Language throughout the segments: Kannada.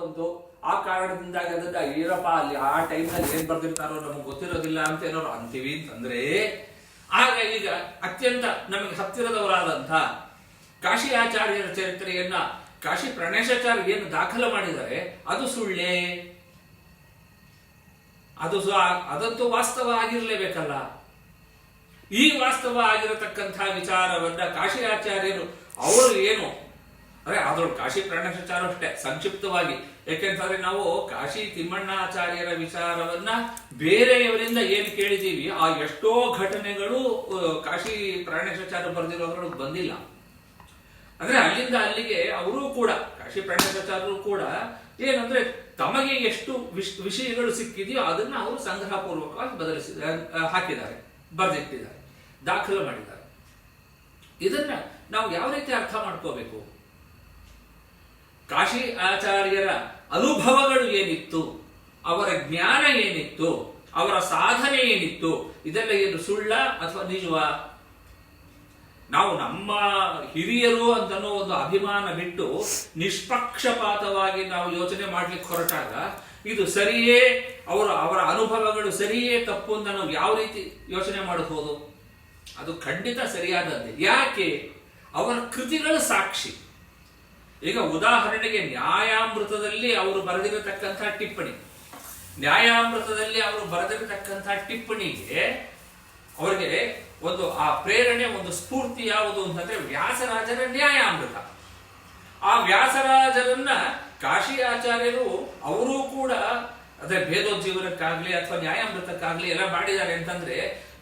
ಒಂದು ಆ ಕಾರಣದಿಂದಾಗಿ ಅದನ್ನ ಏನಪ್ಪ ಅಲ್ಲಿ ಆ ಟೈಮ್ನಲ್ಲಿ ಏನ್ ಬರ್ದಿರ್ತಾರೋ ನಮಗೆ ಗೊತ್ತಿರೋದಿಲ್ಲ ಅಂತ ಏನಾದ್ರು ಅಂತೀವಿ ಅಂತಂದ್ರೆ, ಆಗ ಈಗ ಅತ್ಯಂತ ನಮಗೆ ಹತ್ತಿರದವರಾದಂಥ ಕಾಶಿ ಆಚಾರ್ಯರ ಚರಿತ್ರೆಯನ್ನ ಕಾಶಿ ಪ್ರಾಣೇಶಾಚಾರ್ಯ ಏನು ದಾಖಲು ಮಾಡಿದ್ದಾರೆ ಅದು ಸುಳ್ಳೇ? ಅದಂತೂ ವಾಸ್ತವ ಆಗಿರ್ಲೇಬೇಕಲ್ಲ. ಈ ವಾಸ್ತವ ಆಗಿರತಕ್ಕಂತಹ ವಿಚಾರವನ್ನ ಕಾಶಿ ಆಚಾರ್ಯರು ಅವರು ಏನು ಅದ್ರೊಳಗೆ ಕಾಶಿ ಪ್ರಾಣೇಶಾಚಾರ್ಯ ಅಷ್ಟೇ ಸಂಕ್ಷಿಪ್ತವಾಗಿ, ಯಾಕೆಂತಂದ್ರೆ ನಾವು ಕಾಶಿ ತಿಮ್ಮಣ್ಣಾಚಾರ್ಯರ ವಿಚಾರವನ್ನ ಬೇರೆಯವರಿಂದ ಏನು ಕೇಳಿದೀವಿ ಆ ಎಷ್ಟೋ ಘಟನೆಗಳು ಕಾಶಿ ಪ್ರಾಣೇಶಾಚಾರ್ಯ ಬರೆದಿರೋದ್ರೊಳಗೆ ಬಂದಿಲ್ಲ. ಅಂದ್ರೆ ಅಲ್ಲಿಂದ ಅಲ್ಲಿಗೆ ಅವರು ಕೂಡ ಕಾಶಿ ಪ್ರಾಣೇಶಾಚಾರ್ಯರು ಕೂಡ ಏನಂದ್ರೆ ತಮಗೆ ಎಷ್ಟು ವಿಷಯಗಳು ಸಿಕ್ಕಿದೆಯೋ ಅದನ್ನ ಅವರು ಸಂಗ್ರಹ ಪೂರ್ವಕವಾಗಿ ಹಾಕಿದ್ದಾರೆ, ಬರೆದಿಟ್ಟಿದ್ದಾರೆ, ದಾಖಲು ಮಾಡಿದ್ದಾರೆ. ಇದನ್ನ ನಾವು ಯಾವ ರೀತಿ ಅರ್ಥ ಮಾಡ್ಕೋಬೇಕು? ಕಾಶಿ ಆಚಾರ್ಯರ ಅನುಭವಗಳು ಏನಿತ್ತು, ಅವರ ಜ್ಞಾನ ಏನಿತ್ತು, ಅವರ ಸಾಧನೆ ಏನಿತ್ತು, ಇದೆಲ್ಲ ಏನು ಸುಳ್ಳ ಅಥವಾ ನಿಜವಾ? ನಾವು ನಮ್ಮ ಹಿರಿಯರು ಅಂತನೋ ಒಂದು ಅಭಿಮಾನ ಬಿಟ್ಟು ನಿಷ್ಪಕ್ಷಪಾತವಾಗಿ ನಾವು ಯೋಚನೆ ಮಾಡ್ಲಿಕ್ಕೆ ಹೊರಟಾಗ ಇದು ಸರಿಯೇ, ಅವರ ಅನುಭವಗಳು ಸರಿಯೇ ತಪ್ಪು ಅಂತ ನಾವು ಯಾವ ರೀತಿ ಯೋಚನೆ ಮಾಡಬಹುದು? ಅದು ಖಂಡಿತ ಸರಿಯಾದದ್ದೇ. ಯಾಕೆ? ಅವರ ಕೃತಿಗಳು ಸಾಕ್ಷಿ. ಈಗ ಉದಾಹರಣೆಗೆ ನ್ಯಾಯಾಮೃತದಲ್ಲಿ ಅವರು ಬರೆದಿರತಕ್ಕಂತಹ ಟಿಪ್ಪಣಿಗೆ ಅವರಿಗೆ ಒಂದು ಆ ಪ್ರೇರಣೆ, ಒಂದು ಸ್ಫೂರ್ತಿ ಯಾವುದು ಅಂತಂದ್ರೆ ವ್ಯಾಸರಾಜರ ನ್ಯಾಯಾಮೃತ. ಆ ವ್ಯಾಸರಾಜರನ್ನ ಕಾಶಿ ಆಚಾರ್ಯರು ಅವರು ಕೂಡ ಅದೇ ಭೇದೋಜ್ಜೀವನಕ್ಕಾಗ್ಲಿ ಅಥವಾ ನ್ಯಾಯಾಮೃತಕ್ಕಾಗ್ಲಿ ಎಲ್ಲ ಮಾಡಿದ್ದಾರೆ ಅಂತಂದ್ರೆ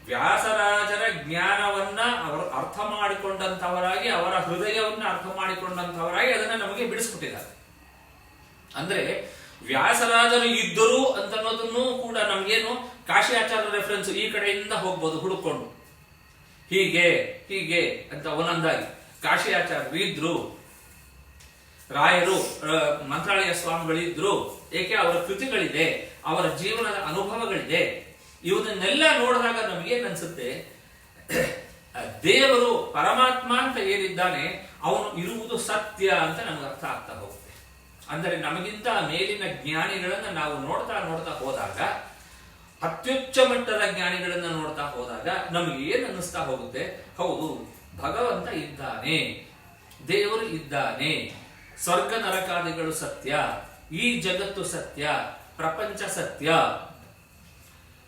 ವ್ಯಾಸರಾಜರ ಜ್ಞಾನವನ್ನ ಅವರು ಅರ್ಥ ಮಾಡಿಕೊಂಡಂತವರಾಗಿ, ಅವರ ಹೃದಯವನ್ನ ಅರ್ಥ ಮಾಡಿಕೊಂಡಂತವರಾಗಿ ಅದನ್ನ ನಮಗೆ ಬಿಡಿಸ್ಬಿಟ್ಟಿದ್ದಾರೆ. ಅಂದ್ರೆ ವ್ಯಾಸರಾಜರು ಇದ್ದರು ಅಂತನ್ನೋದನ್ನು ಕೂಡ ನಮ್ಗೇನು ಕಾಶಿ ಆಚಾರ್ಯ ರೆಫರೆನ್ಸ್ ಈ ಕಡೆಯಿಂದ ಹೋಗ್ಬೋದು ಹುಡುಕೊಂಡು, ಹೀಗೆ ಹೀಗೆ ಅಂತ ಒಂದೊಂದಾಗಿ ಕಾಶಿ ಆಚಾರ್ಯರು ಇದ್ರು, ರಾಯರು ಮಂತ್ರಾಲಯ ಸ್ವಾಮಿಗಳಿದ್ರು, ಏಕೆ ಅವರ ಕೃತಿಗಳಿದೆ, ಅವರ ಜೀವನದ ಅನುಭವಗಳಿದೆ. ಇವನ್ನೆಲ್ಲ ನೋಡಿದಾಗ ನಮಗೇನ್ ಅನ್ಸುತ್ತೆ? ದೇವರು ಪರಮಾತ್ಮ ಅಂತ ಏನಿದ್ದಾನೆ ಅವನು ಇರುವುದು ಸತ್ಯ ಅಂತ ನಮ್ಗೆ ಅರ್ಥ ಆಗ್ತಾ ಹೋಗುತ್ತೆ. ಅಂದರೆ ನಮಗಿಂತ ಮೇಲಿನ ಜ್ಞಾನಿಗಳನ್ನ ನಾವು ನೋಡ್ತಾ ಹೋದಾಗ, ಅತ್ಯುಚ್ಚ ಮಟ್ಟದ ಜ್ಞಾನಿಗಳನ್ನ ನೋಡ್ತಾ ಹೋದಾಗ ನಮ್ಗೆ ಏನ್ ಅನ್ನಿಸ್ತಾ ಹೋಗುತ್ತೆ? ಹೌದು, ಭಗವಂತ ಇದ್ದಾನೆ, ದೇವರು ಇದ್ದಾನೆ, ಸ್ವರ್ಗ ನರಕಾದಿಗಳು ಸತ್ಯ, ಈ ಜಗತ್ತು ಸತ್ಯ, ಪ್ರಪಂಚ ಸತ್ಯ.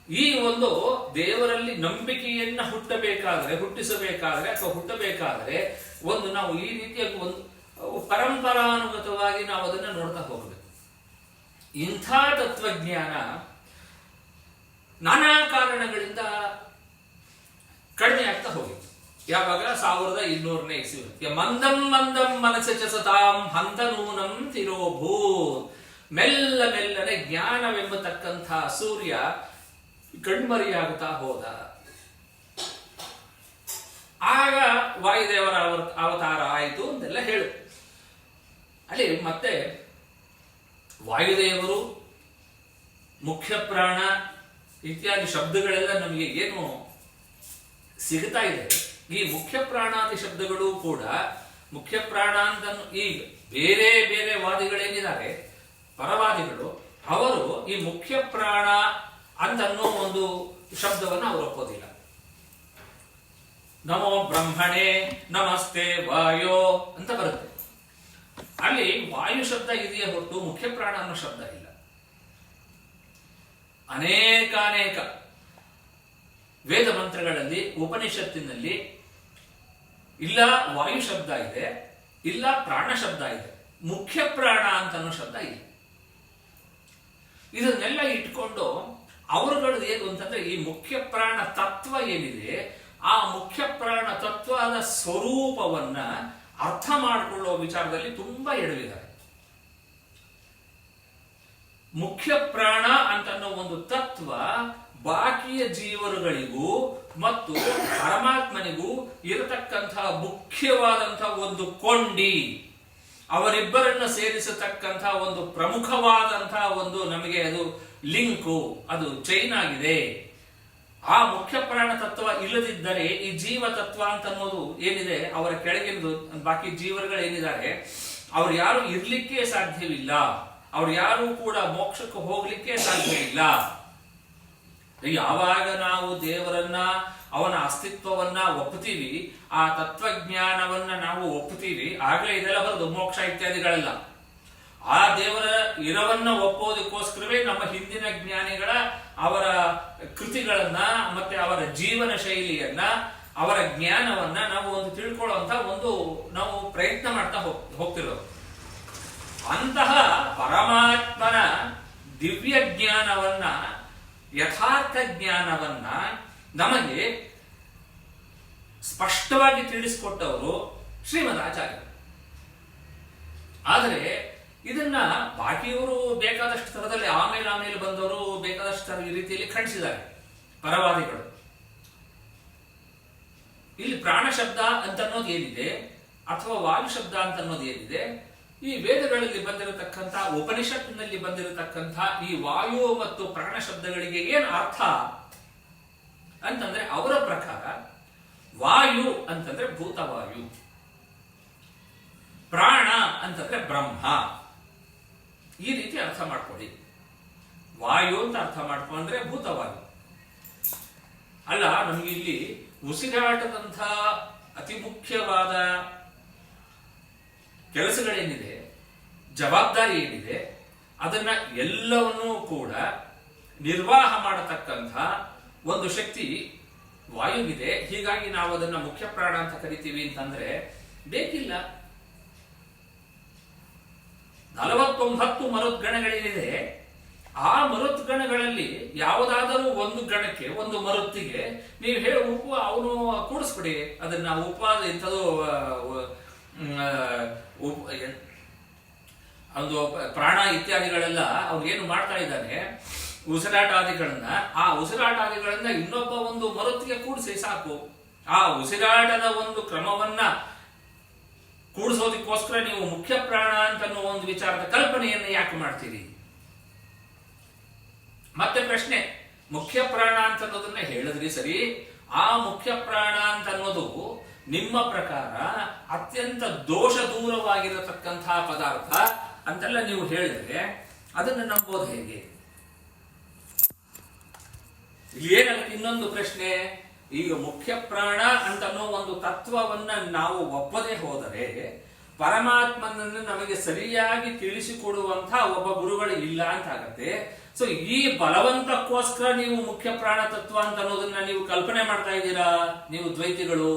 ಈ ಒಂದು ದೇವರಲ್ಲಿ ನಂಬಿಕೆಯನ್ನ ಹುಟ್ಟಿಸಬೇಕಾದ್ರೆ ಅಥವಾ ಹುಟ್ಟಬೇಕಾದ್ರೆ ಒಂದು ನಾವು ಈ ರೀತಿಯ ಒಂದು ಪರಂಪರಾನುಗತವಾಗಿ ನಾವು ಅದನ್ನ ನೋಡ್ತಾ ಹೋಗಬೇಕು. ಇಂಥ ತತ್ವಜ್ಞಾನ ನಾನಾ ಕಾರಣಗಳಿಂದ ಕಡಿಮೆ ಆಗ್ತಾ ಹೋಗಿತ್ತು. ಯಾವಾಗ 1200ನೇ ಇಸ್ವಿ ಮಂದಂ ಮಂದಂ ಮನಸ್ಸ ಚಸತಾಂ ಹಂತ ನೂನಂ ತಿರೋಭೂತ್, ಮೆಲ್ಲನೆ ಜ್ಞಾನವೆಂಬತಕ್ಕಂಥ ಸೂರ್ಯ ಕಣ್ಮರಿಯಾಗುತ್ತಾ ಹೋದ. ಆಗ ವಾಯುದೇವರ ಅವತಾರ ಆಯಿತು ಅಂತೆಲ್ಲ ಹೇಳು. ಅಲ್ಲಿ ಮತ್ತೆ ವಾಯುದೇವರು, ಮುಖ್ಯ ಪ್ರಾಣ ಇತ್ಯಾದಿ ಶಬ್ದಗಳೆಲ್ಲ ನಮಗೆ ಏನು ಸಿಗ್ತಾ ಇದೆ. ಈ ಮುಖ್ಯ ಪ್ರಾಣಾದಿ ಶಬ್ದಗಳು ಕೂಡ ಮುಖ್ಯ ಪ್ರಾಣ ಅಂತ ಈ ಬೇರೆ ಬೇರೆ ವಾದಿಗಳೇನಿದ್ದಾರೆ ಪರವಾದಿಗಳು, ಅವರು ಈ ಮುಖ್ಯ ಪ್ರಾಣ ಅಂತನ್ನೋ ಒಂದು ಶಬ್ದವನ್ನು ಅವರು ಒಪ್ಪೋದಿಲ್ಲ. ನಮೋ ಬ್ರಹ್ಮಣೇ ನಮಸ್ತೆ ವಾಯೋ ಅಂತ ಬರುತ್ತೆ. ಅಲ್ಲಿ ವಾಯು ಶಬ್ದ ಇದೆಯೇ ಹೊರತು ಮುಖ್ಯ ಪ್ರಾಣ ಅನ್ನೋ ಶಬ್ದ ಇಲ್ಲ. ಅನೇಕ ವೇದ ಮಂತ್ರಗಳಲ್ಲಿ, ಉಪನಿಷತ್ತಿನಲ್ಲಿ ಇಲ್ಲ ವಾಯು ಶಬ್ದ ಇದೆ, ಇಲ್ಲ ಪ್ರಾಣ ಶಬ್ದ ಇದೆ, ಮುಖ್ಯ ಪ್ರಾಣ ಅಂತ ಅನ್ನೋ ಶಬ್ದ ಇದೆ. ಇದನ್ನೆಲ್ಲ ಇಟ್ಕೊಂಡು ಅವರುಗಳದ್ದು ಏನು ಅಂತಂದ್ರೆ ಈ ಮುಖ್ಯ ಪ್ರಾಣ ತತ್ವ ಏನಿದೆ, ಆ ಮುಖ್ಯ ಪ್ರಾಣ ತತ್ವದ ಸ್ವರೂಪವನ್ನ ಅರ್ಥ ಮಾಡಿಕೊಳ್ಳುವ ವಿಚಾರದಲ್ಲಿ ತುಂಬಾ ಎಡವಿದ್ದಾರೆ. ಮುಖ್ಯ ಪ್ರಾಣ ಅಂತನ್ನೋ ಒಂದು ತತ್ವ ಬಾಕಿಯ ಜೀವರುಗಳಿಗೂ ಮತ್ತು ಪರಮಾತ್ಮನಿಗೂ ಇರತಕ್ಕಂತಹ ಮುಖ್ಯವಾದಂತಹ ಒಂದು ಕೊಂಡಿ, ಅವರಿಬ್ಬರನ್ನ ಸೇರಿಸತಕ್ಕಂತಹ ಒಂದು ಪ್ರಮುಖವಾದಂತಹ ಒಂದು ನಮಗೆ ಅದು ಲಿಂಕು, ಅದು ಚೈನ್ ಆಗಿದೆ. ಆ ಮುಖ್ಯ ಪ್ರಾಣ ತತ್ವ ಇಲ್ಲದಿದ್ದರೆ ಈ ಜೀವ ತತ್ವ ಅಂತ ಅನ್ನೋದು ಏನಿದೆ, ಅವರ ಕೆಳಗಿನದು ಬಾಕಿ ಜೀವರುಗಳೇನಿದ್ದಾರೆ ಅವ್ರು ಯಾರು ಇರ್ಲಿಕ್ಕೆ ಸಾಧ್ಯವಿಲ್ಲ. ಅವ್ರು ಯಾರೂ ಕೂಡ ಮೋಕ್ಷಕ್ಕೆ ಹೋಗ್ಲಿಕ್ಕೆ ಸಾಧ್ಯ ಇಲ್ಲ. ಯಾವಾಗ ನಾವು ದೇವರನ್ನ, ಅವನ ಅಸ್ತಿತ್ವವನ್ನ ಒಪ್ಪುತ್ತೀವಿ, ಆ ತತ್ವಜ್ಞಾನವನ್ನ ನಾವು ಒಪ್ಪುತ್ತೀವಿ, ಆಗಲೇ ಇದೆಲ್ಲ ಬರೋದು ಮೋಕ್ಷ ಇತ್ಯಾದಿಗಳೆಲ್ಲ. ಆ ದೇವರ ಇರವನ್ನ ಒಪ್ಪೋದಕ್ಕೋಸ್ಕರವೇ ನಮ್ಮ ಹಿಂದಿನ ಜ್ಞಾನಿಗಳ ಅವರ ಕೃತಿಗಳನ್ನ ಮತ್ತೆ ಅವರ ಜೀವನ ಶೈಲಿಯನ್ನ, ಅವರ ಜ್ಞಾನವನ್ನ ನಾವು ಒಂದು ತಿಳ್ಕೊಳ್ಳುವಂತ ಒಂದು ನಾವು ಪ್ರಯತ್ನ ಮಾಡ್ತಾ ಹೋಗ್ತಿರೋದು. ಅಂತಹ ಪರಮಾತ್ಮನ ದಿವ್ಯ ಜ್ಞಾನವನ್ನ, ಯಥಾರ್ಥ ಜ್ಞಾನವನ್ನ ನಮಗೆ ಸ್ಪಷ್ಟವಾಗಿ ತಿಳಿಸಿಕೊಟ್ಟವರು ಶ್ರೀಮದ್ ಆಚಾರ್ಯರು. ಆದರೆ ಇದನ್ನ ಬಾಕಿಯವರು ಬೇಕಾದಷ್ಟು ತರದಲ್ಲಿ ಆಮೇಲೆ ಬಂದವರು ಬೇಕಾದಷ್ಟು ತರ ಈ ರೀತಿಯಲ್ಲಿ ಖಂಡಿಸಿದ್ದಾರೆ ಪರವಾದಿಗಳು. ಇಲ್ಲಿ ಪ್ರಾಣ ಶಬ್ದ ಅಂತ ಅನ್ನೋದು ಏನಿದೆ, ಅಥವಾ ವಾಯು ಶಬ್ದ ಅಂತ ಅನ್ನೋದು ಏನಿದೆ, ಈ ವೇದಗಳಲ್ಲಿ ಬಂದಿರತಕ್ಕಂಥ, ಉಪನಿಷತ್ತಿನಲ್ಲಿ ಬಂದಿರತಕ್ಕಂಥ ಈ ವಾಯು ಮತ್ತು ಪ್ರಾಣ ಶಬ್ದಗಳಿಗೆ ಏನು ಅರ್ಥ ಅಂತಂದ್ರೆ, ಅವರ ಪ್ರಕಾರ ವಾಯು ಅಂತಂದ್ರೆ ಭೂತವಾಯು, ಪ್ರಾಣ ಅಂತಂದ್ರೆ ಬ್ರಹ್ಮ. ಈ ರೀತಿ ಅರ್ಥ ಮಾಡ್ಕೊಳ್ಳಿ. ವಾಯು ಅಂತ ಅರ್ಥ ಮಾಡ್ಕೊಂಡ್ರೆ ಭೂತವಾಯು ಅಲ್ಲ. ನಮ್ಗೆ ಇಲ್ಲಿ ಉಸಿರಾಟದಂಥ ಅತಿ ಮುಖ್ಯವಾದ ಕೆಲಸಗಳೇನಿದೆ, ಜವಾಬ್ದಾರಿ ಏನಿದೆ, ಅದನ್ನ ಎಲ್ಲವನ್ನೂ ಕೂಡ ನಿರ್ವಾಹ ಮಾಡತಕ್ಕಂಥ ಒಂದು ಶಕ್ತಿ ವಾಯುವಿದೆ. ಹೀಗಾಗಿ ನಾವು ಅದನ್ನ ಮುಖ್ಯ ಪ್ರಾಣ ಅಂತ ಕರಿತೀವಿ ಅಂತಂದ್ರೆ ಬೇಕಿಲ್ಲ. 49 ಮರುದ್ಗಣಗಳೇನಿದೆ, ಆ ಮರುದ್ಗಣಗಳಲ್ಲಿ ಯಾವುದಾದರೂ ಒಂದು ಗಣಕ್ಕೆ, ಒಂದು ಮರುತ್ತಿಗೆ ನೀವು ಹೇಳಿ ಅವನು ಕೂಡಿಸ್ಬಿಡಿ ಅದನ್ನ. ಉಪವಾದ ಇಂಥದ್ದು ಒಂದು ಪ್ರಾಣ ಇತ್ಯಾದಿಗಳೆಲ್ಲ ಅವ್ರು ಏನು ಮಾಡ್ತಾ ಇದ್ದಾನೆ, ಉಸಿರಾಟಾದಿಗಳನ್ನ, ಆ ಉಸಿರಾಟಾದಿಗಳನ್ನ ಇನ್ನೊಬ್ಬ ಒಂದು ಮರುತ್ತಿಗೆ ಕೂಡಿಸಿ ಸಾಕು. ಆ ಉಸಿರಾಟದ ಒಂದು ಕ್ರಮವನ್ನ ಕೂಡಿಸೋದಕ್ಕೋಸ್ಕರ ನೀವು ಮುಖ್ಯ ಪ್ರಾಣ ಅಂತ ಅನ್ನೋ ಒಂದು ವಿಚಾರದ ಕಲ್ಪನೆಯನ್ನು ಯಾಕೆ ಮಾಡ್ತೀರಿ? ಮತ್ತೆ ಪ್ರಶ್ನೆ, ಮುಖ್ಯ ಪ್ರಾಣ ಅಂತ ಅನ್ನೋದನ್ನ ಹೇಳಿದ್ರಿ ಸರಿ, ಆ ಮುಖ್ಯ ಪ್ರಾಣ ಅಂತ ಅನ್ನೋದು ನಿಮ್ಮ ಪ್ರಕಾರ ಅತ್ಯಂತ ದೋಷ ದೂರವಾಗಿರತಕ್ಕಂತಹ ಪದಾರ್ಥ ಅಂತೆಲ್ಲ ನೀವು ಹೇಳಿದ್ರೆ ಅದನ್ನು ನಂಬೋದು ಹೇಗೆ? ಇಲ್ಲಿ ಏನಾಗುತ್ತೆ ಇನ್ನೊಂದು ಪ್ರಶ್ನೆ, ಈಗ ಮುಖ್ಯ ಪ್ರಾಣ ಅಂತ ಅನ್ನೋ ಒಂದು ತತ್ವವನ್ನ ನಾವು ಒಪ್ಪದೆ ಹೋದರೆ ಪರಮಾತ್ಮನನ್ನು ನಮಗೆ ಸರಿಯಾಗಿ ತಿಳಿಸಿಕೊಡುವಂತಹ ಒಬ್ಬ ಗುರುಗಳು ಇಲ್ಲ ಅಂತ ಆಗತ್ತೆ. ಸೊ ಈ ಬಲವಂತಕ್ಕೋಸ್ಕರ ನೀವು ಮುಖ್ಯ ಪ್ರಾಣ ತತ್ವ ಅಂತ ಅನ್ನೋದನ್ನ ನೀವು ಕಲ್ಪನೆ ಮಾಡ್ತಾ ಇದ್ದೀರಾ ನೀವು ದ್ವೈತಿಗಳು.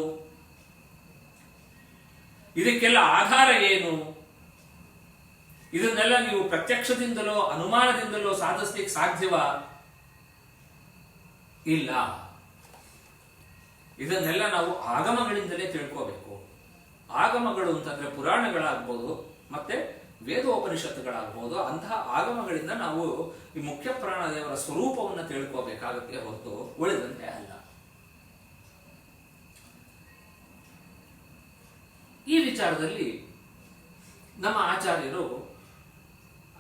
ಇದಕ್ಕೆಲ್ಲ ಆಧಾರ ಏನು? ಇದನ್ನೆಲ್ಲ ನೀವು ಪ್ರತ್ಯಕ್ಷದಿಂದಲೋ ಅನುಮಾನದಿಂದಲೋ ಸಾಧಿಸ್ಲಿಕ್ಕೆ ಸಾಧ್ಯವಾ? ಇಲ್ಲ. ಇದನ್ನೆಲ್ಲ ನಾವು ಆಗಮಗಳಿಂದಲೇ ತಿಳ್ಕೋಬೇಕು. ಆಗಮಗಳು ಅಂತಂದ್ರೆ ಪುರಾಣಗಳಾಗ್ಬೋದು, ಮತ್ತೆ ವೇದೋಪನಿಷತ್ತುಗಳಾಗ್ಬೋದು. ಅಂತಹ ಆಗಮಗಳಿಂದ ನಾವು ಈ ಮುಖ್ಯ ಪ್ರಾಣದೇವರ ಸ್ವರೂಪವನ್ನು ತಿಳ್ಕೋಬೇಕಾಗುತ್ತೆ ಹೊರತು ಉಳಿದಂತೆ ಅಲ್ಲ. ಈ ವಿಚಾರದಲ್ಲಿ ನಮ್ಮ ಆಚಾರ್ಯರು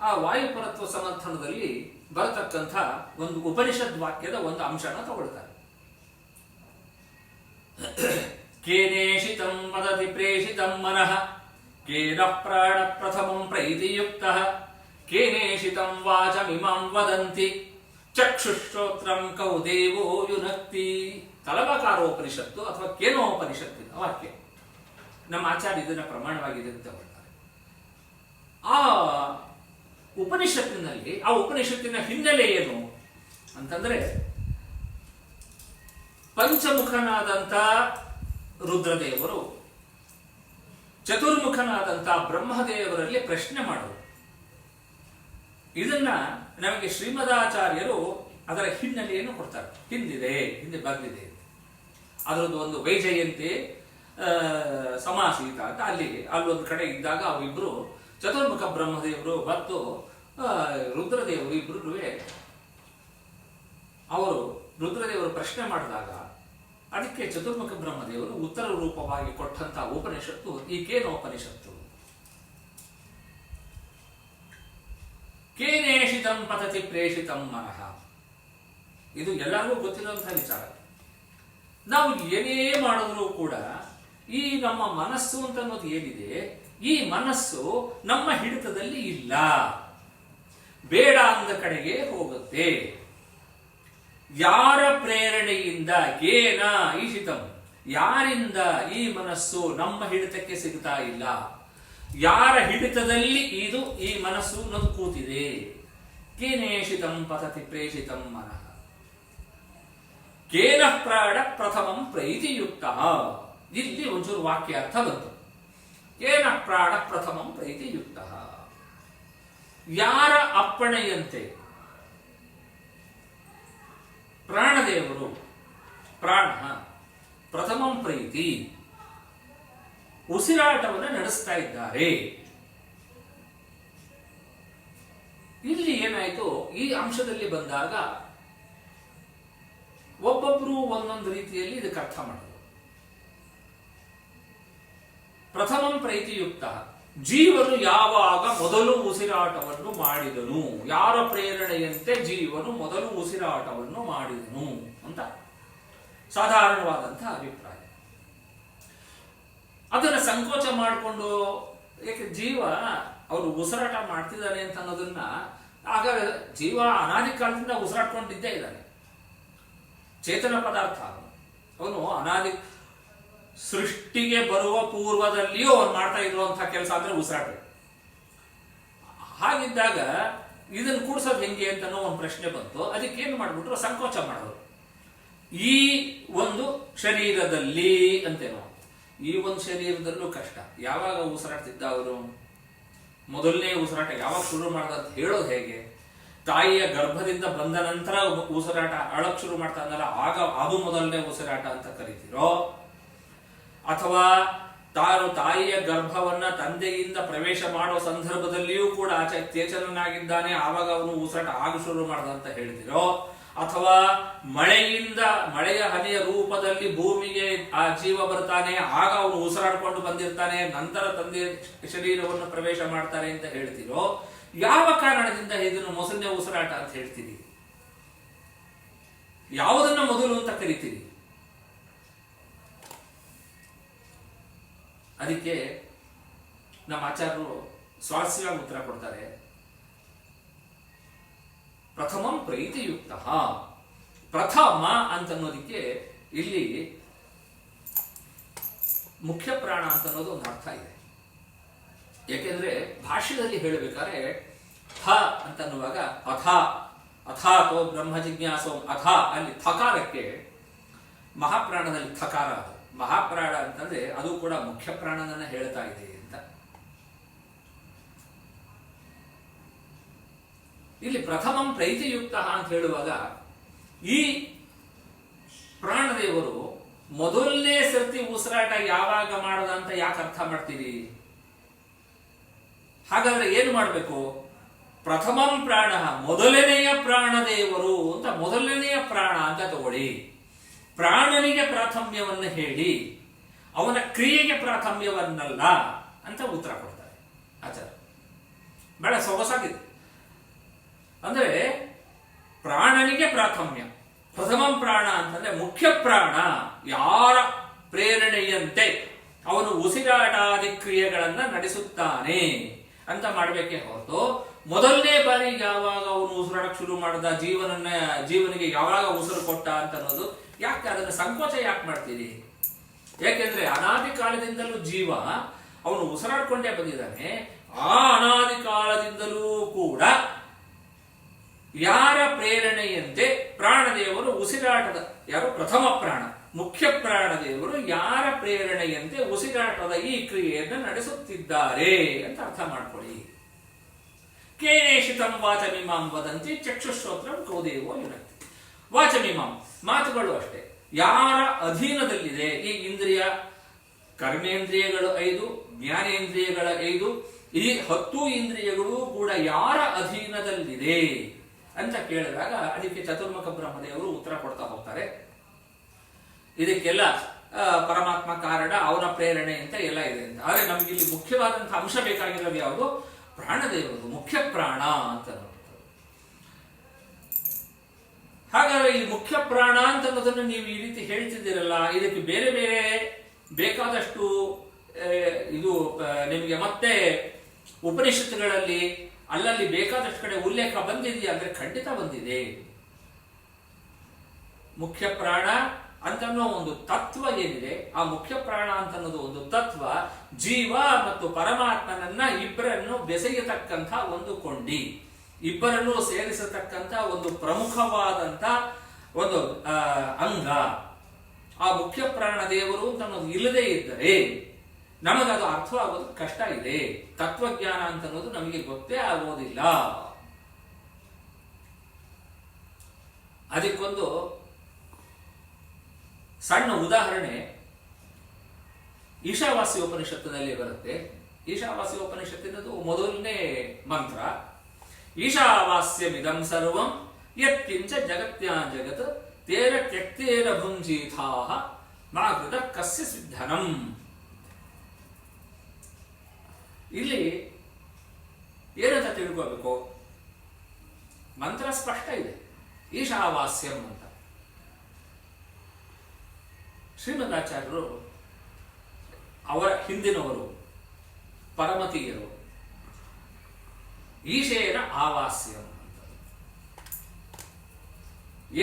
ಆ ವಾಯುಪರತ್ವ ಸಮರ್ಥನದಲ್ಲಿ ಬರತಕ್ಕಂಥ ಒಂದು ಉಪನಿಷದ್ ವಾಕ್ಯದ ಒಂದು ಅಂಶನ ತಗೊಳ್ತಾರೆ. ಕೇನೇಷಿತಂ ವದತಿ ಪ್ರೇಷಿತಂ ಮನಃ ಕೇನ ಪ್ರಾಣ ಪ್ರಥಮಂ ಪ್ರೈತಿಯುಕ್ತಃ ಕೇನೇಷಿತಂ ವಾಚಮಿಮಂ ವದಂತಿ ಚಕ್ಷುಶ್ರೋತ್ರಂ ಕೌ ದೇವೋ ಯುನಕ್ತಿ. ತಲಬಕಾರೋಪನಿಷತ್ತು ಅಥವಾ ಕೇನೋಪನಿಷತ್ತಿನ ವಾಕ್ಯ. ನಮ್ಮ ಆಚಾರ್ಯ ಇದನ್ನ ಪ್ರಮಾಣವಾಗಿದೆ ಅಂತ ಹೇಳ್ತಾರೆ. ಆ ಉಪನಿಷತ್ತಿನಲ್ಲಿ, ಆ ಉಪನಿಷತ್ತಿನ ಹಿನ್ನೆಲೆ ಏನು ಅಂತಂದ್ರೆ, ಪಂಚಮುಖನಾದಂತ ರುದ್ರದೇವರು ಚತುರ್ಮುಖನಾದಂತ ಬ್ರಹ್ಮದೇವರಲ್ಲಿ ಪ್ರಶ್ನೆ ಮಾಡೋರು. ಇದನ್ನ ನಮಗೆ ಶ್ರೀಮದಾಚಾರ್ಯರು ಅದರ ಹಿನ್ನೆಲೆಯನ್ನು ಕೊಡ್ತಾರೆ. ಹಿಂದೆ ಬಂದಿದೆ ಅದರದ್ದು ಒಂದು ವೈಜಯಂತಿ ಸಮಾಸೀತ ಅಂತ ಅಲ್ಲೊಂದು ಕಡೆ ಇದ್ದಾಗ ಅವಿಬ್ರು ಚತುರ್ಮುಖ ಬ್ರಹ್ಮದೇವರು ಮತ್ತು ರುದ್ರದೇವರು ಇಬ್ರು ಅವರು ರುದ್ರದೇವರು ಪ್ರಶ್ನೆ ಮಾಡಿದಾಗ ಅದಕ್ಕೆ ಚತುರ್ಮುಖ ಬ್ರಹ್ಮದೇವರು ಉತ್ತರ ರೂಪವಾಗಿ ಕೊಟ್ಟಂತಹ ಉಪನಿಷತ್ತು ಈ ಕೇನೋಪನಿಷತ್ತು. ಕೇನೇಷಿತಂ ಪತತಿ ಪ್ರೇಷಿತಂ ಮನಃ. ಇದು ಎಲ್ಲರಿಗೂ ಗೊತ್ತಿರುವಂತಹ ವಿಚಾರ. ನಾವು ಏನೇ ಮಾಡಿದ್ರೂ ಕೂಡ ಈ ನಮ್ಮ ಮನಸ್ಸು ಅಂತ ಅನ್ನೋದು ಏನಿದೆ, ಈ ಮನಸ್ಸು ನಮ್ಮ ಹಿಡಿತದಲ್ಲಿ ಇಲ್ಲ. ಬೇಡ ಅಂದ ಕಡೆಗೆ ಹೋಗುತ್ತೆ. ಯಾರ ಪ್ರೇರಣೆಯಿಂದ ಏನ ಈಶಿತಂ, ಯಾರಿಂದ ಈ ಮನಸ್ಸು ನಮ್ಮ ಹಿಡಿತಕ್ಕೆ ಸಿಗ್ತಾ ಇಲ್ಲ, ಯಾರ ಹಿಡಿತದಲ್ಲಿ ಇದು ಈ ಮನಸ್ಸು ನದು ಕೂತಿದೆ. ಕೇನೇಷಿತಂ ಪತತಿ ಪ್ರೇಷಿತಂ ಮನಃ ಕೇನ ಪ್ರಾಣ ಪ್ರಥಮಂ ಪ್ರೈತಿಯುಕ್ತ. ಇಲ್ಲಿ ಒಂಚೂರು ವಾಕ್ಯಾರ್ಥ ಬಂತು. ಕೇನ ಪ್ರಾಣ ಪ್ರಥಮಂ ಪ್ರೈತಿಯುಕ್ತ, ಯಾರ ಅಪ್ಪಣೆಯಂತೆ ಪ್ರಾಣದೇವರು ಪ್ರಾಣ ಪ್ರಥಮಂ ಪ್ರೀತಿ ಉಸಿರಾಟವನ್ನು ನಡೆಸ್ತಾ ಇದ್ದಾರೆ. ಇಲ್ಲಿ ಏನಾಯಿತು, ಈ ಅಂಶದಲ್ಲಿ ಬಂದಾಗ ಒಬ್ಬೊಬ್ರು ಒಂದೊಂದು ರೀತಿಯಲ್ಲಿ ಇದಕ್ಕೆ ಅರ್ಥ ಮಾಡೋದು. ಪ್ರಥಮಂ ಪ್ರೀತಿಯುಕ್ತ, ಜೀವನು ಯಾವಾಗ ಮೊದಲು ಉಸಿರಾಟವನ್ನು ಮಾಡಿದನು, ಯಾರ ಪ್ರೇರಣೆಯಂತೆ ಜೀವನು ಮೊದಲು ಉಸಿರಾಟವನ್ನು ಮಾಡಿದನು ಅಂತ ಸಾಧಾರಣವಾದಂತಹ ಅಭಿಪ್ರಾಯ. ಅದನ್ನ ಸಂಕೋಚ ಮಾಡಿಕೊಂಡು, ಏಕೆ ಜೀವ ಅವರು ಉಸಿರಾಟ ಮಾಡ್ತಿದ್ದಾನೆ ಅಂತ ಅನ್ನೋದನ್ನ, ಆಗ ಜೀವ ಅನಾದಿ ಕಾಲದಿಂದ ಉಸಿರಾಟ್ಕೊಂಡಿದ್ದೇ ಇದ್ದಾನೆ, ಚೇತನ ಪದಾರ್ಥ ಅವನು. ಅನಾದಿ ಸೃಷ್ಟಿಗೆ ಬರುವ ಪೂರ್ವದಲ್ಲಿಯೂ ಅವನು ಮಾಡ್ತಾ ಇರುವಂತಹ ಕೆಲಸ ಅಂದ್ರೆ ಉಸಿರಾಟ. ಹಾಗಿದ್ದಾಗ ಇದನ್ನು ಕೂಡಿಸೋದು ಹೆಂಗೆ ಅಂತ ಒಂದು ಪ್ರಶ್ನೆ ಬಂತು. ಅದಕ್ಕೆ ಏನು ಮಾಡ್ಬಿಟ್ರು, ಸಂಕೋಚ ಮಾಡೋರು. ಈ ಒಂದು ಶರೀರದಲ್ಲಿ ಅಂತೇನೋ, ಈ ಒಂದು ಶರೀರದಲ್ಲೂ ಕಷ್ಟ. ಯಾವಾಗ ಉಸಿರಾಡ್ತಿದ್ದ ಅವರು, ಮೊದಲನೇ ಉಸಿರಾಟ ಯಾವಾಗ ಶುರು ಮಾಡ್ದ ಅಂತ ಹೇಳೋದು ಹೇಗೆ? ತಾಯಿಯ ಗರ್ಭದಿಂದ ಬಂದ ನಂತರ ಉಸಿರಾಟ ಅಳಕ್ ಶುರು ಮಾಡ್ತಾ ಅಂದಲ್ಲ, ಆಗ ಅದು ಮೊದಲನೇ ಉಸಿರಾಟ ಅಂತ ಕರಿತೀರೋ, ಅಥವಾ ತಾಯಿಯ ಗರ್ಭವನ್ನ ತಂದೆಯಿಂದ ಪ್ರವೇಶ ಮಾಡೋ ಸಂದರ್ಭದಲ್ಲಿಯೂ ಕೂಡ ಚೇತನನಾಗಿದ್ದಾನೆ, ಆವಾಗ ಅವನು ಉಸಿರಾಟ ಆಗ ಶುರು ಮಾಡ್ದ ಅಂತ ಹೇಳ್ತಿರೋ, ಅಥವಾ ಮಳೆಯ ಹನಿಯ ರೂಪದಲ್ಲಿ ಭೂಮಿಗೆ ಆ ಜೀವ ಬರ್ತಾನೆ, ಆಗ ಅವನು ಉಸಿರಾಡ್ಕೊಂಡು ಬಂದಿರ್ತಾನೆ, ನಂತರ ತಂದೆ ಶರೀರವನ್ನು ಪ್ರವೇಶ ಮಾಡ್ತಾನೆ ಅಂತ ಹೇಳ್ತಿರೋ, ಯಾವ ಕಾರಣದಿಂದ ಇದನ್ನು ಮೊದಲನೇ ಉಸಿರಾಟ ಅಂತ ಹೇಳ್ತೀರಿ? ಯಾವುದನ್ನ ಮೊದಲು ಅಂತ ಕರಿತೀರಿ? ಅದಕ್ಕೆ ನಮ್ಮ ಆಚಾರ್ಯರು ಸ್ವಾರಸ್ಯವಾಗಿ ಉತ್ತರ ಕೊಡ್ತಾರೆ. ಪ್ರಥಮಂ ಪ್ರೀತಿಯುಕ್ತ, ಪ್ರಥಮ ಅಂತನ್ನೋದಕ್ಕೆ ಇಲ್ಲಿ ಮುಖ್ಯ ಪ್ರಾಣ ಅಂತ ಅನ್ನೋದು ಒಂದು ಅರ್ಥ ಇದೆ. ಯಾಕೆಂದ್ರೆ ಭಾಷ್ಯದಲ್ಲಿ ಹೇಳಬೇಕಾದ್ರೆ ಥ ಅಂತನ್ನುವಾಗ ಅಥಾತೋ ಬ್ರಹ್ಮ ಜಿಜ್ಞಾಸೋ ಅಥ, ಅಲ್ಲಿ ಥಕಾರಕ್ಕೆ ಮಹಾಪ್ರಾಣದಲ್ಲಿ ಥಕಾರ, ಅದು ಮಹಾಪ್ರಾಣ ಅಂತಂದ್ರೆ ಅದು ಕೂಡ ಮುಖ್ಯ ಪ್ರಾಣನನ್ನ ಹೇಳ್ತಾ ಇದೆ ಅಂತ. ಇಲ್ಲಿ ಪ್ರಥಮಂ ಪ್ರೀತಿಯುಕ್ತ ಅಂತ ಹೇಳುವಾಗ ಈ ಪ್ರಾಣದೇವರು ಮೊದಲನೇ ಸರ್ತಿ ಉಸಿರಾಟ ಯಾವಾಗ ಮಾಡದ ಅಂತ ಯಾಕೆ ಅರ್ಥ ಮಾಡ್ತೀವಿ? ಹಾಗಾದ್ರೆ ಏನು ಮಾಡಬೇಕು? ಪ್ರಥಮಂ ಪ್ರಾಣ, ಮೊದಲನೆಯ ಪ್ರಾಣದೇವರು ಅಂತ, ಮೊದಲನೆಯ ಪ್ರಾಣ ಅಂತ ತಗೊಳ್ಳಿ. ಪ್ರಾಣನಿಗೆ ಪ್ರಾಥಮ್ಯವನ್ನು ಹೇಳಿ ಅವನ ಕ್ರಿಯೆಗೆ ಪ್ರಾಥಮ್ಯವನ್ನಲ್ಲ ಅಂತ ಉತ್ತರ ಕೊಡ್ತಾರೆ ಆಚಾರ್ಯ. ಬಹಳ ಸೊಗಸಾಗಿದೆ. ಅಂದ್ರೆ ಪ್ರಾಣನಿಗೆ ಪ್ರಾಥಮ್ಯ, ಪ್ರಥಮಂ ಪ್ರಾಣ ಅಂತಂದ್ರೆ ಮುಖ್ಯ ಪ್ರಾಣ ಯಾರ ಪ್ರೇರಣೆಯಂತೆ ಅವನು ಉಸಿರಾಟಾದಿ ಕ್ರಿಯೆಗಳನ್ನ ನಡೆಸುತ್ತಾನೆ ಅಂತ ಮಾಡಬೇಕೇ ಹೊರತು ಮೊದಲನೇ ಬಾರಿ ಯಾವಾಗ ಅವನು ಉಸಿರಾಡಕ್ಕೆ ಶುರು ಮಾಡಿದ, ಜೀವನಿಗೆ ಯಾವಾಗ ಉಸಿರು ಕೊಟ್ಟ ಅಂತ ಅನ್ನೋದು ಯಾಕೆ? ಅದನ್ನ ಸಂಕೋಚ ಯಾಕೆ ಮಾಡ್ತೀರಿ? ಯಾಕೆಂದ್ರೆ ಅನಾದಿ ಕಾಲದಿಂದಲೂ ಜೀವ ಅವನು ಉಸಿರಾಡ್ಕೊಂಡೇ ಬಂದಿದ್ದಾನೆ. ಆ ಅನಾದಿ ಕಾಲದಿಂದಲೂ ಕೂಡ ಯಾರ ಪ್ರೇರಣೆಯಂತೆ ಪ್ರಾಣದೇವರು ಉಸಿರಾಟದ, ಯಾರು ಪ್ರಥಮ ಪ್ರಾಣ ಮುಖ್ಯ ಪ್ರಾಣದೇವರು ಯಾರ ಪ್ರೇರಣೆಯಂತೆ ಉಸಿರಾಟದ ಈ ಕ್ರಿಯೆಯನ್ನು ನಡೆಸುತ್ತಿದ್ದಾರೆ ಅಂತ ಅರ್ಥ ಮಾಡ್ಕೊಳ್ಳಿ. ಕೇನೇಷಿತಂ ವಾಚಮಿಮಾಂ ವದಂತಿ ಚಕ್ಷುಶ್ರೋತ್ರಂ ಕೌದೇವೋ ಯುನಕ್ತಿ. ವಾಚಮಿಮಾಂ, ಮಾತುಗಳು ಅಷ್ಟೇ, ಯಾರ ಅಧೀನದಲ್ಲಿದೆ ಈ ಇಂದ್ರಿಯ, ಕರ್ಮೇಂದ್ರಿಯಗಳು 5, ಜ್ಞಾನೇಂದ್ರಿಯಗಳ 5, ಈ 10 ಇಂದ್ರಿಯಗಳು ಕೂಡ ಯಾರ ಅಧೀನದಲ್ಲಿದೆ ಅಂತ ಕೇಳಿದಾಗ ಅದಕ್ಕೆ ಚತುರ್ಮುಖ ಬ್ರಹ್ಮದೇವರು ಉತ್ತರ ಕೊಡ್ತಾ ಹೋಗ್ತಾರೆ. ಇದಕ್ಕೆಲ್ಲ ಪರಮಾತ್ಮ ಕಾರಣ, ಅವನ ಪ್ರೇರಣೆ ಅಂತ ಎಲ್ಲ ಇದೆ ಅಂತ. ಆದ್ರೆ ನಮ್ಗೆ ಇಲ್ಲಿ ಮುಖ್ಯವಾದಂತಹ ಅಂಶ ಬೇಕಾಗಿರೋದು ಯಾವುದು? ಪ್ರಾಣದೇವರು ಮುಖ್ಯ ಪ್ರಾಣ ಅಂತ. ಹಾಗಾದ್ರೆ ಈ ಮುಖ್ಯ ಪ್ರಾಣ ಅಂತ ಅನ್ನೋದನ್ನು ನೀವು ಈ ರೀತಿ ಹೇಳ್ತಿದ್ದೀರಲ್ಲ, ಇದಕ್ಕೆ ಬೇರೆ ಬೇರೆ ಬೇಕಾದಷ್ಟು ಇದು ನಿಮಗೆ ಮತ್ತೆ ಉಪನಿಷತ್ತುಗಳಲ್ಲಿ ಅಲ್ಲಲ್ಲಿ ಬೇಕಾದಷ್ಟು ಕಡೆ ಉಲ್ಲೇಖ ಬಂದಿದೆಯಾ ಅಂದ್ರೆ ಖಂಡಿತ ಬಂದಿದೆ. ಮುಖ್ಯ ಪ್ರಾಣ ಅಂತನ್ನೋ ಒಂದು ತತ್ವ ಏನಿದೆ, ಆ ಮುಖ್ಯ ಪ್ರಾಣ ಅಂತನ್ನೋದು ಒಂದು ತತ್ವ ಜೀವ ಮತ್ತು ಪರಮಾತ್ಮನನ್ನ ಇಬ್ಬರನ್ನು ಬೆಸೆಯತಕ್ಕಂಥ ಒಂದು ಕೊಂಡಿ, ಇಬ್ಬರನ್ನು ಸೇರಿಸತಕ್ಕಂಥ ಒಂದು ಪ್ರಮುಖವಾದಂಥ ಒಂದು ಅಂಗ. ಆ ಮುಖ್ಯ ಪ್ರಾಣ ದೇವರು ಅಂತ ಅನ್ನೋದು ಇಲ್ಲದೆ ಇದ್ದರೆ ನಮಗದು ಅರ್ಥವಾಗೋದು ಕಷ್ಟ ಇದೆ. ತತ್ವಜ್ಞಾನ ಅಂತ ಅನ್ನೋದು ನಮಗೆ ಗೊತ್ತೇ ಆಗೋದಿಲ್ಲ. ಅದಕ್ಕೊಂದು ಸಣ್ಣ ಉದಾಹರಣೆ ಈಶಾವಾಸ್ಯ ಉಪನಿಷತ್ತಿನಲ್ಲಿ ಬರುತ್ತೆ. ಈಶಾವಾಸ್ಯ ಉಪನಿಷತ್ತಿನದು ಮೊದಲನೇ ಮಂತ್ರ, ಈಶಾವಾಸ್ಯಮಿದಂ ಸರ್ವಂ ಯತ್ಕಿಂಚ ಜಗತ್ಯಾಂ ಜಗತ್ ತೇನ ತ್ಯಕ್ತೇನ ಭುಂಜೀಥಾಃ ಮಾ ಕೃತ ಕಸ್ಯ ಸಿದ್ಧನಂ. ಇಲ್ಲಿ ಏನಂತ ತಿಳ್ಕೋಬೇಕು, ಮಂತ್ರ ಸ್ಪಷ್ಟ ಇದೆ, ಈಶಾವಾಸ್ಯಂ ಅಂತ. ಶ್ರೀಮದಾಚಾರ್ಯರು ಅವರ ಹಿಂದಿನವರು ಪರಮತೀಯರು ಈಶೇನ ಆವಾಸ್ಯಂ ಅಂತ.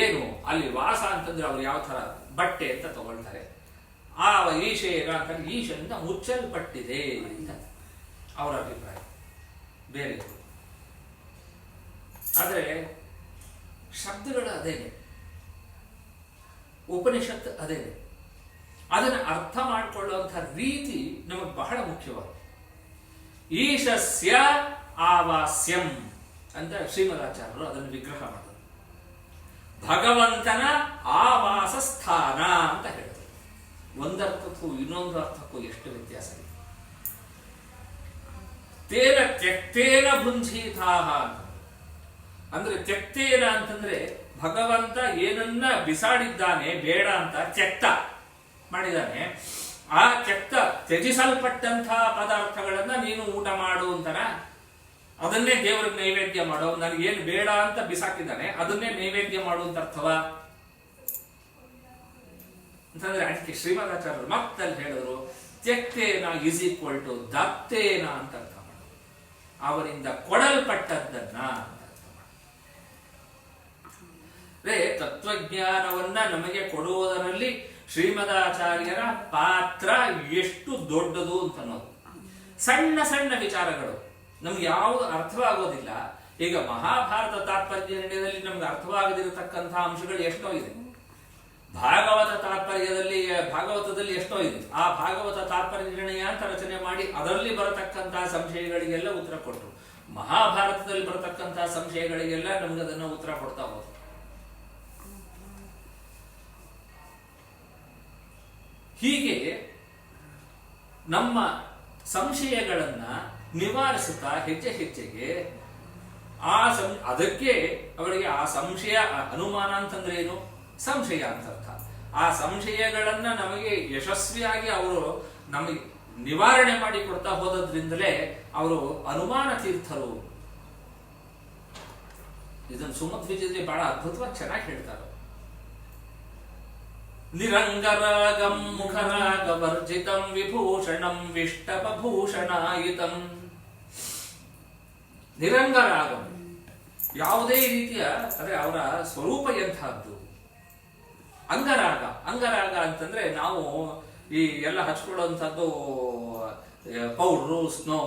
ಏನು ಅಲ್ಲಿ ವಾಸ ಅಂತಂದ್ರೆ ಅವ್ರು ಯಾವ ತರ ಬಟ್ಟೆ ಅಂತ ತಗೊಳ್ತಾರೆ. ಆ ಈಶೇನ ಅಂತಂದ್ರೆ ಈಶನಿಂದ ಮುಚ್ಚಲ್ಪಟ್ಟಿದೆ ಅಂತ ಅವರ ಅಭಿಪ್ರಾಯ, ಬೇರೆ. ಆದರೆ ಶಬ್ದಗಳು ಅದೇನೆ, ಉಪನಿಷತ್ತು ಅದೇನೆ. ಅದನ್ನು ಅರ್ಥ ಮಾಡಿಕೊಳ್ಳುವಂತಹ ರೀತಿ ನಮಗೆ ಬಹಳ ಮುಖ್ಯವಾದ. ಈಶಸ್ಯ ಆವಾಸ್ಯಂ ಅಂತ ಶ್ರೀಮದಾಚಾರ್ಯರು ಅದನ್ನು ವಿಗ್ರಹ ಮಾಡಿದರು. ಭಗವಂತನ ಆವಾಸ ಸ್ಥಾನ ಅಂತ ಹೇಳಿದರು. ಒಂದರ್ಥಕ್ಕೂ ಇನ್ನೊಂದು ಅರ್ಥಕ್ಕೂ ಎಷ್ಟು ವ್ಯತ್ಯಾಸ ಇದೆ. ತೇನ ತ್ಯಕ್ತೇನ ಭುಂಜೀತಾಹ ಅಂದ್ರೆ ತ್ಯಕ್ತೇನ ಅಂತಂದ್ರೆ ಭಗವಂತ ಏನನ್ನ ಬಿಸಾಡಿದ್ದಾನೆ ಬೇಡ ಅಂತ ತ್ಯಕ್ತ ಮಾಡಿದ್ದಾನೆ, ಆ ತ್ಯಕ್ತ ತ್ಯಜಿಸಲ್ಪಟ್ಟಂತಹ ಪದಾರ್ಥಗಳನ್ನ ನೀನು ಊಟ ಮಾಡು ಅಂತಾನ, ಅದನ್ನೇ ದೇವರಿಗೆ ನೈವೇದ್ಯ ಮಾಡೋ. ನನಗೇನು ಬೇಡ ಅಂತ ಬಿಸಾಕಿದ್ದಾನೆ ಅದನ್ನೇ ನೈವೇದ್ಯ ಮಾಡುವಂತ ಅರ್ಥವಾ ಅಂತಂದ್ರೆ ಅದಕ್ಕೆ ಶ್ರೀಮದಾಚಾರ್ಯರು ಮತ್ತಲ್ಲಿ ಹೇಳಿದ್ರು ತ್ಯಕ್ತೇನ ಈಸ್ ಈಕ್ವಲ್ ಟು ದತ್ತೇನ ಅಂತ ಅರ್ಥ ಮಾಡೋದು, ಅವರಿಂದ ಕೊಡಲ್ಪಟ್ಟದ್ದನ್ನ ಅಂತ ಅರ್ಥ ಮಾಡೋದು. ತತ್ವಜ್ಞಾನವನ್ನ ನಮಗೆ ಕೊಡುವುದರಲ್ಲಿ ಶ್ರೀಮದಾಚಾರ್ಯರ ಪಾತ್ರ ಎಷ್ಟು ದೊಡ್ಡದು ಅಂತ ಅನ್ನೋದು. ಸಣ್ಣ ಸಣ್ಣ ವಿಚಾರಗಳು ನಮ್ಗೆ ಯಾವುದು ಅರ್ಥವಾಗೋದಿಲ್ಲ. ಈಗ ಮಹಾಭಾರತ ತಾತ್ಪರ್ಯ ನಿರ್ಣಯದಲ್ಲಿ ನಮ್ಗೆ ಅರ್ಥವಾಗದಿರತಕ್ಕಂತಹ ಅಂಶಗಳು ಎಷ್ಟೋ ಇದೆ. ಭಾಗವತದಲ್ಲಿ ಎಷ್ಟೋ ಇದೆ. ಆ ಭಾಗವತ ತಾತ್ಪರ್ಯ ನಿರ್ಣಯ ಅಂತ ರಚನೆ ಮಾಡಿ ಅದರಲ್ಲಿ ಬರತಕ್ಕಂತಹ ಸಂಶಯಗಳಿಗೆಲ್ಲ ಉತ್ತರ ಕೊಟ್ಟರು. ಮಹಾಭಾರತದಲ್ಲಿ ಬರತಕ್ಕಂತಹ ಸಂಶಯಗಳಿಗೆಲ್ಲ ನಮ್ಗೆ ಅದನ್ನ ಉತ್ತರ ಕೊಡ್ತಾ ಹೋದ್ರು. ಹೀಗೆ ನಮ್ಮ ಸಂಶಯಗಳನ್ನ ನಿವಾರಿಸುತ್ತಾ ಹೆಜ್ಜೆ ಹೆಜ್ಜೆಗೆ ಅದಕ್ಕೆ ಅವರಿಗೆ ಆ ಸಂಶಯ, ಅನುಮಾನ ಅಂತಂದ್ರೆ ಏನು, ಸಂಶಯ ಅಂತ ಅರ್ಥ. ಆ ಸಂಶಯಗಳನ್ನ ನಮಗೆ ಯಶಸ್ವಿಯಾಗಿ ಅವರು ನಮಗೆ ನಿವಾರಣೆ ಮಾಡಿ ಕೊಡ್ತಾ ಹೋದ್ರಿಂದಲೇ ಅವರು ಅನುಮಾನ ತೀರ್ಥರು. ಇದನ್ನು ಸುಮಧ್ವಿಜಯದಲ್ಲಿ ಬಹಳ ಅದ್ಭುತವಾಗಿ ಚೆನ್ನಾಗಿ ಹೇಳ್ತಾರೆ. ನಿರಂಗರಾಗಂ ಮುಖರಾಗ ವರ್ಜಿತಂ ವಿಭೂಷಣಂ ವಿಷ್ಟಪಭೂಷಣಾಯಿತಂ. ನಿರಂಗರಾಗಂ ಯಾವುದೇ ರೀತಿಯ ಅಂದ್ರೆ ಅವರ ಸ್ವರೂಪ ಎಂತಹದ್ದು. ಅಂಗರಾಗ, ಅಂಗರಾಗ ಅಂತಂದ್ರೆ ನಾವು ಈ ಎಲ್ಲ ಹಚ್ಕೊಳ್ಳುವಂಥದ್ದು ಪೌಡ್ರು, ಸ್ನೋ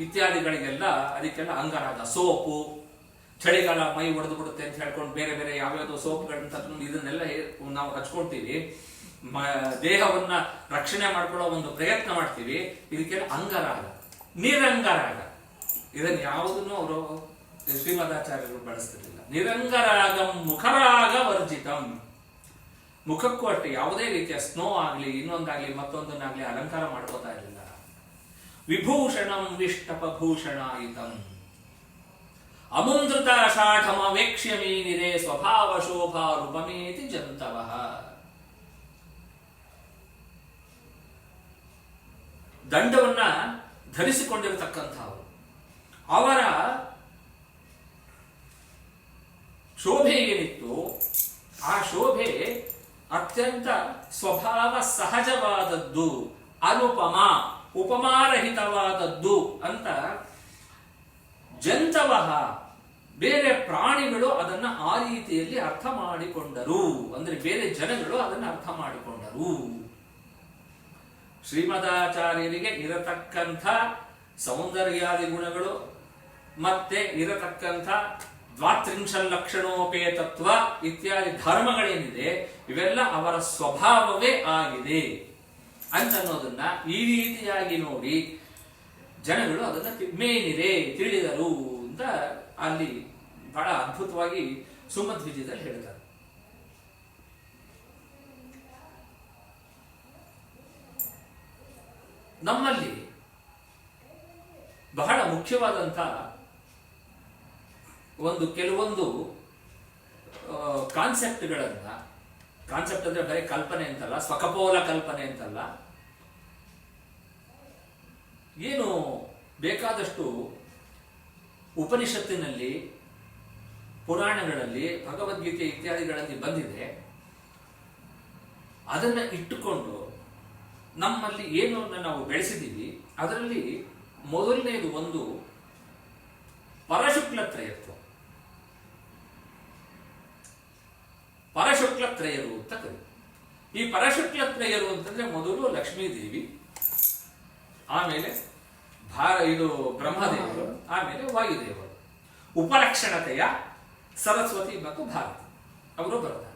ಇತ್ಯಾದಿಗಳಿಗೆಲ್ಲ ಅದಕ್ಕೆಲ್ಲ ಅಂಗರಾಗ. ಸೋಪು, ಚಳಿಗಾಲ ಮೈ ಒಡೆದು ಬಿಡುತ್ತೆ ಅಂತ ಹೇಳ್ಕೊಂಡು ಬೇರೆ ಬೇರೆ ಯಾವ್ಯಾವ್ದು ಸೋಪ್ಗಳಂತ ಇದನ್ನೆಲ್ಲ ನಾವು ಹಚ್ಕೊಳ್ತೀವಿ. ದೇಹವನ್ನ ರಕ್ಷಣೆ ಮಾಡ್ಕೊಳ್ಳೋ ಒಂದು ಪ್ರಯತ್ನ ಮಾಡ್ತೀವಿ. ಇದಕ್ಕೆಲ್ಲ ಅಂಗರಾಗ, ನಿರಂಗರಾಗ. ಇದನ್ನ ಯಾವುದನ್ನು ಅವರು ಶ್ರೀಮದಾಚಾರ್ಯರು ಬಳಸ್ತಿರ್ಲಿಲ್ಲ. ನಿರಂಗರಾಗಂ ಮುಖರಾಗ ವರ್ಜಿತಂ. ಮುಖಕ್ಕೂ ಅಷ್ಟೇ ಯಾವುದೇ ರೀತಿಯ ಸ್ನೋ ಆಗ್ಲಿ ಇನ್ನೊಂದಾಗ್ಲಿ ಮತ್ತೊಂದನ್ನಾಗ್ಲಿ ಅಲಂಕಾರ ಮಾಡ್ಕೋತಾ ಇರಲಿಲ್ಲ. ವಿಭೂಷಣಂ ವಿಷ್ಟಪಭೂಷಣಾಯಿತಂ. ಅಮುಂದೃತ ಶಾಠಮವೇಕ್ಷ್ಯ ಮೀನಿರೆ ಸ್ವಭಾವ ಶೋಭಾ ರೂಪಮೇತಿ ಜಂತವಃ. ದಂಡವನ್ನ ಧರಿಸಿಕೊಂಡಿರತಕ್ಕಂಥವರು, ಅವರ ಶೋಭೆ ಏನಿತ್ತು ಆ ಶೋಭೆ ಅತ್ಯಂತ ಸ್ವಭಾವ ಸಹಜವಾದದ್ದು, ಅನುಪಮ, ಉಪಮಾರಹಿತವಾದದ್ದು ಅಂತ ಜಂತವಃ ಬೇರೆ ಪ್ರಾಣಿಗಳು ಅದನ್ನ ಆ ರೀತಿಯಲ್ಲಿ ಅರ್ಥ ಮಾಡಿಕೊಂಡರು, ಅಂದ್ರೆ ಬೇರೆ ಜನಗಳು ಅದನ್ನು ಅರ್ಥ ಮಾಡಿಕೊಂಡರು. ಶ್ರೀಮದಾಚಾರ್ಯರಿಗೆ ಇರತಕ್ಕಂಥ ಸೌಂದರ್ಯಾದಿ ಗುಣಗಳು ಮತ್ತೆ ಇರತಕ್ಕಂಥ ದ್ವಾತ್ರಿಂಶ ಲಕ್ಷಣೋಪೇತತ್ವ ಇತ್ಯಾದಿ ಧರ್ಮಗಳೇನಿದೆ ಇವೆಲ್ಲ ಅವರ ಸ್ವಭಾವವೇ ಆಗಿದೆ ಅಂತನ್ನೋದನ್ನ ಈ ರೀತಿಯಾಗಿ ನೋಡಿ ಜನಗಳು ಅದನ್ನ ಮೇನಿದೆ ತಿಳಿದರು ಅಂತ ಅಲ್ಲಿ ಬಹಳ ಅದ್ಭುತವಾಗಿ ಸುಮಧ್ವಿಜಯದಲ್ಲಿ ಹೇಳ್ತಾರೆ. ನಮ್ಮಲ್ಲಿ ಬಹಳ ಮುಖ್ಯವಾದಂಥ ಕೆಲವೊಂದು ಕಾನ್ಸೆಪ್ಟ್ ಅಂದ್ರೆ ಬರೀ ಕಲ್ಪನೆ ಅಂತಲ್ಲ, ಸ್ವಕಪೋಲ ಕಲ್ಪನೆ ಅಂತಲ್ಲ, ಏನು ಬೇಕಾದಷ್ಟು ಉಪನಿಷತ್ತಿನಲ್ಲಿ, ಪುರಾಣಗಳಲ್ಲಿ, ಭಗವದ್ಗೀತೆ ಇತ್ಯಾದಿಗಳಲ್ಲಿ ಬಂದಿದೆ. ಅದನ್ನ ಇಟ್ಟುಕೊಂಡು ನಮ್ಮಲ್ಲಿ ಏನು ನಾವು ಬೆಳೆಸಿದ್ದೀವಿ ಅದರಲ್ಲಿ ಮೊದಲನೇದು ಒಂದು ಪರಶುಕ್ಲತ್ರಯತ್ವ. ಪರಶುಕ್ಲತ್ರಯರು ಅಂತ ಕರಿ. ಈ ಪರಶುಕ್ಲತ್ರಯರು ಅಂತಂದ್ರೆ ಮೊದಲು ಲಕ್ಷ್ಮೀದೇವಿ, ಆಮೇಲೆ ಬ್ರಹ್ಮದೇವರು, ಆಮೇಲೆ ವಾಯುದೇವರು, ಉಪಲಕ್ಷಣತೆಯ ಸರಸ್ವತಿ ಮತ್ತು ಭಾರತಿ ಅವರು ಬರ್ತಾರೆ.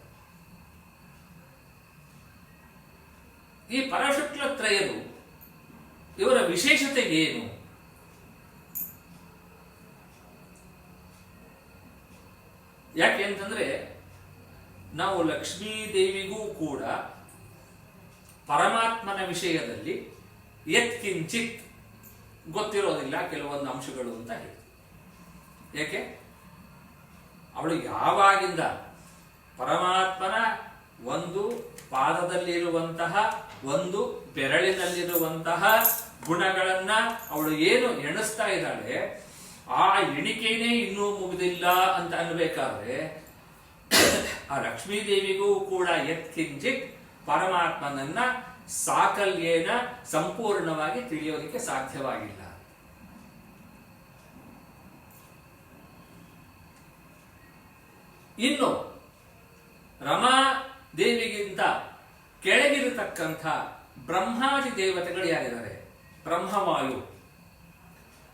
ಈ ಪರಶುಕ್ಲತ್ರಯರು ಇವರ ವಿಶೇಷತೆ ಏನು? ಯಾಕೆ ಅಂತಂದ್ರೆ ನಾವು ಲಕ್ಷ್ಮೀದೇವಿಗೂ ಕೂಡ ಪರಮಾತ್ಮನ ವಿಷಯದಲ್ಲಿ ಯತ್ಕಿಂಚಿತ್ ಗೊತ್ತಿರೋದಿಲ್ಲ ಕೆಲವೊಂದು ಅಂಶಗಳು ಅಂತ ಹೇಳಿ. ಯಾಕೆ? ಅವಳು ಯಾವಾಗಿಂದ ಪರಮಾತ್ಮನ ಒಂದು ಪಾದದಲ್ಲಿರುವಂತಹ ಒಂದು ಬೆರಳಿನಲ್ಲಿರುವಂತಹ ಗುಣಗಳನ್ನ ಅವಳು ಏನು ಎಣಿಸ್ತಾ ಇದ್ದಾಳೆ, ಆ ಎಣಿಕೆನೇ ಇನ್ನೂ ಮುಗಿದಿಲ್ಲ ಅಂತ ಅನ್ಬೇಕಾದ್ರೆ ಆ ಲಕ್ಷ್ಮೀದೇವಿಗೂ ಕೂಡ ಯತ್ಕಿಂಚಿತ್ ಪರಮಾತ್ಮನನ್ನ ಸಾಕಲ್ಯೇನ ಸಂಪೂರ್ಣವಾಗಿ ತಿಳಿಯೋದಕ್ಕೆ ಸಾಧ್ಯವಾಗಿಲ್ಲ. ಇನ್ನು ರಮಾ ದೇವಿಗಿಂತ ಕೆಳಗಿರತಕ್ಕಂಥ ಬ್ರಹ್ಮಾದಿ ದೇವತೆಗಳು ಯಾರಿದ್ದಾರೆ, ಬ್ರಹ್ಮವಾಯು,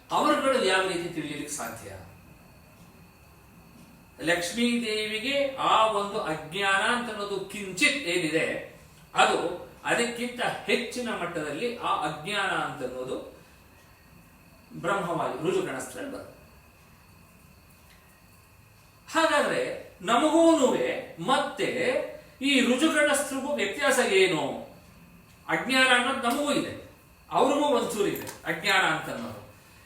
ಅವರುಗಳು ಯಾವ ರೀತಿ ತಿಳಿಯಲಿಕ್ಕೆ ಸಾಧ್ಯ? ಲಕ್ಷ್ಮೀ ದೇವಿಗೆ ಆ ಒಂದು ಅಜ್ಞಾನ ಅಂತ ಅನ್ನೋದು ಕಿಂಚಿತ್ ಏನಿದೆ, ಅದು ಅದಕ್ಕಿಂತ ಹೆಚ್ಚಿನ ಮಟ್ಟದಲ್ಲಿ ಆ ಅಜ್ಞಾನ ಅಂತ ಅನ್ನೋದು ಬ್ರಹ್ಮವಾಯು ಋಜುಗಣಸ್ಥರಲ್ಲಿ ಬರುತ್ತೆ. ಹಾಗಾದ್ರೆ ನಮಗೂನುವೆ ಮತ್ತೆ ಈ ಋಜುಗಣಸ್ಥರಿಗೂ ವ್ಯತ್ಯಾಸ ಏನು? ಅಜ್ಞಾನ ಅನ್ನೋದು ನಮಗೂ ಇದೆ, ಅವ್ರಿಗೂ ಒಂಚೂರು ಇದೆ ಅಜ್ಞಾನ ಅಂತ ಅನ್ನೋದು.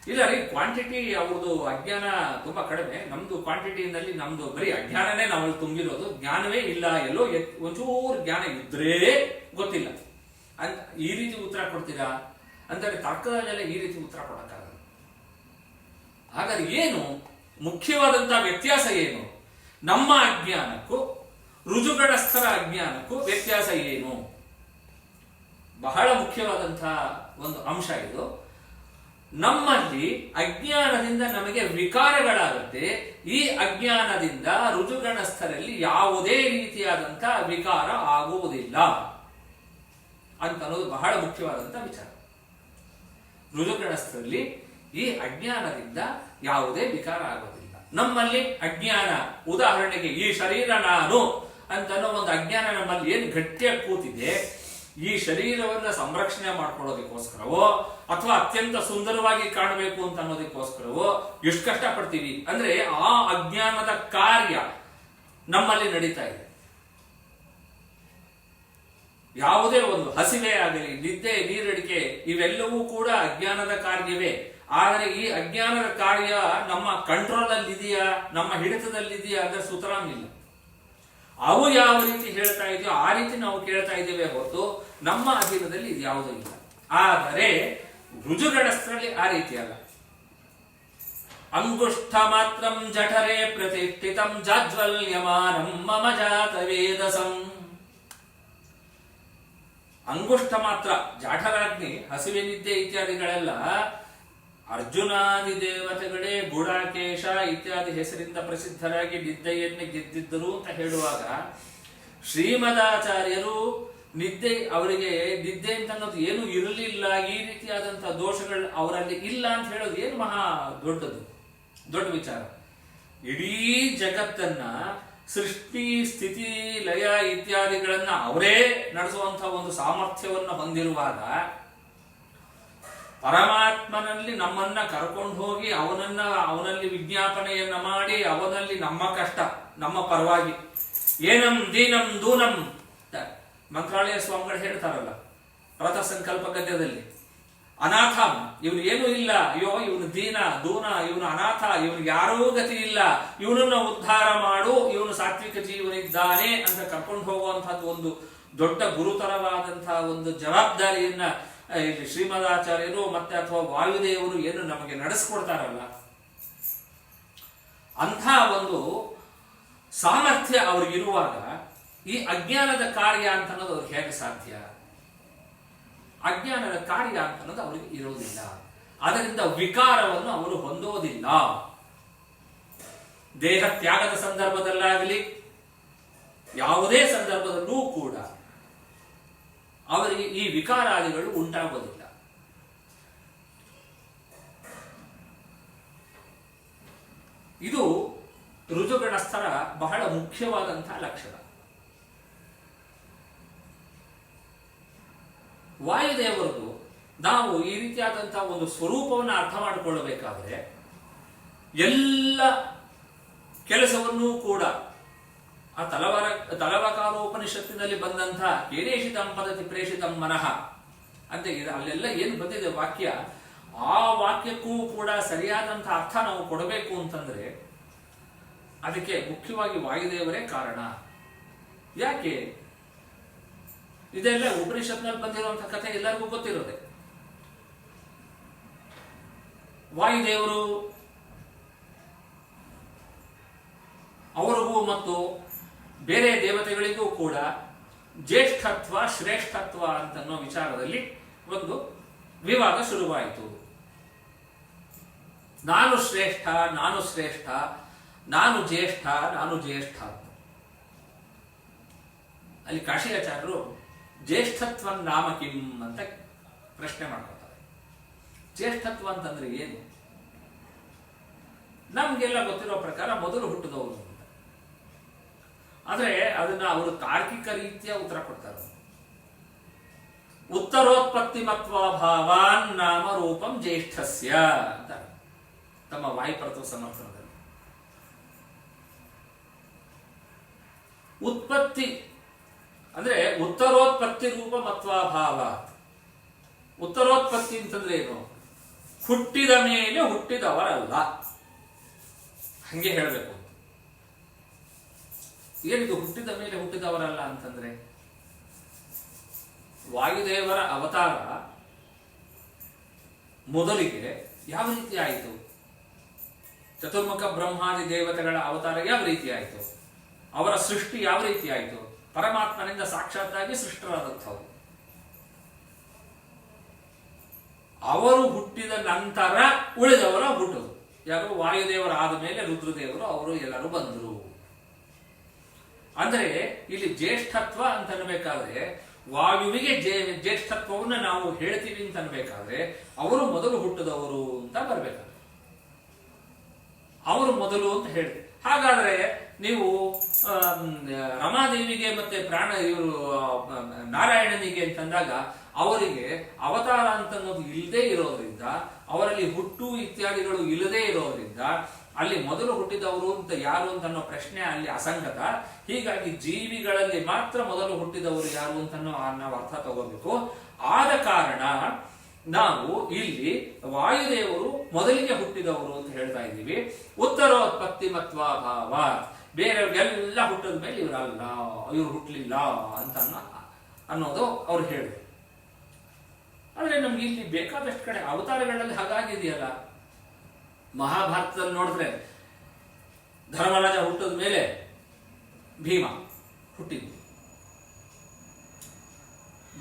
ಇಲ್ಲ ರೀ, ಕ್ವಾಂಟಿಟಿ ಅವ್ರದ್ದು ಅಜ್ಞಾನ ತುಂಬಾ ಕಡಿಮೆ, ನಮ್ದು ಕ್ವಾಂಟಿಟಿನಲ್ಲಿ ನಮ್ದು ಬರೀ ಅಜ್ಞಾನನೇ ನಾವಲ್ಲಿ ತುಂಬಿರೋದು, ಜ್ಞಾನವೇ ಇಲ್ಲ, ಎಲ್ಲೋ ಒಂಚೂರು ಜ್ಞಾನ ಇದ್ರೇ ಗೊತ್ತಿಲ್ಲ ಅಂತ ಈ ರೀತಿ ಉತ್ತರ ಕೊಡ್ತೀರಾ ಅಂತಾರೆ. ತರ್ಕದಲ್ಲೆಲ್ಲ ಈ ರೀತಿ ಉತ್ತರ ಕೊಡಕ್ಕಾಗಲ್ಲ. ಹಾಗಾದ್ರೆ ಏನು ಮುಖ್ಯವಾದಂತಹ ವ್ಯತ್ಯಾಸ ಏನು? ನಮ್ಮ ಅಜ್ಞಾನಕ್ಕೂ ಋಜುಗಣಸ್ಥರ ಅಜ್ಞಾನಕ್ಕೂ ವ್ಯತ್ಯಾಸ ಏನು? ಬಹಳ ಮುಖ್ಯವಾದಂತಹ ಒಂದು ಅಂಶ ಇದು. ನಮ್ಮಲ್ಲಿ ಅಜ್ಞಾನದಿಂದ ನಮಗೆ ವಿಕಾರಗಳಾಗುತ್ತೆ, ಈ ಅಜ್ಞಾನದಿಂದ ಋಜುಗಣಸ್ಥರಲ್ಲಿ ಯಾವುದೇ ರೀತಿಯಾದಂತಹ ವಿಕಾರ ಆಗುವುದಿಲ್ಲ ಅಂತ ಅನ್ನೋದು ಬಹಳ ಮುಖ್ಯವಾದಂತಹ ವಿಚಾರ. ಋಜುಗಣಸ್ಥರಲ್ಲಿ ಈ ಅಜ್ಞಾನದಿಂದ ಯಾವುದೇ ವಿಕಾರ ಆಗೋದಿಲ್ಲ. ನಮ್ಮಲ್ಲಿ ಅಜ್ಞಾನ, ಉದಾಹರಣೆಗೆ ಈ ಶರೀರ ನಾನು ಅಂತನೋ ಒಂದು ಅಜ್ಞಾನ ನಮ್ಮಲ್ಲಿ ಏನು ಗಟ್ಟಿಯಾಗಿ ಕೂತಿದೆ, ಈ ಶರೀರವನ್ನ ಸಂರಕ್ಷಣೆ ಮಾಡ್ಕೊಳ್ಳೋದಕ್ಕೋಸ್ಕರವೋ ಅಥವಾ ಅತ್ಯಂತ ಸುಂದರವಾಗಿ ಕಾಣಬೇಕು ಅಂತ ಅನ್ನೋದಕ್ಕೋಸ್ಕರವೋ ಎಷ್ಟು ಕಷ್ಟಪಡ್ತೀವಿ ಅಂದ್ರೆ ಆ ಅಜ್ಞಾನದ ಕಾರ್ಯ ನಮ್ಮಲ್ಲಿ ನಡೀತಾ ಇದೆ. ಯಾವುದೇ ಒಂದು ಹಸಿವೆ ಆಗಲಿ, ನಿದ್ದೆ, ನೀರಡಿಕೆ ಇವೆಲ್ಲವೂ ಕೂಡ ಅಜ್ಞಾನದ ಕಾರ್ಯವೇ. ಆದರೆ ಈ ಅಜ್ಞಾನದ ಕಾರ್ಯ ನಮ್ಮ ಕಂಟ್ರೋಲ್ ಅಲ್ಲಿ ಇದೆಯಾ, ನಮ್ಮ ಹಿಡಿತದಲ್ಲಿದೆಯಾ ಅಂದ್ರೆ ಸುತರಾಂ ಇಲ್ಲ. ಅವು ಯಾವ ರೀತಿ ಹೇಳ್ತಾ ಇದೆಯೋ ಆ ರೀತಿ ನಾವು ಕೇಳ್ತಾ ಇದ್ದೇವೆ ಹೊರತು ನಮ್ಮ ಅಧೀನದಲ್ಲಿ ಇದು ಯಾವುದೂ ಇಲ್ಲ. ಆದರೆ ಋಜುಗಣಸ್ಥರಲ್ಲಿ ಆ ರೀತಿ ಅಲ್ಲ. ಅಂಗುಷ್ಠ ಮಾತ್ರಂ ಜಠರೇ ಪ್ರತಿಷ್ಠಿತಂ ಜಾಜ್ವಲ್ಯಮಾನಂ ಮಮ ಜಾತ ವೇದಸಂ. ಅಂಗುಷ್ಠ ಮಾತ್ರ, ಜಾಠರಾಗ್ನಿ, ಹಸಿವೆ, ನಿದ್ದೆ ಇತ್ಯಾದಿಗಳೆಲ್ಲ ಅರ್ಜುನಾದಿ ದೇವತೆಗಳೇ ಗುಡಾಕೇಶ ಇತ್ಯಾದಿ ಹೆಸರಿಂದ ಪ್ರಸಿದ್ಧರಾಗಿ ನಿದ್ದೆಯನ್ನೇ ಗೆದ್ದಿದ್ದರು ಅಂತ ಹೇಳುವಾಗ, ಶ್ರೀಮದಾಚಾರ್ಯರು ಅವರಿಗೆ ನಿದ್ದೆ ಅಂತ ಅನ್ನೋದು ಏನು ಇರಲಿಲ್ಲ, ಈ ರೀತಿಯಾದಂತಹ ದೋಷಗಳು ಅವರಲ್ಲಿ ಇಲ್ಲ ಅಂತ ಹೇಳೋದು ಏನು ಮಹಾ ದೊಡ್ಡ ವಿಚಾರ. ಇಡೀ ಜಗತ್ತನ್ನ ಸೃಷ್ಟಿ ಸ್ಥಿತಿ ಲಯ ಇತ್ಯಾದಿಗಳನ್ನ ಅವರೇ ನಡೆಸುವಂತಹ ಒಂದು ಸಾಮರ್ಥ್ಯವನ್ನು ಹೊಂದಿರುವಾಗ, ಪರಮಾತ್ಮನಲ್ಲಿ ನಮ್ಮನ್ನ ಕರ್ಕೊಂಡು ಹೋಗಿ ಅವನಲ್ಲಿ ವಿಜ್ಞಾಪನೆಯನ್ನ ಮಾಡಿ ಅವನಲ್ಲಿ ನಮ್ಮ ಕಷ್ಟ ನಮ್ಮ ಪರವಾಗಿ ಏನಂ ದೀನಂ ದೂನಂ ಮಂತ್ರಾಲಯ ಸ್ವಾಮಿಗಳು ಹೇಳ್ತಾರಲ್ಲ ರಥ ಸಂಕಲ್ಪ ಗದ್ಯದಲ್ಲಿ, ಅನಾಥಂ ಇವನು ಏನೂ ಇಲ್ಲ, ಅಯ್ಯೋ ಇವನು ದೀನ ದೂನ, ಇವನು ಅನಾಥ, ಇವನಿಗೆ ಯಾರೂ ಗತಿ ಇಲ್ಲ, ಇವನನ್ನ ಉದ್ಧಾರ ಮಾಡು, ಇವನು ಸಾತ್ವಿಕ ಜೀವನಿದ್ದಾನೆ ಅಂತ ಕರ್ಕೊಂಡು ಹೋಗುವಂತಹದ್ದು ಒಂದು ದೊಡ್ಡ ಗುರುತರವಾದಂತಹ ಒಂದು ಜವಾಬ್ದಾರಿಯನ್ನ ಇಲ್ಲಿ ಶ್ರೀಮದಾಚಾರ್ಯರು ಮತ್ತೆ ಅಥವಾ ವಾಯುದೇವರು ಏನು ನಮಗೆ ನಡೆಸ್ಕೊಡ್ತಾರಲ್ಲ, ಅಂಥ ಒಂದು ಸಾಮರ್ಥ್ಯ ಅವ್ರಿಗಿರುವಾಗ ಈ ಅಜ್ಞಾನದ ಕಾರ್ಯ ಅಂತ ಅನ್ನೋದು ಅವ್ರಿಗೆ ಹೇಗೆ ಸಾಧ್ಯ? ಅಜ್ಞಾನದ ಕಾರ್ಯ ಅಂತ ಅನ್ನೋದು ಅವರಿಗೆ ಇರೋದಿಲ್ಲ. ಅದರಿಂದ ವಿಕಾರವನ್ನು ಅವರು ಹೊಂದೋದಿಲ್ಲ. ದೇಹ ತ್ಯಾಗದ ಸಂದರ್ಭದಲ್ಲಾಗಲಿ ಯಾವುದೇ ಸಂದರ್ಭದಲ್ಲೂ ಕೂಡ ಅವರಿಗೆ ಈ ವಿಕಾರಾದಿಗಳು ಉಂಟಾಗೋದಿಲ್ಲ. ಇದು ಋಜುಗಣಸ್ಥರ ಬಹಳ ಮುಖ್ಯವಾದಂತಹ ಲಕ್ಷಣ. ವಾಯುದೇವರದು ನಾವು ಈ ರೀತಿಯಾದಂತಹ ಒಂದು ಸ್ವರೂಪವನ್ನು ಅರ್ಥ ಮಾಡಿಕೊಳ್ಳಬೇಕಾದ್ರೆ ಎಲ್ಲ ಕೆಲಸವನ್ನೂ ಕೂಡ ಆ ತಲವಕಾರೋಪನಿಷತ್ತಿನಲ್ಲಿ ಬಂದಂತಹ ಕೇನೇಷಿತಂ ಪದತಿ ಪ್ರೇಷಿತಂ ಮನಃ ಅಂತ ಅಲ್ಲೆಲ್ಲ ಏನು ಬಂದಿದೆ ವಾಕ್ಯ, ಆ ವಾಕ್ಯಕ್ಕೂ ಕೂಡ ಸರಿಯಾದಂತಹ ಅರ್ಥ ನಾವು ಕೊಡಬೇಕು ಅಂತಂದ್ರೆ ಅದಕ್ಕೆ ಮುಖ್ಯವಾಗಿ ವಾಯುದೇವರೇ ಕಾರಣ. ಯಾಕೆ? ಇದೆಲ್ಲ ಉಪನಿಷತ್ನಲ್ಲಿ ಬಂದಿರುವಂತಹ ಕಥೆ ಎಲ್ಲರಿಗೂ ಗೊತ್ತಿರೋದೆ. ವಾಯುದೇವರು ಅವರಿಗೂ ಮತ್ತು ಬೇರೆ ದೇವತೆಗಳಿಗೂ ಕೂಡ ಜ್ಯೇಷ್ಠತ್ವ ಶ್ರೇಷ್ಠತ್ವ ಅಂತನ್ನೋ ವಿಚಾರದಲ್ಲಿ ಒಂದು ವಿವಾದ ಶುರುವಾಯಿತು. ನಾನು ಶ್ರೇಷ್ಠ, ನಾನು ಶ್ರೇಷ್ಠ, ನಾನು ಜ್ಯೇಷ್ಠ, ನಾನು ಜ್ಯೇಷ್ಠ. ಅಲ್ಲಿ ಕಾಶಿಯಾಚಾರ್ಯರು ಜ್ಯೇಷ್ಠತ್ವ ನಾಮ ಕಿಂ ಅಂತ ಪ್ರಶ್ನೆ ಮಾಡ್ಕೊತಾರೆ. ಜ್ಯೇಷ್ಠತ್ವ ಅಂತಂದ್ರೆ ಏನು? ನಮ್ಗೆಲ್ಲ ಗೊತ್ತಿರೋ ಪ್ರಕಾರ ಮೊದಲು ಹುಟ್ಟಿದವರು ಅಂತ. ಆದ್ರೆ ಅದನ್ನ ಅವರು ತಾರ್ಕಿಕ ರೀತಿಯ ಉತ್ತರ ಕೊಡ್ತಾರೆ. ಉತ್ತರೋತ್ಪತ್ತಿ ಮತ್ವಾಭಾವಾನ್ ನಾಮ ರೂಪಂ ಜ್ಯೇಷ್ಠಸ್ಯ ಅಂತ ತಮ್ಮ ವಾಯುಪರ್ತ್ವ ಸಮರ್ಥನದಲ್ಲಿ. ಉತ್ಪತ್ತಿ ಅಂದ್ರೆ ಉತ್ತರೋತ್ಪತ್ತಿ ರೂಪ ಮತ್ವಾಭಾವ. ಉತ್ತರೋತ್ಪತ್ತಿ ಅಂತಂದ್ರೆ ಏನು? ಹುಟ್ಟಿದ ಮೇಲೆ ಹುಟ್ಟಿದವರಲ್ಲ, ಹಂಗೆ ಹೇಳಬೇಕು. ಏನಿದು ಹುಟ್ಟಿದ ಮೇಲೆ ಹುಟ್ಟಿದವರಲ್ಲ ಅಂತಂದ್ರೆ? ವಾಯುದೇವರ ಅವತಾರ ಮೊದಲಿಗೆ ಯಾವ ರೀತಿ ಆಯಿತು? ಚತುರ್ಮುಖ ಬ್ರಹ್ಮಾದಿ ದೇವತೆಗಳ ಅವತಾರ ಯಾವ ರೀತಿ ಆಯಿತು? ಅವರ ಸೃಷ್ಟಿ ಯಾವ ರೀತಿ ಆಯಿತು? ಪರಮಾತ್ಮನಿಂದ ಸಾಕ್ಷಾತ್ತಾಗಿ ಸೃಷ್ಟರಾದಂಥವು. ಅವರು ಹುಟ್ಟಿದ ನಂತರ ಉಳಿದವರ ಹುಟ್ಟುದು ಯಾರು? ವಾಯುದೇವರ ಆದ ಮೇಲೆ ರುದ್ರದೇವರು ಅವರು ಎಲ್ಲರೂ ಬಂದರು. ಅಂದ್ರೆ ಇಲ್ಲಿ ಜ್ಯೇಷ್ಠತ್ವ ಅಂತ ಅನ್ಬೇಕಾದ್ರೆ, ವಾಯುವಿಗೆ ಜ್ಯೇಷ್ಠತ್ವವನ್ನು ನಾವು ಹೇಳ್ತೀವಿ ಅಂತ ಅನ್ಬೇಕಾದ್ರೆ ಅವರು ಮೊದಲು ಹುಟ್ಟಿದವರು ಅಂತ ಬರ್ಬೇಕಾದ್ರೆ ಅವರು ಮೊದಲು ಅಂತ ಹೇಳಿ. ಹಾಗಾದ್ರೆ ನೀವು ರಮಾದೇವಿಗೆ ಮತ್ತೆ ಇವರು ನಾರಾಯಣನಿಗೆ ಅಂತಂದಾಗ ಅವರಿಗೆ ಅವತಾರ ಅಂತ ಅನ್ನೋದು ಇಲ್ಲದೆ ಇರೋದ್ರಿಂದ, ಅವರಲ್ಲಿ ಹುಟ್ಟು ಇತ್ಯಾದಿಗಳು ಇಲ್ಲದೆ ಇರೋದ್ರಿಂದ ಅಲ್ಲಿ ಮೊದಲು ಹುಟ್ಟಿದವರು ಅಂತ ಯಾರು ಅಂತ ಅನ್ನೋ ಪ್ರಶ್ನೆ ಅಲ್ಲಿ ಅಸಂಗತ. ಹೀಗಾಗಿ ಜೀವಿಗಳಲ್ಲಿ ಮಾತ್ರ ಮೊದಲು ಹುಟ್ಟಿದವರು ಯಾರು ಅಂತ ನಾವು ಅರ್ಥ ತಗೋಬೇಕು. ಆದ ಕಾರಣ ನಾವು ಇಲ್ಲಿ ವಾಯುದೇವರು ಮೊದಲಿಗೆ ಹುಟ್ಟಿದವರು ಅಂತ ಹೇಳ್ತಾ ಇದ್ದೀವಿ. ಉತ್ತರೋತ್ಪತ್ತಿ ಮತ್ವಾಭಾವ, ಬೇರೆಯವ್ರಿಗೆಲ್ಲ ಹುಟ್ಟಿದ ಮೇಲೆ ಇವರಲ್ಲ, ಇವ್ರು ಹುಟ್ಟಲಿಲ್ಲ ಅಂತ ಅನ್ನೋದು ಅವ್ರು ಹೇಳಿದ್ರು. ಆದ್ರೆ ನಮ್ಗೆ ಇಲ್ಲಿ ಬೇಕಾದಷ್ಟು ಕಡೆ ಅವತಾರಗಳಲ್ಲಿ ಹಾಗಾಗಿದೆಯಲ್ಲ. ಮಹಾಭಾರತದಲ್ಲಿ ನೋಡಿದ್ರೆ ಧರ್ಮರಾಜ ಹುಟ್ಟಿದ ಮೇಲೆ ಭೀಮ ಹುಟ್ಟಿದ್ದು,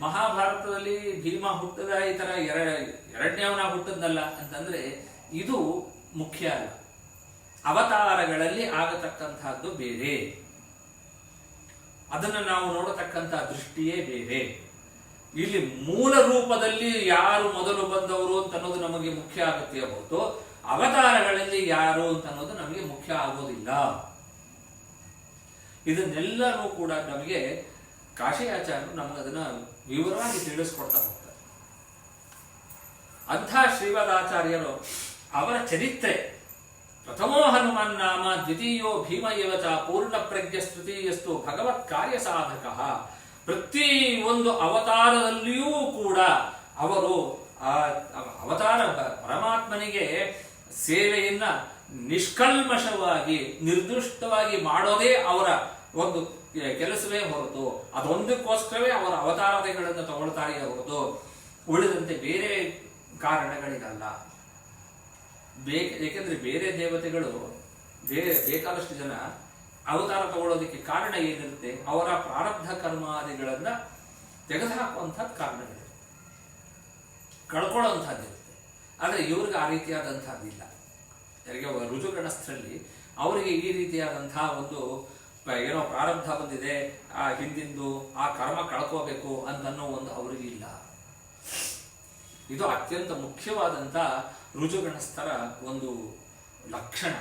ಮಹಾಭಾರತದಲ್ಲಿ ಭೀಮ ಹುಟ್ಟದ ಈ ತರ ಎರಡನೇವನ ಹುಟ್ಟದ್ನಲ್ಲ ಅಂತಂದ್ರೆ ಇದು ಮುಖ್ಯ ಅಲ್ಲ. ಅವತಾರಗಳಲ್ಲಿ ಆಗತಕ್ಕಂತಹದ್ದು ಬೇರೆ, ಅದನ್ನು ನಾವು ನೋಡತಕ್ಕಂತಹ ದೃಷ್ಟಿಯೇ ಬೇರೆ. ಇಲ್ಲಿ ಮೂಲ ರೂಪದಲ್ಲಿ ಯಾರು ಮೊದಲು ಬಂದವರು ಅಂತ ಅನ್ನೋದು ನಮಗೆ ಮುಖ್ಯ ಆಗುತ್ತೆ ಹೊರತು ಅವತಾರಗಳಲ್ಲಿ ಯಾರು ಅಂತ ಅನ್ನೋದು ನಮಗೆ ಮುಖ್ಯ ಆಗೋದಿಲ್ಲ. ಇದನ್ನೆಲ್ಲರೂ ಕೂಡ ನಮಗೆ ಕಾಶಿಯಾಚಾರ್ಯರು ನಮಗೆ ಅದನ್ನ ವಿವರವಾಗಿ ತಿಳಿಸ್ಕೊಡ್ತಾ ಹೋಗ್ತಾರೆ. ಅಂಥ ಶ್ರೀವದಾಚಾರ್ಯರು ಅವರ ಚರಿತ್ರೆ ಪ್ರಥಮೋ ಹನುಮನ್ ನಾಮ ದ್ವಿತೀಯೋ ಭೀಮ ಇವಚ ಪೂರ್ಣ ಪ್ರಜ್ಞ ತೃತೀಯಸ್ತು ಭಗವತ್ ಕಾರ್ಯ ಸಾಧಕ. ಪ್ರತಿ ಒಂದು ಅವತಾರದಲ್ಲಿಯೂ ಕೂಡ ಅವರು ಅವತಾರ ಪರಮಾತ್ಮನಿಗೆ ಸೇವೆಯನ್ನ ನಿಷ್ಕಲ್ಮಶವಾಗಿ ನಿರ್ದಿಷ್ಟವಾಗಿ ಮಾಡೋದೇ ಅವರ ಒಂದು ಕೆಲಸವೇ ಹೊರತು ಅದೊಂದಕ್ಕೋಸ್ಕರವೇ ಅವರ ಅವತಾರಗಳನ್ನು ತಗೊಳ್ತಾರೆ ಹೊರತು ಉಳಿದಂತೆ ಬೇರೆ ಕಾರಣಗಳಿಗಲ್ಲ. ಏಕೆಂದ್ರೆ ಬೇರೆ ದೇವತೆಗಳು ಬೇಕಾದಷ್ಟು ಜನ ಅವತಾರ ತಗೊಳ್ಳೋದಕ್ಕೆ ಕಾರಣ ಏನಿರುತ್ತೆ, ಅವರ ಪ್ರಾರಬ್ಧ ಕರ್ಮಾದಿಗಳನ್ನ ತೆಗೆದುಹಾಕುವಂಥದ್ದು ಕಾರಣಗಳಿರುತ್ತೆ, ಕಳ್ಕೊಳ್ಳುವಂಥದ್ದಿರುತ್ತೆ. ಆದರೆ ಇವ್ರಿಗೆ ಆ ರೀತಿಯಾದಂಥದ್ದಿಲ್ಲ. ಯಾರಿಗೆ ರುಜುಗಣಸ್ಥರಲ್ಲಿ ಅವರಿಗೆ ಈ ರೀತಿಯಾದಂತಹ ಒಂದು ಏನೋ ಪ್ರಾರಬ್ಧ ಬಂದಿದೆ, ಆ ಹಿಂದಿಂದು ಆ ಕರ್ಮ ಕಳ್ಕೋಬೇಕು ಅಂತನ್ನೋ ಒಂದು ಅವರಿಗೆ ಇಲ್ಲ. ಇದು ಅತ್ಯಂತ ಮುಖ್ಯವಾದಂಥ ರುಜುಗಣಸ್ಥರ ಒಂದು ಲಕ್ಷಣ,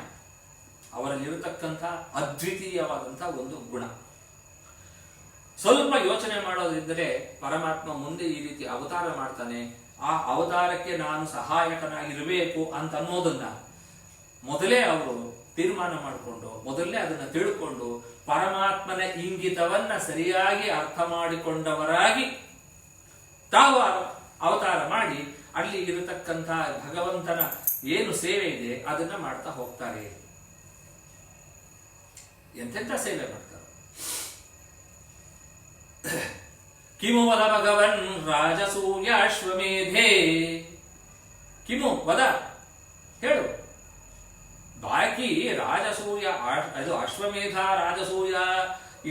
ಅವರಲ್ಲಿರತಕ್ಕಂಥ ಅದ್ವಿತೀಯವಾದಂಥ ಒಂದು ಗುಣ. ಸ್ವಲ್ಪ ಯೋಚನೆ ಮಾಡೋದಿದ್ದರೆ ಪರಮಾತ್ಮ ಮುಂದೆ ಈ ರೀತಿ ಅವತಾರ ಮಾಡ್ತಾನೆ, ಆ ಅವತಾರಕ್ಕೆ ನಾನು ಸಹಾಯಕನಾಗಿರಬೇಕು ಅಂತ ಅನ್ನೋದನ್ನ ಮೊದಲೇ ಅವರು ತೀರ್ಮಾನ ಮಾಡಿಕೊಂಡು ಮೊದಲೇ ಅದನ್ನ ತಿಳ್ಕೊಂಡು ಪರಮಾತ್ಮನ ಇಂಗಿತವನ್ನ ಸರಿಯಾಗಿ ಅರ್ಥ ಮಾಡಿಕೊಂಡವರಾಗಿ ತಾವು ಅವತಾರ ಮಾಡಿ ಅಲ್ಲಿ ಇರತಕ್ಕಂಥ ಭಗವಂತನ ಏನು ಸೇವೆ ಇದೆ ಅದನ್ನ ಮಾಡ್ತಾ ಹೋಗ್ತಾರೆ. ಎಂತೆಂಥ ಸೇವೆ ಮಾಡ್ತಾರೆ. ಕಿಮು ವದ ಭಗವನ್ ರಾಜಸೂಯ ಅಶ್ವಮೇಧೇ. ಕಿಮು ವದ ಹೇಳು. ಬಾಕಿ ರಾಜಸೂಯ ಅದು ಅಶ್ವಮೇಧ ರಾಜಸೂಯ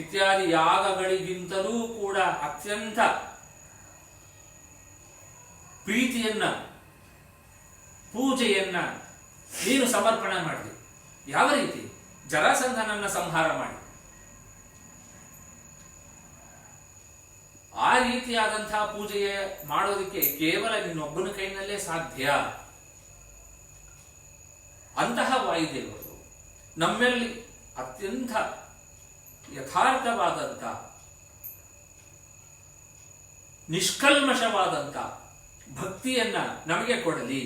ಇತ್ಯಾದಿ ಯಾಗಗಳಿಗಿಂತಲೂ ಕೂಡ ಅತ್ಯಂತ ಪ್ರೀತಿಯನ್ನ ಪೂಜೆಯನ್ನ ನೀನು ಸಮರ್ಪಣೆ ಮಾಡಿದೆ. ಯಾವ ರೀತಿ? ಜರಾಸಂಧನನ್ನ ಸಂಹಾರ ಮಾಡಿ. ಆ ರೀತಿಯಾದಂತಹ ಪೂಜೆಯ ಮಾಡೋದಕ್ಕೆ ಕೇವಲ ನಿನ್ನೊಬ್ಬನ ಕೈನಲ್ಲೇ ಸಾಧ್ಯ. ಅಂತಹ ವಾಯುದೇವರು ನಮ್ಮಲ್ಲಿ ಅತ್ಯಂತ ಯಥಾರ್ಥವಾದಂಥ ನಿಷ್ಕಲ್ಮಶವಾದಂಥ ಭಕ್ತಿಯನ್ನ ನಮಗೆ ಕೊಡಲಿ,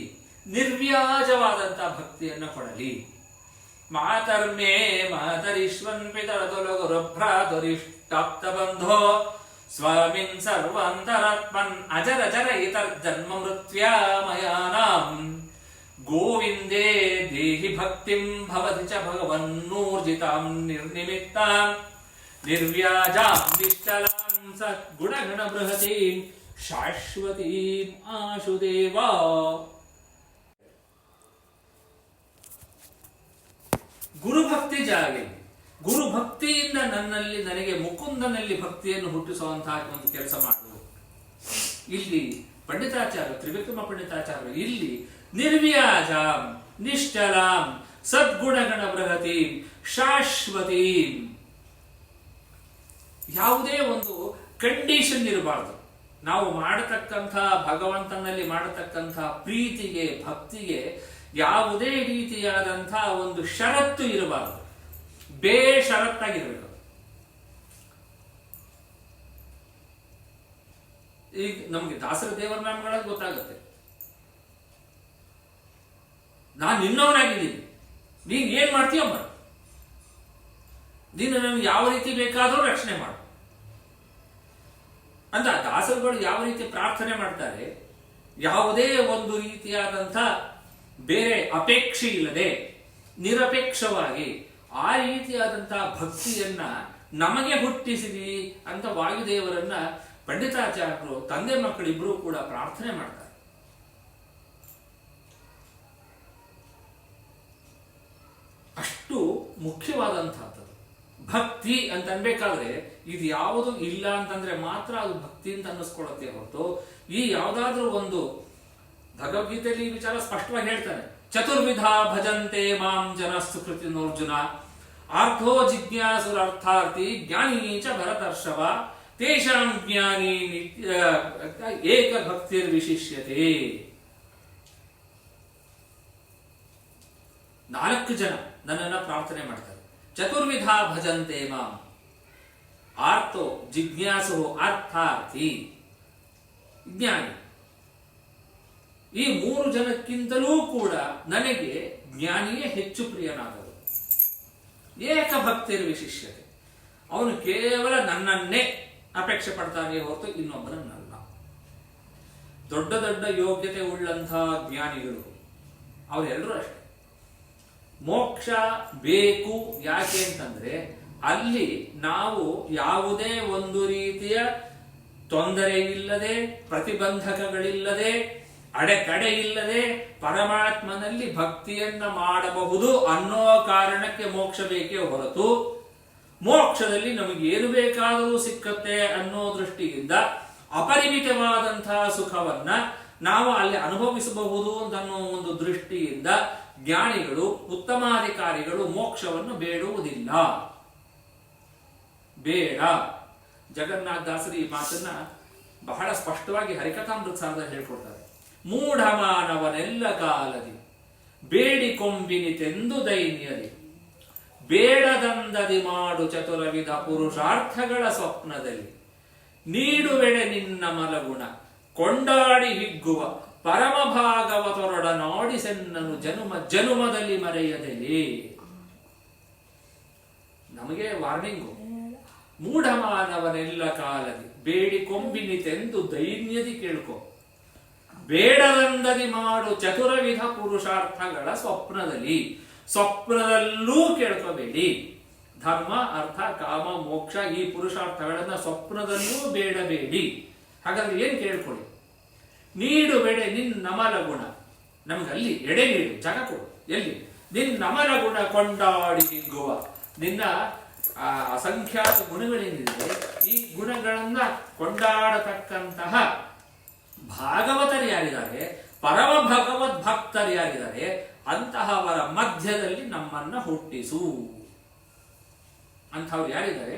ನಿರ್ವ್ಯಾಜವಾದಂಥ ಭಕ್ತಿಯನ್ನ ಕೊಡಲಿ. ಮಾತರ್ಮೇ ಮಾತರಿಶ್ವನ್ ಪಿತರತುಲಗುರುಭ್ರಾತುರಿಷ್ಟಾಪ್ತ ಬಂಧೋ ಸ್ವಾಮಿನ್ ಸರ್ವಾಂತರಾತ್ಮನ್ ಅಜರ ಜರ ಇತರ್ಜನ್ಮ ಮೃತ್ಯಾಮಯಾನಾಂ ಗೋವಿಂದೇ ದೇಹಿ ಭಕ್ತಿಂ ಭವತಿ ಚ ಭಗವನ್ನೂರ್ಜಿತಾಂ ನಿರ್ನಿಮಿತ್ತಾಂ ನಿರ್ವ್ಯಾಜಾಂ ನಿಶ್ಚಲಾಂ ಸದ್ಗುಣಗಣ ಬೃಹತೀಂ ಶಾಶ್ವತೀಂ ಆಶುದೇವ. ಗುರುಭಕ್ತಿ ಜಾಗಲಿ. ಗುರುಭಕ್ತಿಯಿಂದ ನನಗೆ ಮುಕುಂದನಲ್ಲಿ ಭಕ್ತಿಯನ್ನು ಹುಟ್ಟಿಸುವಂತಹ ಒಂದು ಕೆಲಸ ಮಾಡುವುದು. ಇಲ್ಲಿ ಪಂಡಿತಾಚಾರ್ಯ ತ್ರಿವಿಕ್ರಮ ಪಂಡಿತಾಚಾರ್ಯ ಇಲ್ಲಿ ನಿರ್ವ್ಯಾಜಾಂ ನಿಶ್ಚಲಾಂ ಸದ್ಗುಣಗಣ ಬೃಹತೀಂ ಶಾಶ್ವತೀಂ, ಯಾವುದೇ ಒಂದು ಕಂಡೀಷನ್ ಇರಬಾರ್ದು. ನಾವು ಮಾಡತಕ್ಕಂಥ ಭಗವಂತನಲ್ಲಿ ಮಾಡತಕ್ಕಂಥ ಪ್ರೀತಿಗೆ ಭಕ್ತಿಗೆ ಯಾವುದೇ ರೀತಿಯಾದಂತಹ ಒಂದು ಷರತ್ತು ಇರಬಾರದು, ಬೇಷರತ್ತಾಗಿರ್ಬೇಕು. ಈಗ ನಮ್ಗೆ ದಾಸರ ದೇವರ ನಾಮಗಳಲ್ಲಿ ಗೊತ್ತಾಗುತ್ತೆ, ನಾನು ನಿನ್ನವನಾಗಿದ್ದೀನಿ, ನೀನ್ ಏನ್ ಮಾಡ್ತೀಯ ಮಾಡು, ನೀನು ನನಗೆ ಯಾವ ರೀತಿ ಬೇಕಾದರೂ ರಕ್ಷಣೆ ಮಾಡು ಅಂತ ದಾಸರುಗಳು ಯಾವ ರೀತಿ ಪ್ರಾರ್ಥನೆ ಮಾಡ್ತಾರೆ. ಯಾವುದೇ ಒಂದು ರೀತಿಯಾದಂಥ ಬೇರೆ ಅಪೇಕ್ಷೆ ಇಲ್ಲದೆ ನಿರಪೇಕ್ಷವಾಗಿ ಆ ರೀತಿಯಾದಂತಹ ಭಕ್ತಿಯನ್ನ ನಮಗೆ ಹುಟ್ಟಿಸಿದಿ ಅಂತ ವಾಯುದೇವರನ್ನ ಪಂಡಿತಾಚಾರ್ಯರು ತಂದೆ ಮಕ್ಕಳಿಬ್ರು ಕೂಡ ಪ್ರಾರ್ಥನೆ ಮಾಡ್ತಾರೆ. ಅಷ್ಟು ಮುಖ್ಯವಾದಂತಹದ್ದು ಭಕ್ತಿ ಅಂತ ಅನ್ಬೇಕಾದ್ರೆ ಇದು ಯಾವುದು ಇಲ್ಲ ಅಂತಂದ್ರೆ ಮಾತ್ರ ಅದು ಭಕ್ತಿ ಅಂತ ಅನ್ನಿಸ್ಕೊಳ್ಳುತ್ತೆ ಹೊರತು ಈ ಯಾವ್ದಾದ್ರೂ ಒಂದು ಭಗವದ್ಗೀತೆಯಲ್ಲಿ ಈ ವಿಚಾರ ಸ್ಪಷ್ಟವಾಗಿ ಹೇಳ್ತಾನೆ. ಚತುರ್ವಿಧ ಭಜಂತೆ ಮಾಂ ಜನ ಸುಕೃತಿ ನೋರ್ಜುನ ಆರ್ಥೋ ಜಿಜ್ಞಾಸುರರ್ಥಾರ್ಥಿ ಜ್ಞಾನಿ ಚ ಭರತರ್ಷಭ ತೇಷಾಂ ಜ್ಞಾನಿ ಏಕ ಭಕ್ತಿರ್ ವಿಶಿಷ್ಯತೆ. 4 ಜನ ನನ್ನನ್ನ ಪ್ರಾರ್ಥನೆ ಮಾಡ್ತಾರೆ. ಚತುರ್ವಿಧ ಭಜಂತೆ ಮಾಂ, ಆರ್ಥೋ ಜಿಜ್ಞಾಸು ಅರ್ಥಾರ್ಥಿ ಜ್ಞಾನಿ. ಈ 3 ಜನಕ್ಕಿಂತಲೂ ಕೂಡ ನನಗೆ ಜ್ಞಾನಿಯೇ ಹೆಚ್ಚು ಪ್ರಿಯನಾದವರು. ಏಕ ಭಕ್ತಿರ್ ವಿಶಿಷ್ಯತೆ, ಅವನು ಕೇವಲ ನನ್ನನ್ನೇ ಅಪೇಕ್ಷೆ ಪಡ್ತಾನೆ ಹೊರತು ಇನ್ನೊಬ್ಬರನ್ನಲ್ಲ. ದೊಡ್ಡ ದೊಡ್ಡ ಯೋಗ್ಯತೆ ಉಳ್ಳಂತಹ ಜ್ಞಾನಿಗಳು ಅವರೆಲ್ಲರೂ ಅಷ್ಟೇ. ಮೋಕ್ಷ ಬೇಕು ಯಾಕೆ ಅಂತಂದ್ರೆ ಅಲ್ಲಿ ನಾವು ಯಾವುದೇ ಒಂದು ರೀತಿಯ ತೊಂದರೆ ಇಲ್ಲದೆ, ಪ್ರತಿಬಂಧಕಗಳಿಲ್ಲದೆ, ಅಡೆತಡೆ ಇಲ್ಲದೆ ಪರಮಾತ್ಮನಲ್ಲಿ ಭಕ್ತಿಯನ್ನ ಮಾಡಬಹುದು ಅನ್ನೋ ಕಾರಣಕ್ಕೆ ಮೋಕ್ಷ ಬೇಕೇ ಹೊರತು ಮೋಕ್ಷದಲ್ಲಿ ನಮಗೆ ಏನು ಬೇಕಾದರೂ ಸಿಕ್ಕತ್ತೆ ಅನ್ನೋ ದೃಷ್ಟಿಯಿಂದ ಅಪರಿಮಿತವಾದಂತಹ ಸುಖವನ್ನ ನಾವು ಅಲ್ಲಿ ಅನುಭವಿಸಬಹುದು ಅನ್ನೋ ಒಂದು ದೃಷ್ಟಿಯಿಂದ ಜ್ಞಾನಿಗಳು, ಉತ್ತಮಾಧಿಕಾರಿಗಳು ಮೋಕ್ಷವನ್ನು ಬೇಡುವುದಿಲ್ಲ. ಬೇಡ. ಜಗನ್ನಾಥದಾಸರು ಈ ಮಾತನ್ನ ಬಹಳ ಸ್ಪಷ್ಟವಾಗಿ ಹರಿಕಥಾಮೃತ ಸಾರದಲ್ಲಿ ಹೇಳ್ಕೊಡ್ತಾರೆ. ಮೂಢ ಮಾನವನೆಲ್ಲ ಕಾಲದಿ ಬೇಡಿಕೊಂಬಿನಿತೆಂದು ದೈನ್ಯದಿ ಬೇಡದಂದದಿ ಮಾಡು ಚತುರವಿಧ ಪುರುಷಾರ್ಥಗಳ ಸ್ವಪ್ನದಲ್ಲಿ ನೀಡುವೆಡೆ ನಿನ್ನ ಮಲಗುಣ ಕೊಂಡಾಡಿ ಹಿಗ್ಗುವ ಪರಮ ಭಾಗವತರೊಡನಾಡಿಸೆನ್ನನು ಜನುಮ ಜನುಮದಲ್ಲಿ ಮರೆಯದೆಯೇ. ನಮಗೆ ವಾರ್ನಿಂಗು. ಮೂಢ ಮಾನವನೆಲ್ಲ ಕಾಲದಿ ಬೇಡಿಕೊಂಬಿನಿತೆಂದು ದೈನ್ಯದಿ ಕೇಳ್ಕೊ, ಬೇಡದಂದದಿ ಮಾಡು ಚತುರವಿಧ ಪುರುಷಾರ್ಥಗಳ ಸ್ವಪ್ನದಲ್ಲಿ. ಸ್ವಪ್ನದಲ್ಲೂ ಕೇಳ್ಕೋಬೇಡಿ. ಧರ್ಮ, ಅರ್ಥ, ಕಾಮ, ಮೋಕ್ಷ ಈ ಪುರುಷಾರ್ಥಗಳನ್ನ ಸ್ವಪ್ನದಲ್ಲೂ ಬೇಡಬೇಡಿ. ಹಾಗಾದ್ರೆ ಏನ್ ಕೇಳ್ಕೊಳ್ಳಿ? ನೀಡುವೆಡೆ ನಿನ್ನ ಮಲಗುಣ, ನಮ್ಗಲ್ಲಿ ಎಡೆ ನೀಡು, ಜಾಗ ಕೊಡು. ಎಲ್ಲಿ? ನಿನ್ನ ಮಲಗುಣ ಕೊಂಡಾಡಿ ಹಿಗ್ಗುವ, ನಿನ್ನ ಅಸಂಖ್ಯಾತ ಗುಣಗಳೇನಿದೆ ಈ ಗುಣಗಳನ್ನ ಕೊಂಡಾಡತಕ್ಕಂತಹ ಭಾಗವತರು ಯಾರಿದ್ದಾರೆ, ಪರಮ ಭಗವದ್ ಭಕ್ತರು ಯಾರಿದ್ದಾರೆ, ಅಂತಹವರ ಮಧ್ಯದಲ್ಲಿ ನಮ್ಮನ್ನ ಹುಟ್ಟಿಸು. ಅಂಥವ್ರು ಯಾರಿದ್ದಾರೆ?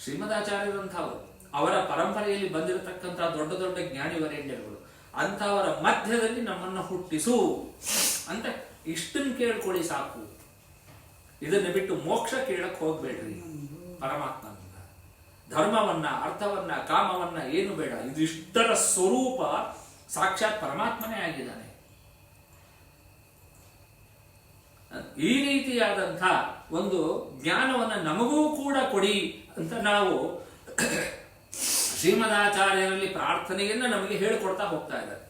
ಶ್ರೀಮದಾಚಾರ್ಯರಂಥವ್ರು, ಅವರ ಪರಂಪರೆಯಲ್ಲಿ ಬಂದಿರತಕ್ಕಂತಹ ದೊಡ್ಡ ದೊಡ್ಡ ಜ್ಞಾನಿವರೇಣ್ಯರುಗಳು. ಅಂಥವರ ಮಧ್ಯದಲ್ಲಿ ನಮ್ಮನ್ನ ಹುಟ್ಟಿಸು ಅಂತ ಇಷ್ಟನ್ನು ಕೇಳ್ಕೊಳ್ಳಿ ಸಾಕು. ಇದನ್ನ ಬಿಟ್ಟು ಮೋಕ್ಷ ಕೇಳಕ್ ಹೋಗ್ಬೇಡ್ರಿ. ಪರಮಾತ್ಮನಿಂದ ಧರ್ಮವನ್ನ, ಅರ್ಥವನ್ನ, ಕಾಮವನ್ನ ಏನು ಬೇಡ. ಇದಿಷ್ಟರ ಸ್ವರೂಪ ಸಾಕ್ಷಾತ್ ಪರಮಾತ್ಮನೇ ಆಗಿದ್ದಾನೆ. ಈ ರೀತಿಯಾದಂಥ ಒಂದು ಜ್ಞಾನವನ್ನ ನಮಗೂ ಕೂಡ ಕೊಡಿ ಅಂತ ನಾವು ಶ್ರೀಮದಾಚಾರ್ಯರಲ್ಲಿ ಪ್ರಾರ್ಥನೆಯನ್ನ ನಮಗೆ ಹೇಳಿಕೊಡ್ತಾ ಹೋಗ್ತಾ ಇದ್ದಾರೆ.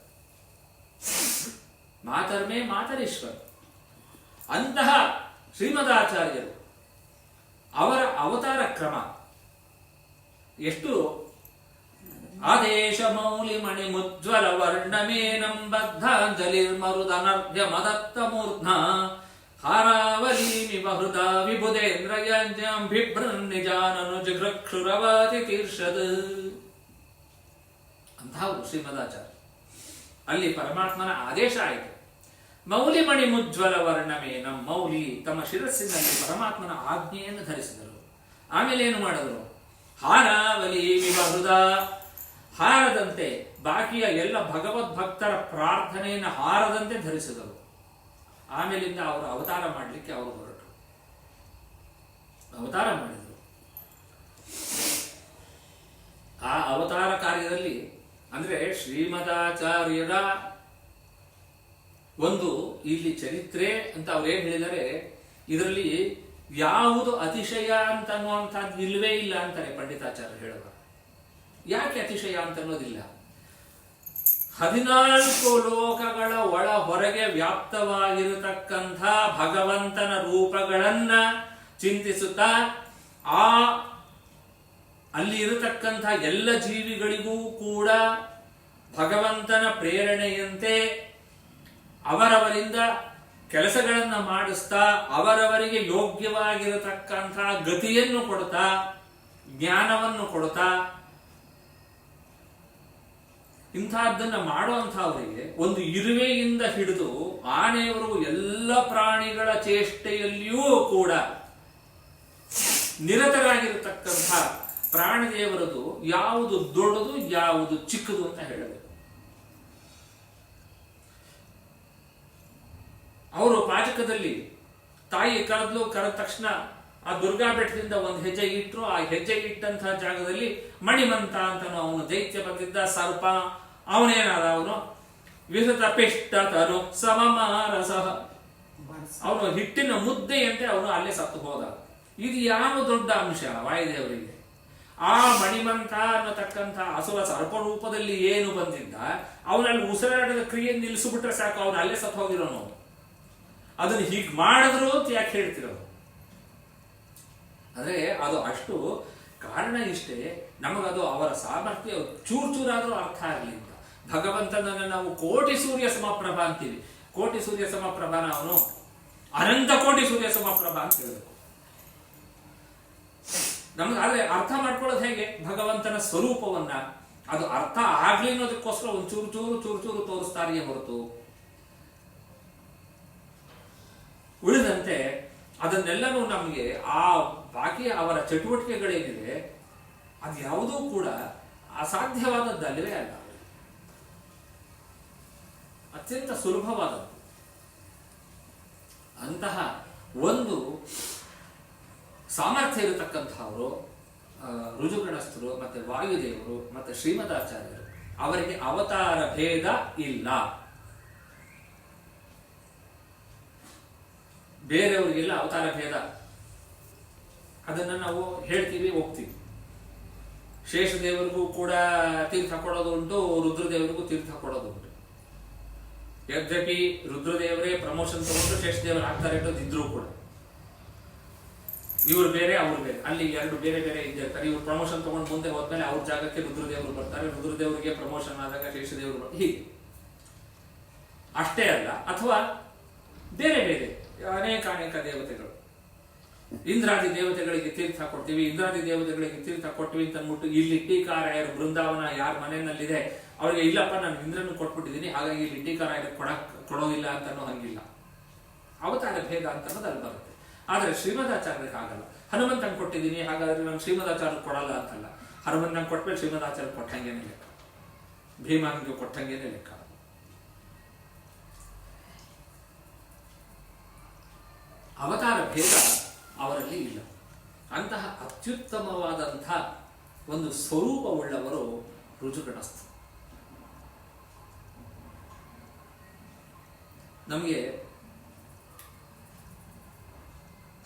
ಮಾತರ್ಮೇ ಮಾತರೀಶ್ವರ್ ಅಂತಹ ಶ್ರೀಮದಾಚಾರ್ಯರು ಅವರ ಅವತಾರ ಕ್ರಮ ಎಷ್ಟು ಆದೇಶ ಮೌಲಿ ಮಣಿ ಮುಜ್ವಲ ವರ್ಣಮೇನಂ ಬದ್ಧಾಂಜಲಿರ್ಮರುದನರ್ಘ್ಯ ಮದತ್ತ ಮೂರ್ಧ್ನ ಹಾರಾವಲೀಮಿವ ಹೃದ ವಿಬುಧೇಂದ್ರಯಂಜಂ ಬಿಭ್ರನ್ ನಿಜಾನನು ಜಿಘ್ರಕ್ಷುರವಾತಿ ತೀರ್ಷದ್. ಅಂಥವರು ಶ್ರೀಮದಾಚಾರ್ಯ. ಅಲ್ಲಿ ಪರಮಾತ್ಮನ ಆದೇಶ ಆಯಿತು. ಮೌಲಿಮಣಿ ಮುಜ್ವಲ ವರ್ಣಮೇನಂ, ಮೌಲಿ ತಮ್ಮ ಶಿರಸ್ಸಿನಲ್ಲಿ ಪರಮಾತ್ಮನ ಆಜ್ಞೆಯನ್ನು ಧರಿಸಿದರು. ಆಮೇಲೆ ಏನು ಮಾಡಿದ್ರು? ಹಾರಾವಲೀಮಿವ ಹೃದ, ಹಾರದಂತೆ ಬಾಕಿಯ ಎಲ್ಲ ಭಗವದ್ ಭಕ್ತರ ಪ್ರಾರ್ಥನೆಯನ್ನು ಹಾರದಂತೆ ಧರಿಸಿದರು. ಆಮೇಲಿಂದ ಅವರು ಅವತಾರ ಮಾಡಲಿಕ್ಕೆ ಅವರು ಹೊರಟರು. ಅವತಾರ ಮಾಡಿದರು. ಆ ಅವತಾರ ಕಾರ್ಯದಲ್ಲಿ ಅಂದ್ರೆ ಶ್ರೀಮದಾಚಾರ್ಯರ ಒಂದು ಇಲ್ಲಿ ಚರಿತ್ರೆ ಅಂತ ಅವ್ರೇನ್ ಹೇಳಿದರೆ, ಇದರಲ್ಲಿ ಯಾವುದು ಅತಿಶಯ ಅಂತ ಅನ್ನುವಂಥದ್ದು ಇಲ್ವೇ ಇಲ್ಲ ಅಂತಾರೆ ಪಂಡಿತಾಚಾರ್ಯ ಹೇಳುವ. ಯಾಕೆ ಅತಿಶಯ ಅಂತ ಅನ್ನೋದಿಲ್ಲ? 14 ಲೋಕಗಳ ಒಳ ಹೊರಗೆ ವ್ಯಾಪ್ತವಾಗಿರತಕ್ಕಂಥ ಭಗವಂತನ ರೂಪಗಳನ್ನ ಚಿಂತಿಸುತ್ತಾ ಅಲ್ಲಿ ಇರತಕ್ಕಂಥ ಎಲ್ಲ ಜೀವಿಗಳಿಗೂ ಕೂಡ ಭಗವಂತನ ಪ್ರೇರಣೆಯಂತೆ ಅವರವರಿಂದ ಕೆಲಸಗಳನ್ನ ಮಾಡಿಸ್ತಾ ಅವರವರಿಗೆ ಯೋಗ್ಯವಾಗಿರತಕ್ಕಂಥ ಗತಿಯನ್ನು ಕೊಡ್ತಾ ಜ್ಞಾನವನ್ನು ಕೊಡ್ತಾ ಇಂಥದ್ದನ್ನ ಮಾಡುವಂಥವರಿಗೆ ಒಂದು ಇರುವೆಯಿಂದ ಹಿಡಿದು ಆನೆಯವರೆಗೂ ಎಲ್ಲ ಪ್ರಾಣಿಗಳ ಚೇಷ್ಟೆಯಲ್ಲಿಯೂ ಕೂಡ ನಿರತರಾಗಿರತಕ್ಕಂಥ ಪ್ರಾಣದೇವರದು ಯಾವುದು ದೊಡ್ಡದು ಯಾವುದು ಚಿಕ್ಕದು ಅಂತ ಹೇಳಬೇಕು. ಅವರು ಪಾಚಕದಲ್ಲಿ ತಾಯಿ ಕರೆದ ತಕ್ಷಣ ಆ ದುರ್ಗಾ ಬೆಟ್ಟದಿಂದ ಒಂದು ಹೆಜ್ಜೆ ಇಟ್ಟರು. ಆ ಹೆಜ್ಜೆ ಇಟ್ಟಂತಹ ಜಾಗದಲ್ಲಿ ಮಣಿಮಂತ ಅಂತ ಅವನು ದೈತ್ಯ ಬಂದಿದ್ದ ಸರ್ಪ. ಅವನೇನಾದ ಅವನು ವಿಸತ ಪಿಷ್ಟ ತರು ಸಮಮಾರಸಃ, ಅವನು ಹಿಟ್ಟಿನ ಮುದ್ದೆಯಂತೆ ಅವನು ಅಲ್ಲೇ ಸತ್ತು ಹೋದ. ಇದು ಯಾವ ದೊಡ್ಡ ಅಂಶ ವಾಯುದೇವರಿಗೆ. ಆ ಮಣಿಮಂತ ಅನ್ನತಕ್ಕಂಥ ಅಸುರ ಸರ್ಪ ರೂಪದಲ್ಲಿ ಏನು ಬಂದಿದ್ದ ಅವನಲ್ಲಿ ಉಸಿರಾಟದ ಕ್ರಿಯೆ ನಿಲ್ಲಿಸಿಬಿಟ್ರೆ ಸಾಕು, ಅವನು ಅಲ್ಲೇ ಸತ್ತು ಹೋಗಿರೋನು. ಅದನ್ನು ಹೀಗೆ ಮಾಡಿದ್ರು ಅಂತ ಯಾಕೆ ಹೇಳ್ತಿರೋದು ಅಂದ್ರೆ ಅದು ಅಷ್ಟು ಕಾರಣ ಇಷ್ಟೇ. ನಮಗದು ಅವರ ಸಾಮರ್ಥ್ಯ ಚೂರಾದ್ರೂ ಅರ್ಥ ಆಗಲಿಲ್ಲ. ಭಗವಂತನನ್ನು ನಾವು ಕೋಟಿ ಸೂರ್ಯ ಸಮಪ್ರಭ ಅಂತೀವಿ. ಕೋಟಿ ಸೂರ್ಯ ಸಮಪ್ರಭಾನ ಅವನು ಅನಂತ ಕೋಟಿ ಸೂರ್ಯ ಸಮಪ್ರಭ ಅಂತ ಹೇಳಬೇಕು. ನಮ್ಗಾದ್ರೆ ಅರ್ಥ ಮಾಡ್ಕೊಳ್ಳೋದು ಹೇಗೆ ಭಗವಂತನ ಸ್ವರೂಪವನ್ನ, ಅದು ಅರ್ಥ ಆಗ್ಲಿ ಅನ್ನೋದಕ್ಕೋಸ್ಕರ ಒಂದು ಚೂರು ಚೂರು ತೋರಿಸ್ತಾರೆಯೇ ಹೊರತು ಉಳಿದಂತೆ ಅದನ್ನೆಲ್ಲನೂ ನಮಗೆ ಆ ಬಾಕಿ ಅವರ ಚಟುವಟಿಕೆಗಳೇನಿದೆ ಅದು ಯಾವುದೂ ಕೂಡ ಅಸಾಧ್ಯವಾದದ್ದಲ್ಲವೇ ಅಲ್ಲ, ಅತ್ಯಂತ ಸುಲಭವಾದದ್ದು. ಅಂತಹ ಒಂದು ಸಾಮರ್ಥ್ಯ ಇರತಕ್ಕಂಥವರು ಋಜುಗಣಸ್ಥರು ಮತ್ತೆ ವಾಯುದೇವರು ಮತ್ತೆ ಶ್ರೀಮದಾಚಾರ್ಯರು. ಅವರಿಗೆ ಅವತಾರ ಭೇದ ಇಲ್ಲ. ಬೇರೆಯವರಿಗೆಲ್ಲ ಅವತಾರ ಭೇದ, ಅದನ್ನ ನಾವು ಹೇಳ್ತೀವಿ ಹೋಗ್ತೀವಿ. ಶೇಷದೇವರಿಗೂ ಕೂಡ ತೀರ್ಥ ಕೊಡೋದು ಉಂಟು, ರುದ್ರದೇವರಿಗೂ ತೀರ್ಥ ಕೊಡೋದು ಉಂಟು. ಯದ್ಯಪಿ ರುದ್ರದೇವರೇ ಪ್ರಮೋಷನ್ ತಗೊಂಡು ಶೇಷದೇವರು ಆಗ್ತಾರೆ ಇದ್ರು ಕೂಡ ಇವರು ಬೇರೆ ಅವ್ರು ಬೇರೆ, ಅಲ್ಲಿ ಎರಡು ಬೇರೆ ಬೇರೆ ಇದ್ದಿರ್ತಾರೆ. ಇವ್ರು ಪ್ರಮೋಷನ್ ತಗೊಂಡು ಮುಂದೆ ಹೋದ್ಮೇಲೆ ಅವ್ರ ಜಾಗಕ್ಕೆ ರುದ್ರದೇವರು ಬರ್ತಾರೆ, ರುದ್ರದೇವರಿಗೆ ಪ್ರಮೋಷನ್ ಆದಾಗ ಶೇಷದೇವರು ಬರ್ತಾರೆ. ಹೀಗೆ ಅಷ್ಟೇ ಅಲ್ಲ, ಅಥವಾ ಬೇರೆ ಬೇರೆ ಅನೇಕ ದೇವತೆಗಳು. ಇಂದ್ರಾದಿ ದೇವತೆಗಳಿಗೆ ತೀರ್ಥ ಕೊಡ್ತೀವಿ, ಇಂದ್ರಾದಿ ದೇವತೆಗಳಿಗೆ ತೀರ್ಥ ಕೊಡ್ತೀವಿ ಅಂತ ಅಂದ್ಬಿಟ್ಟು ಇಲ್ಲಿ ಟೀಕಾರಾಯರು ಬೃಂದಾವನ ಯಾರ ಮನೆಯಲ್ಲಿದೆ ಅವ್ರಿಗೆ ಇಲ್ಲಪ್ಪ ನಾನು ಇಂದ್ರನ್ನು ಕೊಟ್ಬಿಟ್ಟಿದ್ದೀನಿ ಹಾಗಾಗಿ ಇಲ್ಲಿ ಟೀಕಾರಾಯರು ಕೊಡೋದಿಲ್ಲ ಅಂತ ಅನ್ನೋ ಹಂಗಿಲ್ಲ. ಅವತಾರ ಭೇದ ಅಂತ ಅನ್ನೋದು ಅಲ್ಲಿ ಬರುತ್ತೆ. ಆದ್ರೆ ಶ್ರೀಮದಾಚಾರ್ಯರಿಗೆ ಆಗಲ್ಲ. ಹನುಮಂತಂಗೆ ಕೊಟ್ಟಿದ್ದೀನಿ ಹಾಗಾದ್ರೆ ನಾನು ಶ್ರೀಮದಾಚಾರ್ಯ ಕೊಡಲ್ಲ ಅಂತಲ್ಲ. ಹನುಮಂತಂಗೆ ಕೊಟ್ಮೇಲೆ ಶ್ರೀಮದಾಚಾರ್ಯ ಕೊಟ್ಟಂಗೇನೆ ಲೆಕ್ಕ, ಭೀಮಾನಿಗೆ ಕೊಟ್ಟಂಗೇನೆ ಲೆಕ್ಕ. ಅವತಾರ ಭೇದ ಅವರಲ್ಲಿ ಇಲ್ಲ. ಅಂತಹ ಅತ್ಯುತ್ತಮವಾದಂಥ ಒಂದು ಸ್ವರೂಪವುಳ್ಳವರು ರುಜುಗಣಸ್ಥರು. ನಮಗೆ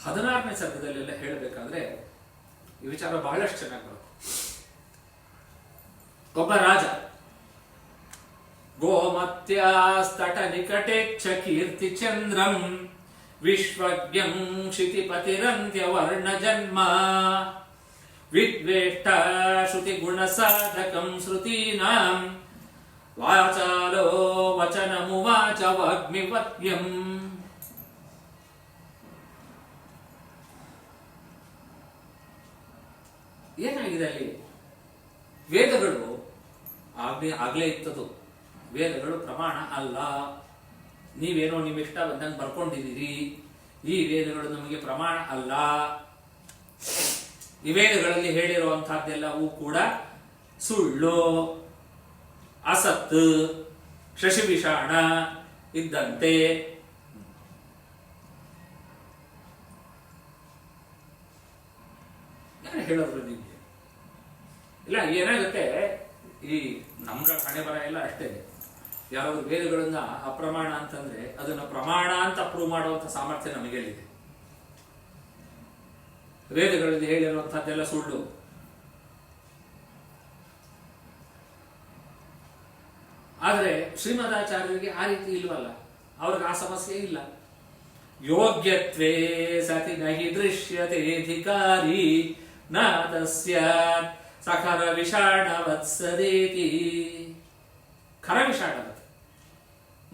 16ನೇ ಸರ್ಗದಲ್ಲೆಲ್ಲ ಹೇಳಬೇಕಾದ್ರೆ ಈ ವಿಚಾರ ಬಹಳಷ್ಟು ಚೆನ್ನಾಗಿ ಬರುತ್ತೆ. ಒಬ್ಬ ರಾಜ ಗೋಮತ್ಯಾಸ್ತಟ ನಿಕಟೇಚ್ಛ ಕೀರ್ತಿ ಚಂದ್ರಂ ವಿಶ್ವಜ್ಞಂ ಕ್ಷಿತಿಪತಿರಂತ್ಯ ವರ್ಣ ಜನ್ಮ ವಿದ್ವೇಷ್ಟ ಶ್ರುತಿ ಗುಣ ಸಾಧಕಂ ಶ್ರುತೀನಾಂ ವಾಚಾಲೋ ವಚನಮುವಾಚ ವಾಗ್ಮಿವತ್ಯಂ. ಏನಾಗಿದೆ ಅಲ್ಲಿ? ವೇದಗಳು ಆಗ್ಲೇ ಇತ್ತದು. ವೇದಗಳು ಪ್ರಮಾಣ ಅಲ್ಲ. ನೀವೇನೋ ನಿಮ್ಮ ಇಷ್ಟ ಬಂದಂಗೆ ಬರ್ಕೊಂಡಿದ್ದೀರಿ. ಈ ವೇದಗಳು ನಮಗೆ ಪ್ರಮಾಣ ಅಲ್ಲ. ಈ ವೇದಗಳಲ್ಲಿ ಹೇಳಿರುವಂತಹದ್ದೆಲ್ಲವೂ ಕೂಡ ಸುಳ್ಳು, ಅಸತ್, ಶಶಿವಿಷಾಣ ಇದ್ದಂತೆ. ಯಾರು ಹೇಳೋದ್ರು ನಿಮಗೆ? ಇಲ್ಲ, ಏನಾಗುತ್ತೆ, ಈ ನಮ್ಗ ಹಣೆ ಬರ ಎಲ್ಲ ಅಷ್ಟೇ. ಯಾರಾದ್ರೂ ವೇದಗಳನ್ನ ಅಪ್ರಮಾಣ ಅಂತಂದ್ರೆ ಅದನ್ನ ಪ್ರಮಾಣ ಅಂತ ಪ್ರೂವ್ ಮಾಡುವಂತ ಸಾಮರ್ಥ್ಯ ನಮಗೆಲ್ಲಿದೆ? ವೇದಗಳಲ್ಲಿ ಹೇಳಿರುವಂತಹದ್ದೆಲ್ಲ ಸುಳ್ಳು. ಆದ್ರೆ ಶ್ರೀಮದಾಚಾರ್ಯರಿಗೆ ಆ ರೀತಿ ಇಲ್ವಲ್ಲ, ಅವ್ರಿಗೆ ಆ ಸಮಸ್ಯೆ ಇಲ್ಲ. ಯೋಗ್ಯತ್ವೇ ಸತಿ ನಹಿ ದೃಶ್ಯತೆ ಅಧಿಕಾರಿ ನ ತಸ್ಯ ಸಖರ ವಿಷಾಣವತ್ಸದೇತಿ. ಖರ ವಿಷಾಣವತ್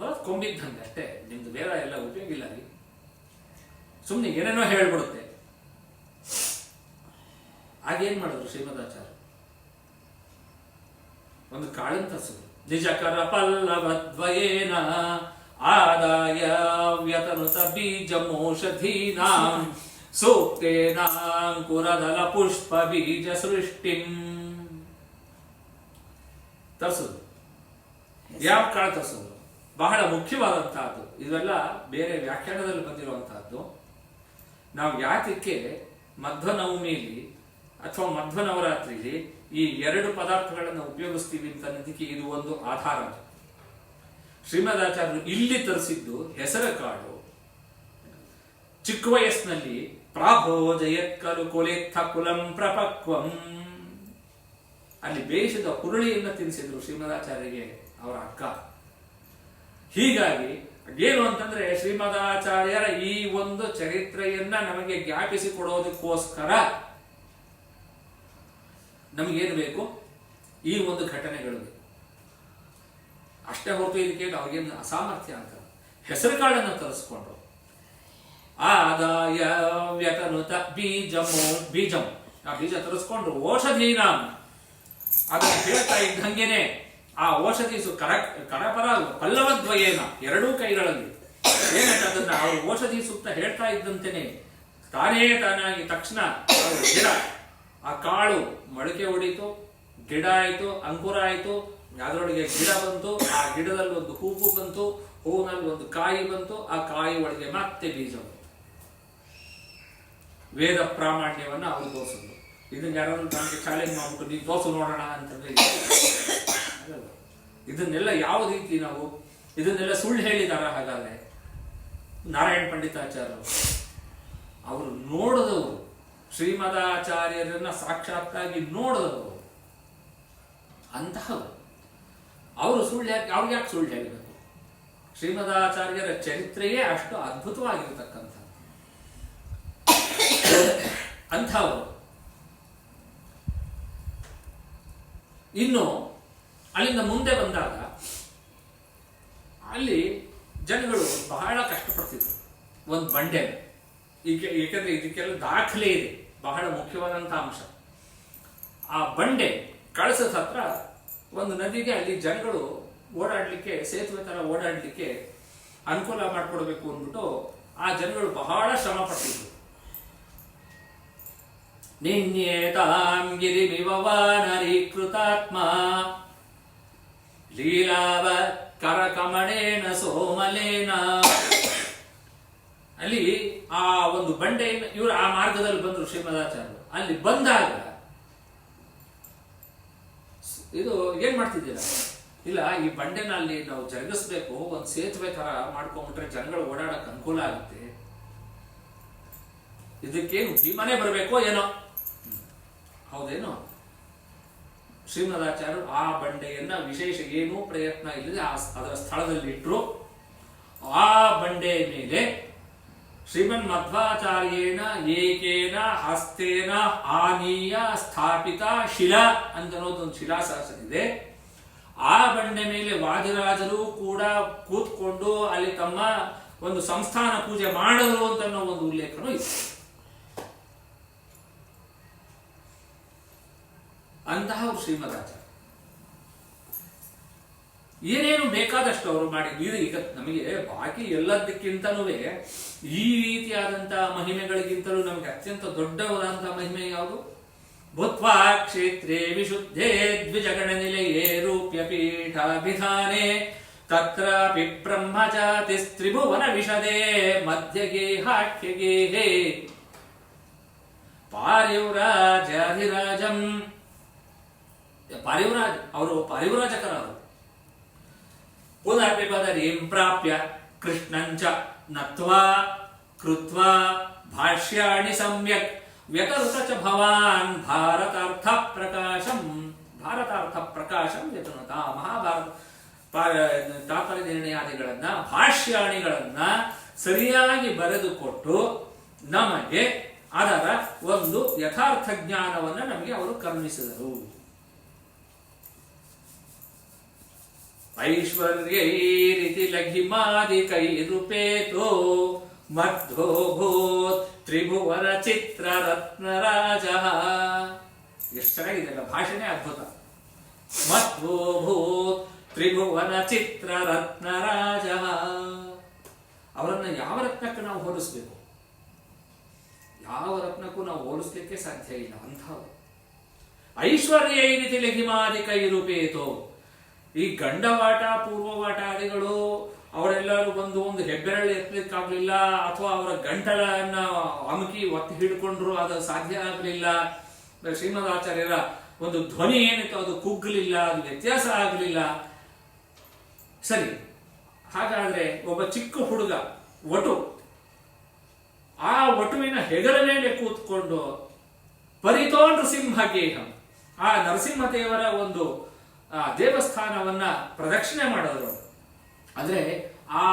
ಮೊದಲು ಕೊಂಬಿದ್ದಂಗೆ ಅಷ್ಟೇ, ನಿಮ್ದು ಬೇರೆ ಎಲ್ಲ ಉಪಯೋಗ ಇಲ್ಲ ರೀ, ಸುಮ್ಮನೆ ಏನೇನೋ ಹೇಳ್ಬಿಡುತ್ತೆ. ಆಗೇನ್ ಮಾಡಿದ್ರು ಶ್ರೀಮದಾಚಾರ್ಯ, ಒಂದು ಕಾಳನ್ ತರಿಸಿದ್ರು. ನಿಜಕರ ಪಲ್ಲವದ್ವಯೇನ ಆದಾಯ ವ್ಯತನುತ ಬೀಜಮೋಷಧೀನಾಂ ಸೂಕ್ತೇನಾಂಕುರದಲ ಪುಷ್ಪ ಬೀಜ ಸೃಷ್ಟಿಂ ತರಿಸಿದ್ರು. ಯಾವ ಕಾಳ ತರಿಸಿದ್ರು? ಬಹಳ ಮುಖ್ಯವಾದಂತಹದ್ದು. ಇವೆಲ್ಲ ಬೇರೆ ವ್ಯಾಖ್ಯಾನದಲ್ಲಿ ಬಂದಿರುವಂತಹದ್ದು. ನಾವು ಯಾತಕ್ಕೆ ಮಧ್ವನವಮಿಲಿ ಅಥವಾ ಮಧ್ವನವರಾತ್ರಿಲಿ ಈ ಎರಡು ಪದಾರ್ಥಗಳನ್ನು ಉಪಯೋಗಿಸ್ತೀವಿ ಅಂತ ಅನ್ನೋದಕ್ಕೆ ಇದು ಒಂದು ಆಧಾರ. ಶ್ರೀಮದಾಚಾರ್ಯರು ಇಲ್ಲಿ ತರಿಸಿದ್ದು ಹೆಸರ ಕಾಳು. ಚಿಕ್ಕ ವಯಸ್ಸಿನಲ್ಲಿ ಪ್ರಾಭೋಜಯತ್ಕಲು ಕುಲಿತ್ಥ ಕುಲಂ ಪ್ರಪಕ್ವಂ, ಅಲ್ಲಿ ಬೇಯಿಸಿದ ಹುರುಳಿಯನ್ನು ತಿನ್ನಿಸಿದ್ರು ಶ್ರೀಮದಾಚಾರ್ಯರಿಗೆ ಅವರ ಅಕ್ಕ. ಹೀಗಾಗಿ ಏನು ಅಂತಂದ್ರೆ ಶ್ರೀಮದಾಚಾರ್ಯರ ಈ ಒಂದು ಚರಿತ್ರೆಯನ್ನ ನಮಗೆ ಜ್ಞಾಪಿಸಿ ಕೊಡೋದಕ್ಕೋಸ್ಕರ ನಮಗೇನು ಬೇಕು? ಈ ಒಂದು ಘಟನೆಗಳು ಬೇಕು ಅಷ್ಟೇ ಹೊರತು ಇದಕ್ಕೆ ಅವ್ರಿಗೇನು ಅಸಾಮರ್ಥ್ಯ ಅಂತ. ಹೆಸರು ಕಾಳನ್ನು ತರಿಸ್ಕೊಂಡ್ರು. ಆದಾಯ ವ್ಯತನುತ ಬೀಜಂ, ಆ ಬೀಜ ತರಿಸ್ಕೊಂಡ್ರು. ಔಷಧೀನ ಅದನ್ನು ಹೇಳ್ತಾ ಇದ್ದಂಗೆನೆ ಆ ಔಷಧಿ ಕರಪರ ಪಲ್ಲವದ್ವಯೇನ, ಎರಡೂ ಕೈಗಳಲ್ಲಿ ಏನಂತ ಅದನ್ನ ಅವರು ಔಷಧಿ ಸೂಕ್ತ ಹೇಳ್ತಾ ಇದ್ದಂತೆನೆ ತಾನಾಗಿ ತಕ್ಷಣ ಗಿಡ, ಆ ಕಾಳು ಮೊಳಕೆ ಹೊಡೀತು, ಗಿಡ ಆಯ್ತು, ಅಂಕುರ ಆಯ್ತು, ಅದರೊಳಗೆ ಗಿಡ ಬಂತು, ಆ ಗಿಡದಲ್ಲಿ ಒಂದು ಹೂವು ಬಂತು, ಹೂವಿನಲ್ಲಿ ಒಂದು ಕಾಯಿ ಬಂತು, ಆ ಕಾಯಿ ಒಳಗೆ ಮತ್ತೆ ಬೀಜ ಬಂತು. ವೇದ ಪ್ರಾಮಾಣ್ಯವನ್ನ ಅವರು ತೋರಿಸಿದ್ರು. ಇದನ್ನ ಯಾರಾದ್ರೂ ನಮಗೆ ಚಾಲೆಂಜ್ ಮಾಡ್ಬಿಟ್ಟು ನೀವು ತೋರಿಸು ನೋಡೋಣ ಅಂತಂದ್ರೆ ಇದನ್ನೆಲ್ಲ ಯಾವ ರೀತಿ ನಾವು ಇದನ್ನೆಲ್ಲ ಸುಳ್ಳು ಹೇಳಿದಾರ? ಹಾಗಾದ್ರೆ ನಾರಾಯಣ ಪಂಡಿತಾಚಾರ್ಯರು ಅವರು ನೋಡಿದವರು, ಶ್ರೀಮದಾಚಾರ್ಯರನ್ನ ಸಾಕ್ಷಾತ್ತಾಗಿ ನೋಡಿದವರು ಅಂತಹವರು. ಅವರು ಅವ್ರಿಗೆ ಯಾಕೆ ಸುಳ್ಳು ಹೇಳಬೇಕು? ಶ್ರೀಮದಾಚಾರ್ಯರ ಚರಿತ್ರೆಯೇ ಅಷ್ಟು ಅದ್ಭುತವಾಗಿರತಕ್ಕಂಥ ಅಂಥವರು. ಇನ್ನು ಅಲ್ಲಿಂದ ಮುಂದೆ ಬಂದಾಗ ಅಲ್ಲಿ ಜನಗಳು ಬಹಳ ಕಷ್ಟಪಡ್ತಿದ್ರು ಒಂದು ಬಂಡೆ. ಏಕೆಂದ್ರೆ ಇದಕ್ಕೆಲ್ಲ ದಾಖಲೆ ಇದೆ, ಬಹಳ ಮುಖ್ಯವಾದಂಥ ಅಂಶ. ಆ ಬಂಡೆ ಕಳಸದ ಹತ್ರ ಒಂದು ನದಿಗೆ ಅಲ್ಲಿ ಜನಗಳು ಓಡಾಡ್ಲಿಕ್ಕೆ, ಸೇತುವೆ ತರ ಓಡಾಡ್ಲಿಕ್ಕೆ ಅನುಕೂಲ ಮಾಡಿಕೊಡ್ಬೇಕು ಅಂದ್ಬಿಟ್ಟು ಆ ಜನಗಳು ಬಹಳ ಶ್ರಮ ಪಡ್ತಿದ್ರು. ನಿನ್ಯೇತಾಂ ಗಿರಿಮಿವ ವಾನರೀಕೃತಾತ್ಮ ಲೀಲಾವ ಕರಕಮಣೇನ ಸೋಮಲೇನ. ಅಲ್ಲಿ ಆ ಒಂದು ಬಂಡೆಯನ್ನು ಇವರು ಆ ಮಾರ್ಗದಲ್ಲಿ ಬಂದರು ಶ್ರೀಮದಾಚಾರ್ಯರು. ಅಲ್ಲಿ ಬಂದಾಗ ಇದು ಏನ್ ಮಾಡ್ತಿದ್ದೀರಾ? ಇಲ್ಲ, ಈ ಬಂಡೆನ ಅಲ್ಲಿ ನಾವು ಜರುಗಿಸ್ಬೇಕು, ಒಂದು ಸೇತುವೆ ತರ ಮಾಡ್ಕೊಂಡ್ಬಿಟ್ರೆ ಜನಗಳು ಓಡಾಡಕ್ ಅನುಕೂಲ ಆಗುತ್ತೆ. ಇದಕ್ಕೇನು ಭೀಮನೇ ಬರಬೇಕೋ ಏನೋ? ಹೌದೇನೋ? ಶ್ರೀಮದಾಚಾರ್ಯರು ಆ ಬಂಡೆಯನ್ನ ವಿಶೇಷ ಏನೂ ಪ್ರಯತ್ನ ಇಲ್ಲದೆ ಅದರ ಸ್ಥಳದಲ್ಲಿ ಇಟ್ಟರು. ಆ ಬಂಡೆಯ ಮೇಲೆ ಶ್ರೀಮನ್ ಮಧ್ವಾಚಾರ್ಯೇಣ ಏಕೇನ ಹಸ್ತೇನ ಆನೀಯ ಸ್ಥಾಪಿತ ಶಿಲಾ ಅಂತ ಅನ್ನೋದೊಂದು ಶಿಲಾಶಾಸನಿದೆ. ಆ ಬಂಡೆ ಮೇಲೆ ವಾದಿರಾಜರು ಕೂಡ ಕೂತ್ಕೊಂಡು ಅಲ್ಲಿ ತಮ್ಮ ಒಂದು ಸಂಸ್ಥಾನ ಪೂಜೆ ಮಾಡಿದ್ರು ಅಂತ ಅನ್ನೋ ಒಂದು ಉಲ್ಲೇಖನೂ ಇದೆ. ಅಂತಹವ್ರು ಶ್ರೀಮದಾಚಾರ್ಯ ಏನೇನು ಬೇಕಾದಷ್ಟು ಅವರು ಮಾಡಿದ್ರು. ಈಗ ನಮಗೆ ಬಾಕಿ ಎಲ್ಲದಕ್ಕಿಂತಲೂ ಈ ರೀತಿಯಾದಂತಹ ಮಹಿಮೆಗಳಿಗಿಂತಲೂ ನಮಗೆ ಅತ್ಯಂತ ದೊಡ್ಡವಾದಂತಹ ಮಹಿಮೆ ಯಾವುದು? ಭೂತ್ವಾ ಕ್ಷೇತ್ರೇ ವಿಶುದ್ಧೇ ದ್ವಿಜಗಣ ನಿಲಯೇ ರೂಪ್ಯ ಪೀಠಾಭಿಧಾನೆ ತತ್ರಾಪಿ ಬ್ರಹ್ಮಜಾತಿ ತ್ರಿಭುವನ ವಿಶದೇ ಮಧ್ಯಗೇಹಾಖ್ಯಗೇಹೇ ಪಾರಿವ್ರಾಜಾಧಿರಾಜಂ. ಪಾರಿವ್ರಾಜ್ ಅವರು ಪಾರಿವ್ರಾಜಕರವರು. ಪುನರ್ವಿಪದರೀಂ ಪ್ರಾಪ್ಯ ಕೃಷ್ಣಂಚ ನತ್ವಾ ಕೃತ್ವಾ ಭಾಷ್ಯಾಣಿ ಸಮ್ಯಕ್ ವ್ಯಕರುತ ಚ ಭವಾನ್ ಭಾರತಾರ್ಥ ಪ್ರಕಾಶಂ ವ್ಯತನುತ. ಮಹಾಭಾರತ ತಾತ್ಪರ್ಯ ನಿರ್ಣಯಾದಿಗಳನ್ನ, ಭಾಷ್ಯಾಣಿಗಳನ್ನ ಸರಿಯಾಗಿ ಬರೆದುಕೊಟ್ಟು ನಮಗೆ ಅದರ ಒಂದು ಯಥಾರ್ಥ ಜ್ಞಾನವನ್ನು ನಮಗೆ ಅವರು ಕರುಣಿಸಿದರು. ಐಶ್ವರ್ಯೈರಿತಿ ಲಘಿಮಾದಿಕೈರುಪೇತೋ ಮಧ್ವೋಭೂತ್ ತ್ರಿಭುವನ ಚಿತ್ರ ರತ್ನರಾಜ. ಎಷ್ಟು ಚೆನ್ನಾಗಿದೆ ಭಾಷೆನೇ ಅದ್ಭುತ. ಮಧ್ವೋಭೂತ್ ತ್ರಿಭುವನ ಚಿತ್ರ ರತ್ನರಾಜ. ಅವರನ್ನ ಯಾವ ರತ್ನಕ್ಕೆ ನಾವು ಹೋಲಿಸ್ಬೇಕು? ಯಾವ ರತ್ನಕ್ಕೂ ನಾವು ಹೋಲಿಸ್ಲಿಕ್ಕೆ ಸಾಧ್ಯ ಇಲ್ಲ ಅಂಥವು. ಐಶ್ವರ್ಯ ರೀತಿ ಲಘಿಮಾದಿಕೈರುಪೇತೋ. ಈ ಗಂಡವಾಟ ಪೂರ್ವವಾಟಾದಿಗಳು ಅವರೆಲ್ಲರೂ ಬಂದು ಒಂದು ಹೆಬ್ಬೆರಳು ಎತ್ತಲಿಕ್ಕಾಗ್ಲಿಲ್ಲ, ಅಥವಾ ಅವರ ಗಂಟಲನ್ನ ಅಮುಕಿ ಒತ್ತಿ ಹಿಡ್ಕೊಂಡ್ರು, ಅದು ಸಾಧ್ಯ ಆಗಲಿಲ್ಲ. ಶ್ರೀಮದಾಚಾರ್ಯರ ಒಂದು ಧ್ವನಿ ಏನಿತ್ತು ಅದು ಕುಗ್ಗಲಿಲ್ಲ, ಅದು ವ್ಯತ್ಯಾಸ ಆಗಲಿಲ್ಲ. ಸರಿ, ಹಾಗಾದ್ರೆ ಒಬ್ಬ ಚಿಕ್ಕ ಹುಡುಗ ವಟು ಆ ವಟುವಿನ ಹೆಗಲ ಮೇಲೆ ಕೂತ್ಕೊಂಡು ಪರಿತೋ ನೃಸಿಂಹಗೇಹಂ, ಆ ನರಸಿಂಹದೇವರ ಒಂದು ದೇವಸ್ಥಾನವನ್ನ ಪ್ರದಕ್ಷಿಣೆ ಮಾಡೋರು. ಅಂದ್ರೆ ಆ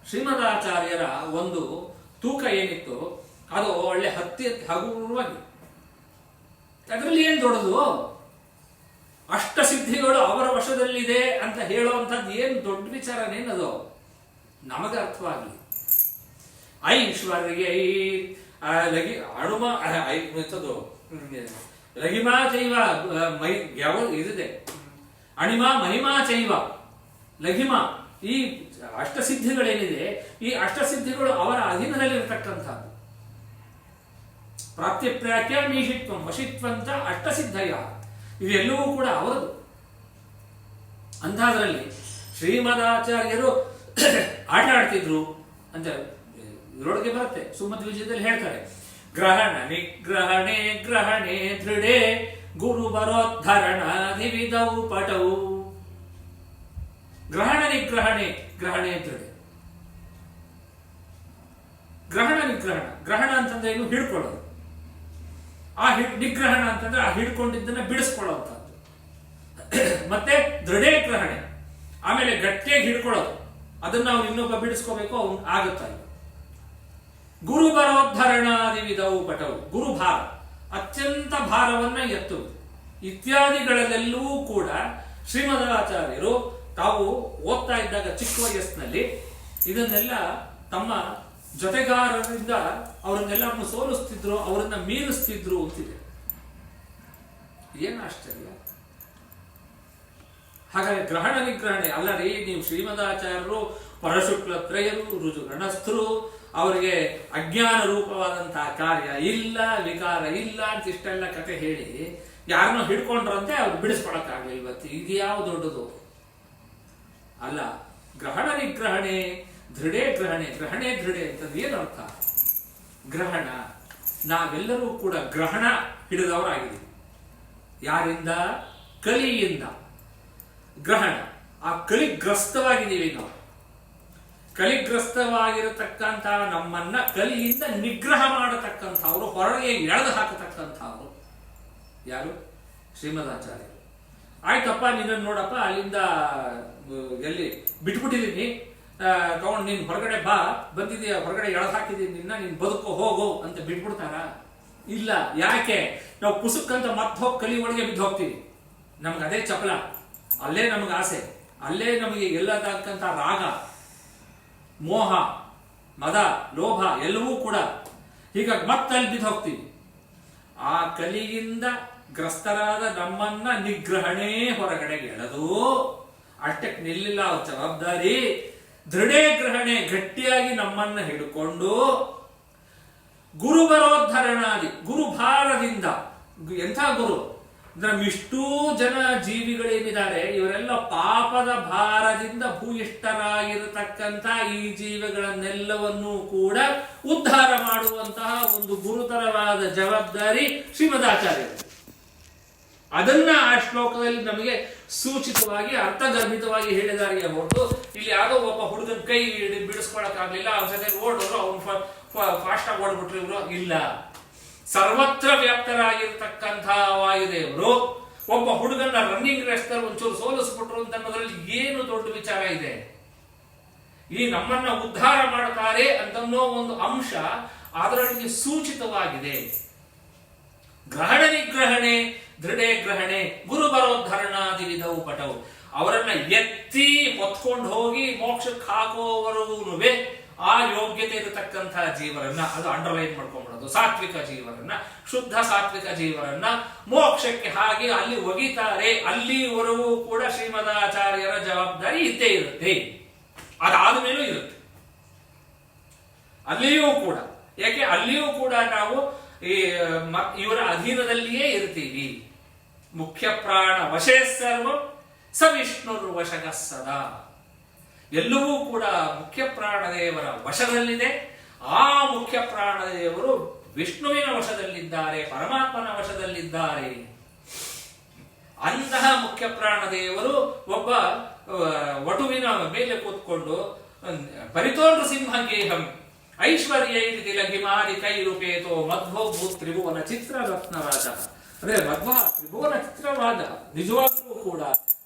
ಶ್ರೀಮದಾಚಾರ್ಯರ ಒಂದು ತೂಕ ಏನಿತ್ತು ಅದು ಒಳ್ಳೆ ಹಗುರವಾಗಿ, ಅದರಲ್ಲಿ ಏನ್ ದೊಡ್ಡದು? ಅಷ್ಟಸಿದ್ಧಿಗಳು ಅವರ ವಶದಲ್ಲಿದೆ ಅಂತ ಹೇಳುವಂಥದ್ದು ಏನು ದೊಡ್ಡ ವಿಚಾರನೇನದು? ನಮಗೆ ಅರ್ಥವಾಗಲಿ. ಐಶ್ವರ್ಯ ಅಣುಮ ಲಘಿಮಾ ಚೈವ ಇದಿದೆ, ಅಣಿಮಾ ಮಹಿಮಾ ಚೈವ ಲಘಿಮಾ. ಈ ಅಷ್ಟಸಿದ್ಧಿಗಳೇನಿದೆ, ಈ ಅಷ್ಟಸಿದ್ಧಿಗಳು ಅವರ ಅಧೀನದಲ್ಲಿರತಕ್ಕಂಥದ್ದು. ಪ್ರಾಪ್ತ್ಯಪ್ರಾಖ್ಯ ಮೀಶಿತ್ವಂ ವಶಿತ್ವಂತ ಅಷ್ಟಸಿದ್ಧಯ, ಇವೆಲ್ಲವೂ ಕೂಡ ಅವರದು. ಅಂಥದ್ರಲ್ಲಿ ಶ್ರೀಮದಾಚಾರ್ಯರು ಆಟ ಆಡ್ತಿದ್ರು ಅಂತ ಇದರೊಳಗೆ ಬರುತ್ತೆ. ಸುಮಧ್ವಿಜಯದಲ್ಲಿ ಹೇಳ್ತಾರೆ, ಗ್ರಹಣ ನಿಗ್ರಹಣೆ ಗ್ರಹಣೆ ದೃಢೆ ಗುರು ಬರೋದ್ಧರಣ ನಿವಿಧೌ ಪಟವು. ಗ್ರಹಣ ನಿಗ್ರಹಣೆ ಗ್ರಹಣೆ ದೃಢೆ. ಗ್ರಹಣ ನಿಗ್ರಹಣ, ಗ್ರಹಣ ಅಂತಂದ್ರೆ ಏನು? ಹಿಡ್ಕೊಳ್ಳೋದು. ಆ ನಿಗ್ರಹಣ ಅಂತಂದ್ರೆ ಆ ಹಿಡ್ಕೊಂಡಿದ್ದನ್ನ ಬಿಡಿಸ್ಕೊಳ್ಳುವಂಥದ್ದು. ಮತ್ತೆ ದೃಢೇ ಗ್ರಹಣೆ, ಆಮೇಲೆ ಗಟ್ಟಿಯಾಗಿ ಹಿಡ್ಕೊಳ್ಳೋದು, ಅದನ್ನ ಅವ್ನು ಇನ್ನೊಬ್ಬ ಬಿಡಿಸ್ಕೋಬೇಕು, ಅವ್ನು ಆಗುತ್ತಾ ಇಲ್ಲ. ಗುರು ಬರೋದ್ಧರಣಾದಿವಿಧವು ಪಟವು, ಗುರು ಭಾರ, ಅತ್ಯಂತ ಭಾರವನ್ನ ಎತ್ತುವುದು ಇತ್ಯಾದಿಗಳಲ್ಲೆಲ್ಲವೂ ಕೂಡ ಶ್ರೀಮದಾಚಾರ್ಯರು ತಾವು ಓದ್ತಾ ಇದ್ದಾಗ ಚಿಕ್ಕ ವಯಸ್ಸಿನಲ್ಲಿ ಇದನ್ನೆಲ್ಲ ತಮ್ಮ ಜೊತೆಗಾರರಿಂದ ಅವರನ್ನೆಲ್ಲ ಸೋಲಿಸ್ತಿದ್ರು, ಅವರನ್ನ ಮೀರಿಸ್ತಿದ್ರು ಅಂತಿದೆ. ಏನು ಆಶ್ಚರ್ಯ! ಹಾಗಾಗಿ ಗ್ರಹಣ ನಿಗ್ರಹಣೆ ಅಲ್ಲರಿ. ನೀವು ಶ್ರೀಮದಾಚಾರ್ಯರು ಪರಶುಕ್ಲ ತ್ರಯರು, ರುಜು ಗಣಸ್ಥರು, ಅವರಿಗೆ ಅಜ್ಞಾನ ರೂಪವಾದಂತಹ ಕಾರ್ಯ ಇಲ್ಲ, ವಿಕಾರ ಇಲ್ಲ ಅಂತ ಇಷ್ಟೆಲ್ಲ ಕತೆ ಹೇಳಿ ಯಾರನ್ನೋ ಹಿಡ್ಕೊಂಡ್ರಂತೆ ಅವ್ರು ಬಿಡಿಸ್ಕೊಳಕ್ಕಾಗಲಿಲ್ಲ. ಇದು ಯಾವ ದೊಡ್ಡದು ಅಲ್ಲ. ಗ್ರಹಣ ನಿಗ್ರಹಣೆ ದೃಢೇ ಗ್ರಹಣೆ, ಗ್ರಹಣೆ ದೃಢೆ ಅಂತಂದ್ರೆ ಏನು ಅರ್ಥ? ಗ್ರಹಣ, ನಾವೆಲ್ಲರೂ ಕೂಡ ಗ್ರಹಣ ಹಿಡಿದವರಾಗಿದ್ದೀವಿ. ಯಾರಿಂದ? ಕಲಿಯಿಂದ ಗ್ರಹಣ. ಆ ಕಲಿಗ್ರಸ್ತವಾಗಿದ್ದೀವಿ ನಾವು. ಕಲಿಗ್ರಸ್ತವಾಗಿರತಕ್ಕಂತಹ ನಮ್ಮನ್ನ ಕಲಿಯಿಂದ ನಿಗ್ರಹ ಮಾಡತಕ್ಕಂಥವ್ರು, ಹೊರಗೆ ಎಳೆದು ಹಾಕತಕ್ಕಂಥವ್ರು ಯಾರು? ಶ್ರೀಮದಾಚಾರ್ಯರು. ಆಯ್ತಪ್ಪ, ನಿನ್ನನ್ನು ನೋಡಪ್ಪ, ಅಲ್ಲಿಂದ ಎಲ್ಲಿ ಬಿಟ್ಬಿಟ್ಟಿದ್ದೀನಿ, ತಗೊಂಡು ನೀನ್ ಹೊರಗಡೆ ಬಾ, ಬಂದಿದೀಯ, ಹೊರಗಡೆ ಎಳೆದು ಹಾಕಿದೀನಿ ನಿನ್ನ, ನೀನ್ ಬದುಕೋ ಹೋಗು ಅಂತ ಬಿಟ್ಬಿಡ್ತಾರ? ಇಲ್ಲ. ಯಾಕೆ? ನಾವು ಪುಸುಕ್ಕಂತ ಮತ್ತೆ ಹೋಗಿ ಕಲಿ ಒಳಗೆ ಬಿದ್ದು ಹೋಗ್ತೀವಿ. ನಮ್ಗೆ ಅದೇ ಚಪಲ, ಅಲ್ಲೇ ನಮ್ಗೆ ಆಸೆ, ಅಲ್ಲೇ ನಮಗೆ ಎಲ್ಲದಕ್ಕಂತ ರಾಗ, ಮೋಹ, ಮದ, ಲೋಭ ಎಲ್ಲವೂ ಕೂಡ. ಹೀಗಾಗಿ ಮತ್ತಲ್ಲಿ ಬಿದ್ದು ಹೋಗ್ತೀವಿ. ಆ ಕಲಿಯಿಂದ ಗ್ರಸ್ತರಾದ ನಮ್ಮನ್ನ ನಿಗ್ರಹಣೆ ಹೊರಗಡೆಗೆ ಎಳೆದು ಅಷ್ಟಕ್ಕೆ ನಿಲ್ಲಿಲ್ಲ ಅವ್ರ ಜವಾಬ್ದಾರಿ. ದೃಢೇ ಗ್ರಹಣೆ, ಗಟ್ಟಿಯಾಗಿ ನಮ್ಮನ್ನ ಹಿಡ್ಕೊಂಡು ಗುರು ಬರೋದ್ಧರಣಾದಿ, ಗುರುಭಾರದಿಂದ. ಎಂಥ ಗುರು? ನಮ್ಮಿಷ್ಟೂ ಜನ ಜೀವಿಗಳೇನಿದ್ದಾರೆ ಇವರೆಲ್ಲ ಪಾಪದ ಭಾರದಿಂದ ಭೂಯಿಷ್ಠರಾಗಿರತಕ್ಕಂಥ ಈ ಜೀವಿಗಳನ್ನೆಲ್ಲವನ್ನೂ ಕೂಡ ಉದ್ಧಾರ ಮಾಡುವಂತಹ ಒಂದು ಗುರುತರವಾದ ಜವಾಬ್ದಾರಿ ಶ್ರೀಮದಾಚಾರ್ಯರು. ಅದನ್ನ ಆ ಶ್ಲೋಕದಲ್ಲಿ ನಮಗೆ ಸೂಚಿತವಾಗಿ ಅರ್ಥಗರ್ಭಿತವಾಗಿ ಹೇಳಿದಾರೆ ಹೊರತು ಇಲ್ಲಿ ಯಾವುದೋ ಒಬ್ಬ ಹುಡುಗನ ಕೈ ಬಿಡಿಸ್ಕೊಳಕ್ಕಾಗ್ಲಿಲ್ಲ, ಅವ್ರ ಜೊತೆ ಓಡೋರು, ಅವ್ನು ಫಾಸ್ಟ್ ಆಗಿ ಓಡ್ಬಿಟ್ರು ಇವರು. ಇಲ್ಲ, ಸರ್ವತ್ರ ವ್ಯಾಪ್ತರಾಗಿರ್ತಕ್ಕಂತಹ ವಾಯುದೇವರು ಒಬ್ಬ ಹುಡುಗನ ರನ್ನಿಂಗ್ ರೇಸ್ನಲ್ಲಿ ಒಂಚೂರು ಸೋಲಿಸ್ಬಿಟ್ರು ಅಂತ ಅನ್ನೋದ್ರಲ್ಲಿ ಏನು ದೊಡ್ಡ ವಿಚಾರ ಇದೆ? ಈ ನಮ್ಮನ್ನ ಉದ್ಧಾರ ಮಾಡ್ತಾರೆ ಅಂತನ್ನೋ ಒಂದು ಅಂಶ ಅದರಲ್ಲಿ ಸೂಚಿತವಾಗಿದೆ. ಗ್ರಹಣ ನಿಗ್ರಹಣೆ ದೃಢೇ ಗ್ರಹಣೆ ಗುರು ಬರೋದ್ಧರಣಾದಿ ವಿಧವು ಪಟವು. ಅವರನ್ನ ಎತ್ತಿ ಹೊತ್ಕೊಂಡು ಹೋಗಿ ಮೋಕ್ಷಕ್ಕೆ ಹಾಕೋವರೆಗೂ ಆ ಯೋಗ್ಯತೆ ಇರತಕ್ಕಂತಹ ಜೀವರನ್ನ, ಅದು ಅಂಡರ್ಲೈನ್ ಮಾಡ್ಕೊಂಡ್ಬಿಡೋದು, ಸಾತ್ವಿಕ ಜೀವರನ್ನ, ಶುದ್ಧ ಸಾತ್ವಿಕ ಜೀವರನ್ನ ಮೋಕ್ಷಕ್ಕೆ ಹಾಗೆ ಅಲ್ಲಿ ಒಗಿತಾರೆ. ಅಲ್ಲಿವರೆಗೂ ಕೂಡ ಶ್ರೀಮದಾಚಾರ್ಯರ ಜವಾಬ್ದಾರಿ ಇದ್ದೇ ಇರುತ್ತೆ. ಅದಾದ ಮೇಲೂ ಇರುತ್ತೆ ಅಲ್ಲಿಯೂ ಕೂಡ. ಯಾಕೆ ಅಲ್ಲಿಯೂ ಕೂಡ ನಾವು ಇವರ ಅಧೀನದಲ್ಲಿಯೇ ಇರ್ತೀವಿ. ಮುಖ್ಯ ಪ್ರಾಣ ವಶೇ ಸರ್ವ ಸ ವಿಷ್ಣುರ್ ವಶಗ ಸದಾ. ಎಲ್ಲವೂ ಕೂಡ ಮುಖ್ಯ ಪ್ರಾಣದೇವರ ವಶದಲ್ಲಿದೆ. ಆ ಮುಖ್ಯ ಪ್ರಾಣದೇವರು ವಿಷ್ಣುವಿನ ವಶದಲ್ಲಿದ್ದಾರೆ, ಪರಮಾತ್ಮನ ವಶದಲ್ಲಿದ್ದಾರೆ. ಅಂತಹ ಮುಖ್ಯ ಪ್ರಾಣದೇವರು ಒಬ್ಬ ವಟುವಿನ ಮೇಲೆ ಕೂತ್ಕೊಂಡು ಪರಿತೋರು ಸಿಂಹಗೇಹಂ ಐಶ್ವರ್ಯ ತಿಲಗಿಮಾರಿ ಕೈ ರೂಪೇತೋ ಮಧ್ವೋ ಭೂ ತ್ರಿಭುವನ ಚಿತ್ರರತ್ನರಾಜ. ಅಂದ್ರೆ ಮಧ್ವ ತ್ರಿಭುವನ ಚಿತ್ರವಾದ ನಿಜವಾಗ್ಲೂ ಕೂಡ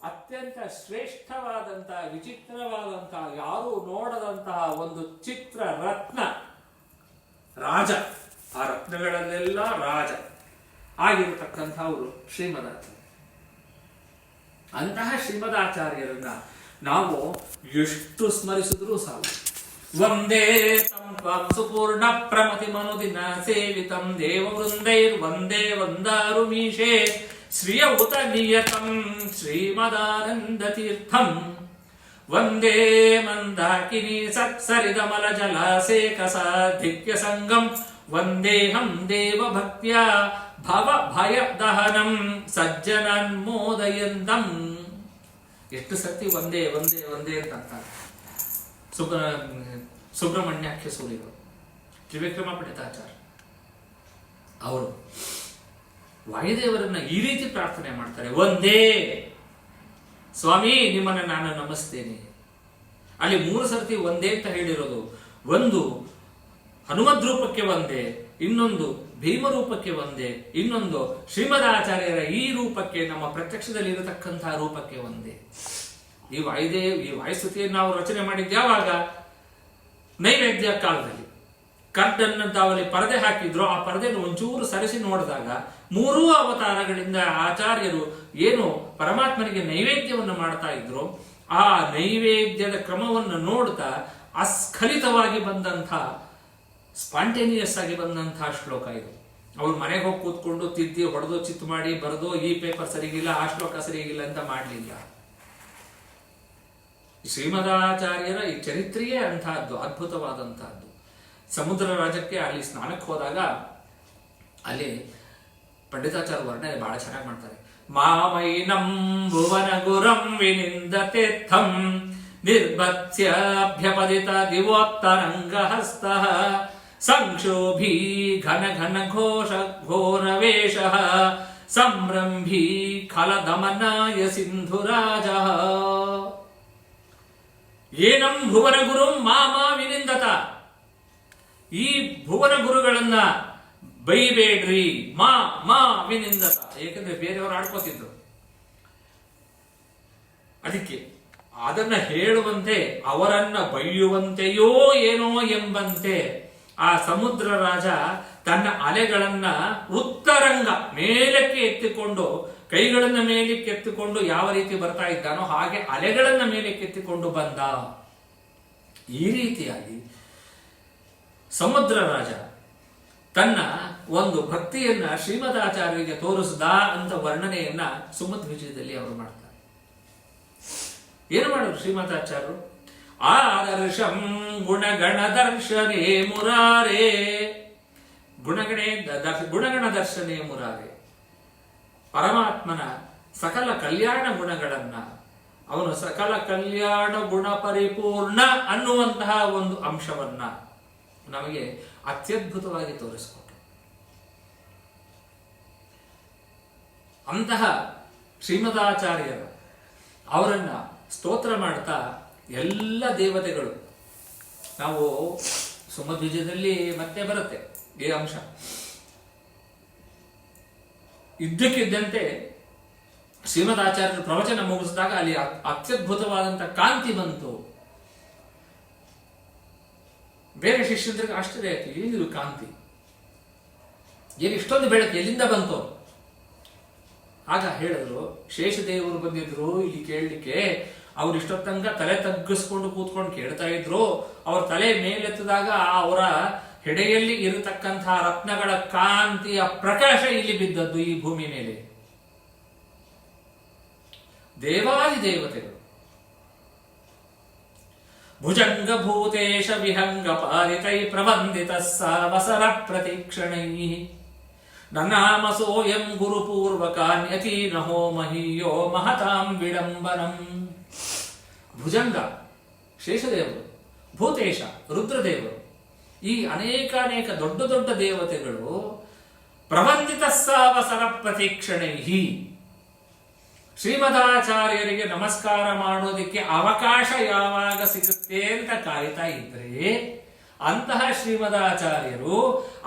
ಅತ್ಯಂತ ಶ್ರೇಷ್ಠವಾದಂತಹ ವಿಚಿತ್ರವಾದಂತಹ ಯಾರೂ ನೋಡದಂತಹ ಒಂದು ಚಿತ್ರ ರತ್ನ ರಾಜ. ಆ ರತ್ನಗಳಲ್ಲೆಲ್ಲ ರಾಜ ಆಗಿರತಕ್ಕಂಥವರು ಶ್ರೀಮದಾಚಾರ್ಯ. ಅಂತಹ ಶ್ರೀಮದಾಚಾರ್ಯರನ್ನ ನಾವು ಎಷ್ಟು ಸ್ಮರಿಸಿದ್ರೂ ಸಾಕು. ವಂದೇ ತಂ ಸುಪೂರ್ಣ ಪ್ರಮತಿ ಮನುದಿನ ಸೇವಿತಂ ದೇವವೃಂದೈರ್ ವಂದೇ ವಂದಾರುಮೀಶೇ ಶ್ರಿಯ ಉತ ನಿಯತಂ ಶ್ರೀಮದಾನಂದ ತೀರ್ಥಂ. ವಂದೇ ಮಂದಾಕಿನಿ ಸತ್ಸರಿದಮಲ ಜಲಾಸೇಕ ಸಾಧಿಕ್ಯ ಸಂಗಂ. ವಂದೇಹಂ ದೇವ ಭಕ್ತ್ಯ ಭವ ಭಯ ದಹನಂ ಸಜ್ಜನನ್ಮೋದಯಂತಂ. ಎಷ್ಟು ಸತಿ ಒಂದೇ ಒಂದೇ ಒಂದೇ ಅಂತ ಸುಬ್ರಹ್ಮಣ್ಯಾಖ್ಯ ಸೂರಿಗಳು ತ್ರಿವಿಕ್ರಮ ಪಂಡಿತಾಚಾರ್ಯ ಅವರು ವಾಯುದೇವರನ್ನ ಈ ರೀತಿ ಪ್ರಾರ್ಥನೆ ಮಾಡ್ತಾರೆ. ಒಂದೇ ಸ್ವಾಮಿ ನಿಮ್ಮನ್ನ ನಾನು ನಮಿಸ್ತೇನೆ. ಅಲ್ಲಿ 3 ಸರ್ತಿ ಒಂದೇ ಅಂತ ಹೇಳಿರೋದು. ಒಂದು ಹನುಮದ್ ರೂಪಕ್ಕೆ ಒಂದೇ, ಇನ್ನೊಂದು ಭೀಮ ರೂಪಕ್ಕೆ ಒಂದೇ, ಇನ್ನೊಂದು ಶ್ರೀಮದಾಚಾರ್ಯರ ಈ ರೂಪಕ್ಕೆ, ನಮ್ಮ ಪ್ರತ್ಯಕ್ಷದಲ್ಲಿ ಇರತಕ್ಕಂತಹ ರೂಪಕ್ಕೆ ಒಂದೇ. ಈ ವಾಯುಸ್ತುತಿಯನ್ನು ನಾವು ರಚನೆ ಮಾಡಿದ್ದು ಯಾವಾಗ? ನೈವೇದ್ಯ ಕಾಲದಲ್ಲಿ. ಕರ್ಡನ್ನು ತಾವಲ್ಲಿ ಪರದೆ ಹಾಕಿದ್ರು. ಆ ಪರದೆಯನ್ನು ಒಂಚೂರು ಸರಿಸಿ ನೋಡಿದಾಗ 3 ಅವತಾರಗಳಿಂದ ಆಚಾರ್ಯರು ಏನು ಪರಮಾತ್ಮನಿಗೆ ನೈವೇದ್ಯವನ್ನು ಮಾಡ್ತಾ ಇದ್ರು, ಆ ನೈವೇದ್ಯದ ಕ್ರಮವನ್ನು ನೋಡ್ತಾ ಅಸ್ಖಲಿತವಾಗಿ ಬಂದಂಥ, ಸ್ಪಾಂಟೇನಿಯಸ್ ಆಗಿ ಬಂದಂತಹ ಶ್ಲೋಕ ಇದು. ಅವ್ರು ಮನೆಗೆ ಹೋಗಿ ಕೂತ್ಕೊಂಡು ತಿದ್ದಿ ಹೊಡೆದು ಚಿತ್ತು ಮಾಡಿ ಬರೆದು ಈ ಪೇಪರ್ ಸರಿಗಿಲ್ಲ, ಆ ಶ್ಲೋಕ ಸರಿಗಿಲ್ಲ ಅಂತ ಮಾಡಲಿಲ್ಲ. ಶ್ರೀಮದಾಚಾರ್ಯರ ಈ ಚರಿತ್ರೆಯೇ ಅಂತಹದ್ದು, ಅದ್ಭುತವಾದಂತಹದ್ದು. ಸಮುದ್ರ ರಾಜಕ್ಕೆ ಅಲ್ಲಿ ಸ್ನಾನಕ್ಕೆ ಹೋದಾಗ ಅಲ್ಲಿ ಪಂಡಿತಾಚಾರ್ಯ ವರ್ಣನೆ ಬಹಳ ಚೆನ್ನಾಗಿ ಮಾಡ್ತಾರೆ. ಮಾಮೈನಂ ಭುವನ ಗುರಂ ವಿನಿಂದತೆಥಂ ನಿರ್ಭತ್ಸ್ಯಭ್ಯಪದಿತ ದಿವೋತ್ತರಂಗಹಸ್ತ ಸಂಕ್ಷೋಭೀ ಘನ ಘನ ಘೋಷ ಘೋರವೇಶ ಸಂರಂಭೀ ಖಲದಮನಾಯ ಸಿಂಧುರಾಜ. ಏನಂ ಭುವನ ಗುರುಂ ಮಾಮಾ ವಿನಿಂದತ. ಈ ಭುವನ ಗುರುಗಳನ್ನ ಬೈಬೇಡ್ರಿ, ಮಾ ಮಾ ವಿನಿಂದತ. ಏಕೆಂದ್ರೆ ಬೇರೆಯವರು ಆಡ್ಕೋತಿದ್ರು. ಅದಕ್ಕೆ ಅದನ್ನ ಹೇಳುವಂತೆ, ಅವರನ್ನ ಬೈಯುವಂತೆಯೋ ಏನೋ ಎಂಬಂತೆ ಆ ಸಮುದ್ರ ರಾಜ ತನ್ನ ಅಲೆಗಳನ್ನ ಉತ್ತರಂಗ ಮೇಲಕ್ಕೆ ಎತ್ತಿಕೊಂಡು, ಕೈಗಳನ್ನ ಮೇಲಕ್ಕೆ ಎತ್ತಿಕೊಂಡು ಯಾವ ರೀತಿ ಬರ್ತಾ ಇದ್ದಾನೋ ಹಾಗೆ ಅಲೆಗಳನ್ನ ಮೇಲಕ್ಕೆ ಎತ್ತಿಕೊಂಡು ಬಂದ. ಈ ರೀತಿಯಾಗಿ ಸಮುದ್ರ ರಾಜ ತನ್ನ ಒಂದು ಭಕ್ತಿಯನ್ನ ಶ್ರೀಮದಾಚಾರ್ಯರಿಗೆ ತೋರಿಸಿದ ಅಂತ ವರ್ಣನೆಯನ್ನ ಸುಮಧ್ವಿಜಯದಲ್ಲಿ ಅವರು ಮಾಡ್ತಾರೆ. ಏನು ಮಾಡೋರು ಶ್ರೀಮದಾಚಾರ್ಯರು? ಆದರ್ಶಂ ಗುಣಗಣ ದರ್ಶನೇ ಮುರಾರೇ. ಗುಣಗಣ ದರ್ಶನೇ ಮುರಾರೇ. ಪರಮಾತ್ಮನ ಸಕಲ ಕಲ್ಯಾಣ ಗುಣಗಳನ್ನ, ಅವನು ಸಕಲ ಕಲ್ಯಾಣ ಗುಣ ಪರಿಪೂರ್ಣ ಅನ್ನುವಂತಹ ಒಂದು ಅಂಶವನ್ನ ನಮಗೆ ಅತ್ಯದ್ಭುತವಾಗಿ ತೋರಿಸಿಕೊಟ್ರು. ಅಂತಹ ಶ್ರೀಮದಾಚಾರ್ಯರ ಅವರನ್ನ ಸ್ತೋತ್ರ ಮಾಡ್ತಾ ಎಲ್ಲ ದೇವತೆಗಳು, ನಾವು ಸುಮಧ್ವಿಜಯದಲ್ಲಿ ಮತ್ತೆ ಬರುತ್ತೆ ಈ ಅಂಶ, ಇದ್ದಕ್ಕಿದ್ದಂತೆ ಶ್ರೀಮದಾಚಾರ್ಯರು ಪ್ರವಚನ ಮುಗಿಸಿದಾಗ ಅಲ್ಲಿ ಅತ್ಯದ್ಭುತವಾದಂತಹ ಕಾಂತಿ ಬಂತು. ಬೇರೆ ಶಿಷ್ಯಂದ್ರಿಗೆ ಆಶ್ಚರ್ಯ ಆಯ್ತು, ಏನಿದು ಕಾಂತಿ, ಏನು ಇಷ್ಟೊಂದು ಬೆಳಕು ಎಲ್ಲಿಂದ ಬಂತು? ಆಗ ಹೇಳಿದ್ರು, ಶೇಷದೇವರು ಬಂದಿದ್ರು ಇಲ್ಲಿ ಕೇಳಲಿಕ್ಕೆ. ಅವ್ರು ಇಷ್ಟೊತ್ತಂಗ ತಲೆ ತಗ್ಗಿಸ್ಕೊಂಡು ಕೂತ್ಕೊಂಡು ಕೇಳ್ತಾ ಇದ್ರು. ಅವ್ರ ತಲೆ ಮೇಲೆತ್ತಿದಾಗ ಅವರ ಹೆಡೆಯಲ್ಲಿ ಇರತಕ್ಕಂತಹ ರತ್ನಗಳ ಕಾಂತಿಯ ಪ್ರಕಾಶ ಇಲ್ಲಿ ಬಿದ್ದದ್ದು ಈ ಭೂಮಿ ಮೇಲೆ. ದೇವಾದಿ ದೇವತೆಗಳು ಭುಜಂಗ ಭೂತೇಶ ವಿಹಂಗ ಪಾಲಿತೈ ಪ್ರವಂದಿತ ಸಾವಸರ ಪ್ರತೀಕ್ಷಣೈ ನನ್ನಾಮಸೋಯಂ ಗುರುಪೂರ್ವಕಾನ್ಯತೀನಹೋ ಮಹೀಯೋ ಮಹತಾಂ ವಿಡಂಬನಂ. ಭುಜಂಗ ಶೇಷದೇವರು, ಭೂತೇಶ ರುದ್ರದೇವರು, ಈ ಅನೇಕ ದೊಡ್ಡ ದೊಡ್ಡ ದೇವತೆಗಳು ಪ್ರವಂದಿತ ಸಾವಸರ ಪ್ರತೀಕ್ಷಣೈ ಶ್ರೀಮದಾಚಾರ್ಯರಿಗೆ ನಮಸ್ಕಾರ ಮಾಡೋದಕ್ಕೆ ಅವಕಾಶ ಯಾವಾಗ ಸಿಗುತ್ತೆ ಅಂತ ಕಾಯ್ತಾ ಇದ್ರೆ ಅಂತಹ ಶ್ರೀಮದಾಚಾರ್ಯರು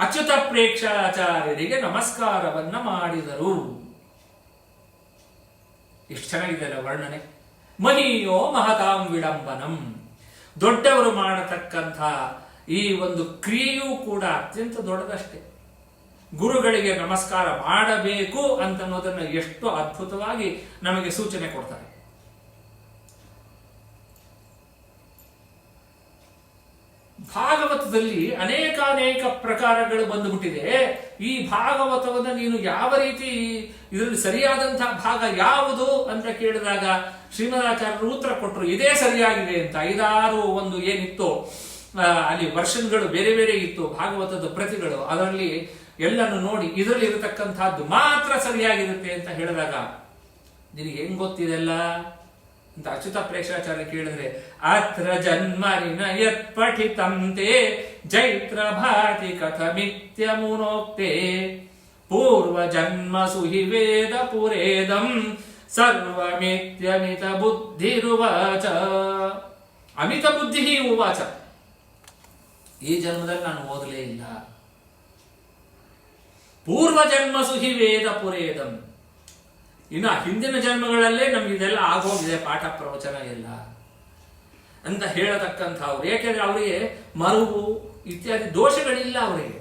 ಅಚ್ಯುತ ಪ್ರೇಕ್ಷಾಚಾರ್ಯರಿಗೆ ನಮಸ್ಕಾರವನ್ನ ಮಾಡಿದರು. ಎಷ್ಟು ಚೆನ್ನಾಗಿದೆ ಅಲ್ಲ ವರ್ಣನೆ. ಮಹೀಯೋ ಮಹತಾಂ ವಿಡಂಬನಂ. ದೊಡ್ಡವರು ಮಾಡತಕ್ಕಂಥ ಈ ಒಂದು ಕ್ರಿಯೆಯೂ ಕೂಡ ಅತ್ಯಂತ ದೊಡ್ಡದಷ್ಟೇ. ಗುರುಗಳಿಗೆ ನಮಸ್ಕಾರ ಮಾಡಬೇಕು ಅಂತನ್ನೋದನ್ನ ಎಷ್ಟು ಅದ್ಭುತವಾಗಿ ನಮಗೆ ಸೂಚನೆ ಕೊಡ್ತಾರೆ. ಭಾಗವತದಲ್ಲಿ ಅನೇಕ ಪ್ರಕಾರಗಳು ಬಂದುಬಿಟ್ಟಿದೆ. ಈ ಭಾಗವತವನ್ನ ನೀನು ಯಾವ ರೀತಿ ಇದರಲ್ಲಿ ಸರಿಯಾದಂತಹ ಭಾಗ ಯಾವುದು ಅಂತ ಕೇಳಿದಾಗ ಶ್ರೀಮದಾಚಾರ್ಯರು ಉತ್ತರ ಕೊಟ್ಟರು, ಇದೇ ಸರಿಯಾಗಿದೆ ಅಂತ. 5-6 ಒಂದು ಏನಿತ್ತು ಅಲ್ಲಿ ವರ್ಷನ್ಗಳು ಬೇರೆ ಬೇರೆ ಇತ್ತು, ಭಾಗವತದ ಪ್ರತಿಗಳು. ಅದರಲ್ಲಿ ಎಲ್ಲನ್ನು ನೋಡಿ ಇದರಲ್ಲಿ ಇರತಕ್ಕಂತಹದ್ದು ಮಾತ್ರ ಸರಿಯಾಗಿರುತ್ತೆ ಅಂತ ಹೇಳಿದಾಗ ನಿನಗೆ ಹೆಂಗ್ ಗೊತ್ತಿದೆಲ್ಲ ಅಂತ ಅಚ್ಯುತ ಪ್ರೇಕ್ಷಾಚಾರ್ಯ ಕೇಳಿದ್ರೆ, ಅತ್ರ ಜನ್ಮರಿನ ಯತ್ ಪಠಿತಂತೆ ಜೈತ್ರ ಭಾತಿ ಕಥಮಿತ್ಯ ಮುನೋಕ್ತೆ ಪೂರ್ವ ಜನ್ಮ ಸುಹಿ ವೇದ ಪುರೇದಂ ಸರ್ವಮಿತ್ಯಮಿತ ಬುದ್ಧಿರುವಾಚ. ಅಮಿತ ಬುದ್ಧಿ ಉವಾಚ. ಈ ಜನ್ಮದಲ್ಲಿ ನಾನು ಓದಲೇ ಇಲ್ಲ. ಪೂರ್ವ ಜನ್ಮ ಸುಹಿ ವೇದ ಪುರೇದಂ. ಇನ್ನು ಹಿಂದಿನ ಜನ್ಮಗಳಲ್ಲೇ ನಮ್ಗೆ ಇದೆಲ್ಲ ಆಗೋಗಿದೆ, ಪಾಠ ಪ್ರವಚನ ಎಲ್ಲ ಅಂತ ಹೇಳತಕ್ಕಂಥವ್ರು. ಯಾಕೆಂದ್ರೆ ಅವರಿಗೆ ಮರುವು ಇತ್ಯಾದಿ ದೋಷಗಳಿಲ್ಲ ಅವರಿಗೆ.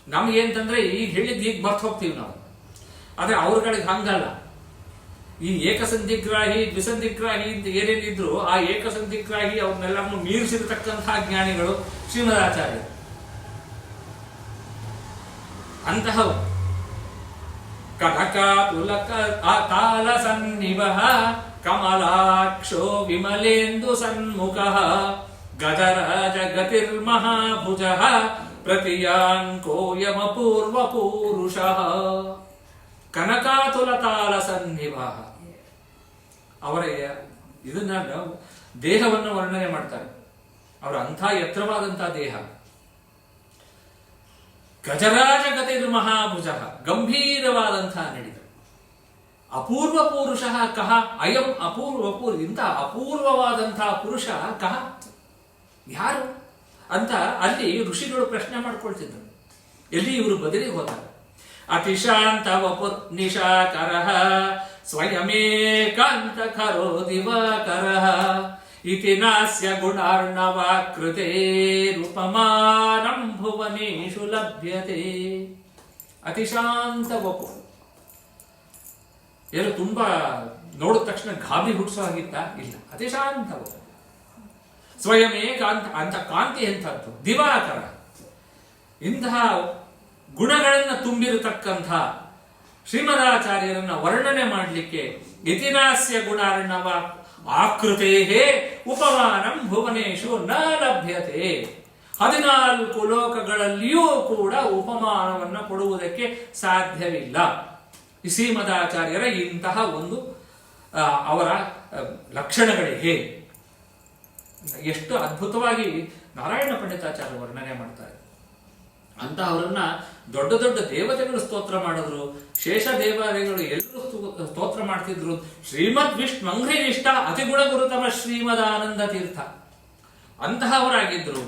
ನಮ್ಗೇಂತಂದ್ರೆ ಈಗ ಹೇಳಿದ್ದು ಈಗ ಮರ್ತು ಹೋಗ್ತೀವಿ ನಾವು. ಆದ್ರೆ ಅವ್ರಗಳಿಗೆ ಹಂಗಲ್ಲ. ಈ ಏಕಸಂಧಿಗ್ರಾಹಿ ದ್ವಿಸಂಧಿಗ್ರಾಹಿ ಅಂತ ಏನೇನಿದ್ರು ಆ ಏಕಸಂಧಿಗ್ರಾಹಿ ಅವ್ರನ್ನೆಲ್ಲರನ್ನು ಮೀರಿಸಿರತಕ್ಕಂತಹ ಜ್ಞಾನಿಗಳು ಶ್ರೀಮದಾಚಾರ್ಯರು. ಅಂತಹವು ಕನಕಾತುಲಕ ತಾಲ ಸನ್ನಿವಹ ಕಮಲಾಕ್ಷೋ ವಿಮಲೇಂದು ಸನ್ಮುಖ ಗಜರಾಜ ಗತಿರ್ಮಹಾಭುಜ ಪ್ರತಿಯಾಂಕೋ ಯಮ ಪೂರ್ವ ಪೂರುಷ. ಕನಕಾತುಲ ತಾಲ ಸನ್ನಿವಹ. ಅವರ ಇದನ್ನ ದೇಹವನ್ನು ವರ್ಣನೆ ಮಾಡ್ತಾರೆ. ಅವರ ಅಂಥ ಎತ್ತರವಾದಂತಹ ದೇಹ. ಗಜರಾಜ ಗತಿರ್ ಮಹಾಭುಜ, ಗಂಭೀರವಾದಂತಹ ನಡಿಗೆ. ಅಪೂರ್ವ ಪುರುಷ ಕಹ ಅಯಂ ಅಪೂರ್ವ ಇಂಥ ಅಪೂರ್ವವಾದಂತಹ ಪುರುಷ ಕಹ ಯಾರು ಅಂತ ಅಲ್ಲಿ ಋಷಿಗಳು ಪ್ರಶ್ನೆ ಮಾಡ್ಕೊಳ್ತಿದ್ರು. ಎಲ್ಲಿ ಇವರು ಬದಲಿಗೆ ಹೋದಾಗ ಅತಿಶಾಂತ ವಪುರ್ ನಿಶಾಕರ ಸ್ವಯಮೇಕಾಂತ ಖರೋ ದಿವಾಕರ ಇತಿ ನಾಸ್ಯ ಗುಣಾರ್ಣವಾಕೃತೆ ರೂಪಮಾನಂ ಭುವನೇಶು ಲಭ್ಯತೆ. ಅತಿಶಾಂತ ವಪು ಏನು ತುಂಬಾ ನೋಡಿದ ತಕ್ಷಣ ಗಾಬರಿ ಹುಟ್ಟಿಸೋ ಹಾಗಿತ್ತ? ಇಲ್ಲ, ಅತಿಶಾಂತ ವಪು. ಸ್ವಯಮೇಕಾಂತ ಅಂತ ಕಾಂತಿ ಎಂಥದ್ದು, ದಿವಾಕರ. ಇಂತಹ ಗುಣಗಳನ್ನು ತುಂಬಿರತಕ್ಕಂಥ ಶ್ರೀಮದಾಚಾರ್ಯರನ್ನ ವರ್ಣನೆ ಮಾಡಲಿಕ್ಕೆ ಇತಿನಾಸ್ಯ ಗುಣಾರ್ಣವ ಆಕೃತೇ ಉಪಮಾನಂ ಭುವನೇಶು ನ ಲಭ್ಯತೆ. 14 ಲೋಕಗಳಲ್ಲಿಯೂ ಕೂಡ ಉಪಮಾನವನ್ನು ಕೊಡುವುದಕ್ಕೆ ಸಾಧ್ಯವಿಲ್ಲ. ಶ್ರೀಮದಾಚಾರ್ಯರ ಇಂತಹ ಒಂದು ಅವರ ಲಕ್ಷಣಗಳಿಗೆ ಎಷ್ಟು ಅದ್ಭುತವಾಗಿ ನಾರಾಯಣ ಪಂಡಿತಾಚಾರ್ಯ ವರ್ಣನೆ ಮಾಡ್ತಾರೆ. ಅಂತ ಅವರನ್ನ ದೊಡ್ಡ ದೊಡ್ಡ ದೇವತೆಗಳು ಸ್ತೋತ್ರ ಮಾಡಿದ್ರು. ಶೇಷ ದೇವಾಲಯಗಳು ಎಲ್ಲರೂ ಸ್ತೋತ್ರ ಮಾಡ್ತಿದ್ರು. ಶ್ರೀಮದ್ ವಿಷ್ಣು ನಿಷ್ಠ ಅತಿಗುಣ ಗುರುತಮ ಶ್ರೀಮದಾನಂದ ತೀರ್ಥ ಅಂತಹವರಾಗಿದ್ರು.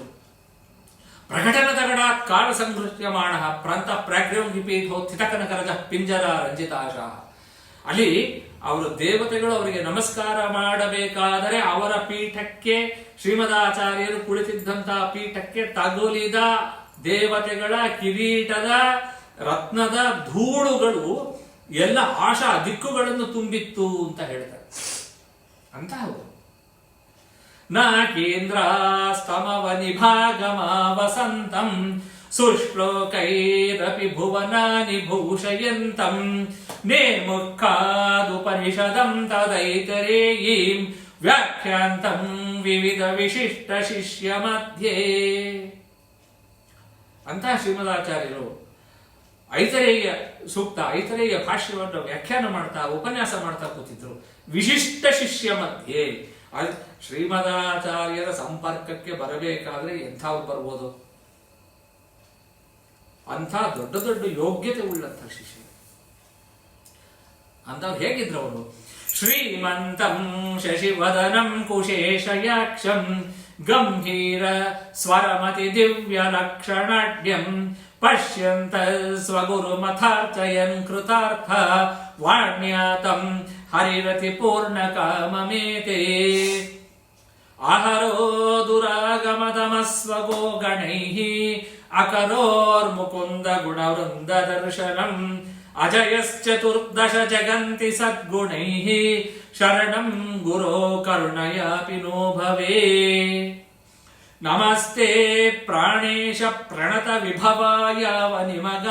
ಪ್ರಕಟನ ತಗಡಾತ್ ಕಾಲ ಸಂಘೃಷ್ಯಮಾಣ ಪ್ರಾಂತ ಪ್ರಾಗ್ರಂ ವಿಪೀಠೋತ್ಥಿತ ಕನಕರಜ ಪಿಂಜರ ರಂಜಿತಾಶ. ಅಲ್ಲಿ ಅವರು ದೇವತೆಗಳು ಅವರಿಗೆ ನಮಸ್ಕಾರ ಮಾಡಬೇಕಾದರೆ ಅವರ ಪೀಠಕ್ಕೆ, ಶ್ರೀಮದಾಚಾರ್ಯರು ಕುಳಿತಿದ್ದಂತಹ ಪೀಠಕ್ಕೆ ತಗುಲಿದ ದೇವತೆಗಳ ಕಿರೀಟದ ರತ್ನದ ಧೂಳುಗಳು ಎಲ್ಲ ಆಶಾ ದಿಕ್ಕುಗಳನ್ನು ತುಂಬಿತ್ತು ಅಂತ ಹೇಳ್ತಾರೆ. ಅಂತ ಹೌದು. ನ ಕೇಂದ್ರಾಸ್ತಮವ ನಿಭಾಗಮ ವಸಂತಂ ಸುಶ್ಲೋಕೈರಪಿ ಭುವನಾನಿ ಭೂಷಯಂತಂ ನೇರ್ಮುಖಾದುಪನಿಷದಂ ತದೈತರೇಯೀಂ ವ್ಯಾಖ್ಯಾಂತಂ ವಿವಿಧ ವಿಶಿಷ್ಟ ಶಿಷ್ಯ ಮಧ್ಯೆ. ಅಂತಹ ಶ್ರೀಮದಾಚಾರ್ಯರು ಐತರೇಯ ಸೂಕ್ತ, ಐತರೇಯ ಭಾಷ್ಯವನ್ನು ವ್ಯಾಖ್ಯಾನ ಮಾಡ್ತಾ ಉಪನ್ಯಾಸ ಮಾಡ್ತಾ ಕೂತಿದ್ರು. ವಿಶಿಷ್ಟ ಶಿಷ್ಯ ಮಧ್ಯೆ ಶ್ರೀಮದಾಚಾರ್ಯರ ಸಂಪರ್ಕಕ್ಕೆ ಬರಬೇಕಾದ್ರೆ ಎಂಥವ್ರು ಬರ್ಬೋದು? ಅಂಥ ದೊಡ್ಡ ದೊಡ್ಡ ಯೋಗ್ಯತೆ ಉಳ್ಳಂಥ ಶಿಷ್ಯರು. ಅಂಥವ್ರು ಹೇಗಿದ್ರು ಅವರು? ಶ್ರೀಮಂತಂ ಶಶಿವದನಂ ಕುಶೇಷಯಾಕ್ಷಂ ಗಂಭೀರ ಸ್ವರಮತಿ ದಿವ್ಯ ಲಕ್ಷಣಾಢ್ಯಂ ಪಶ್ಯಂತ ಸ್ವಗುರುಮಥಾರ್ಚಯನ್ ಕೃತಾರ್ಥ ವಾಣ್ಯಾತಂ ಹರಿರತಿ ಪೂರ್ಣ ಕಾಮಮೇತೆ ಆಹರೋ ದುರಾಗಮತಮಸ್ವಗೋ ಗಣೈಃ ಅಕರೋರ್ಮುಕುಂದ ಗುಣವೃಂದ ದರ್ಶನಂ ಅಜಯಶ್ಚತುರ್ದಶ ಜಗಂತಿ ಸದ್ಗುಣೈಃ ಶರಣಂ ಗುರೋ ಕರುಣಯಾಪಿ ನೋ ಭವೇ. ನಮಸ್ತೆ ಪ್ರಾಣೇಶ ಪ್ರಣತ ವಿಭವಾಯಾವ ನಿಮಗ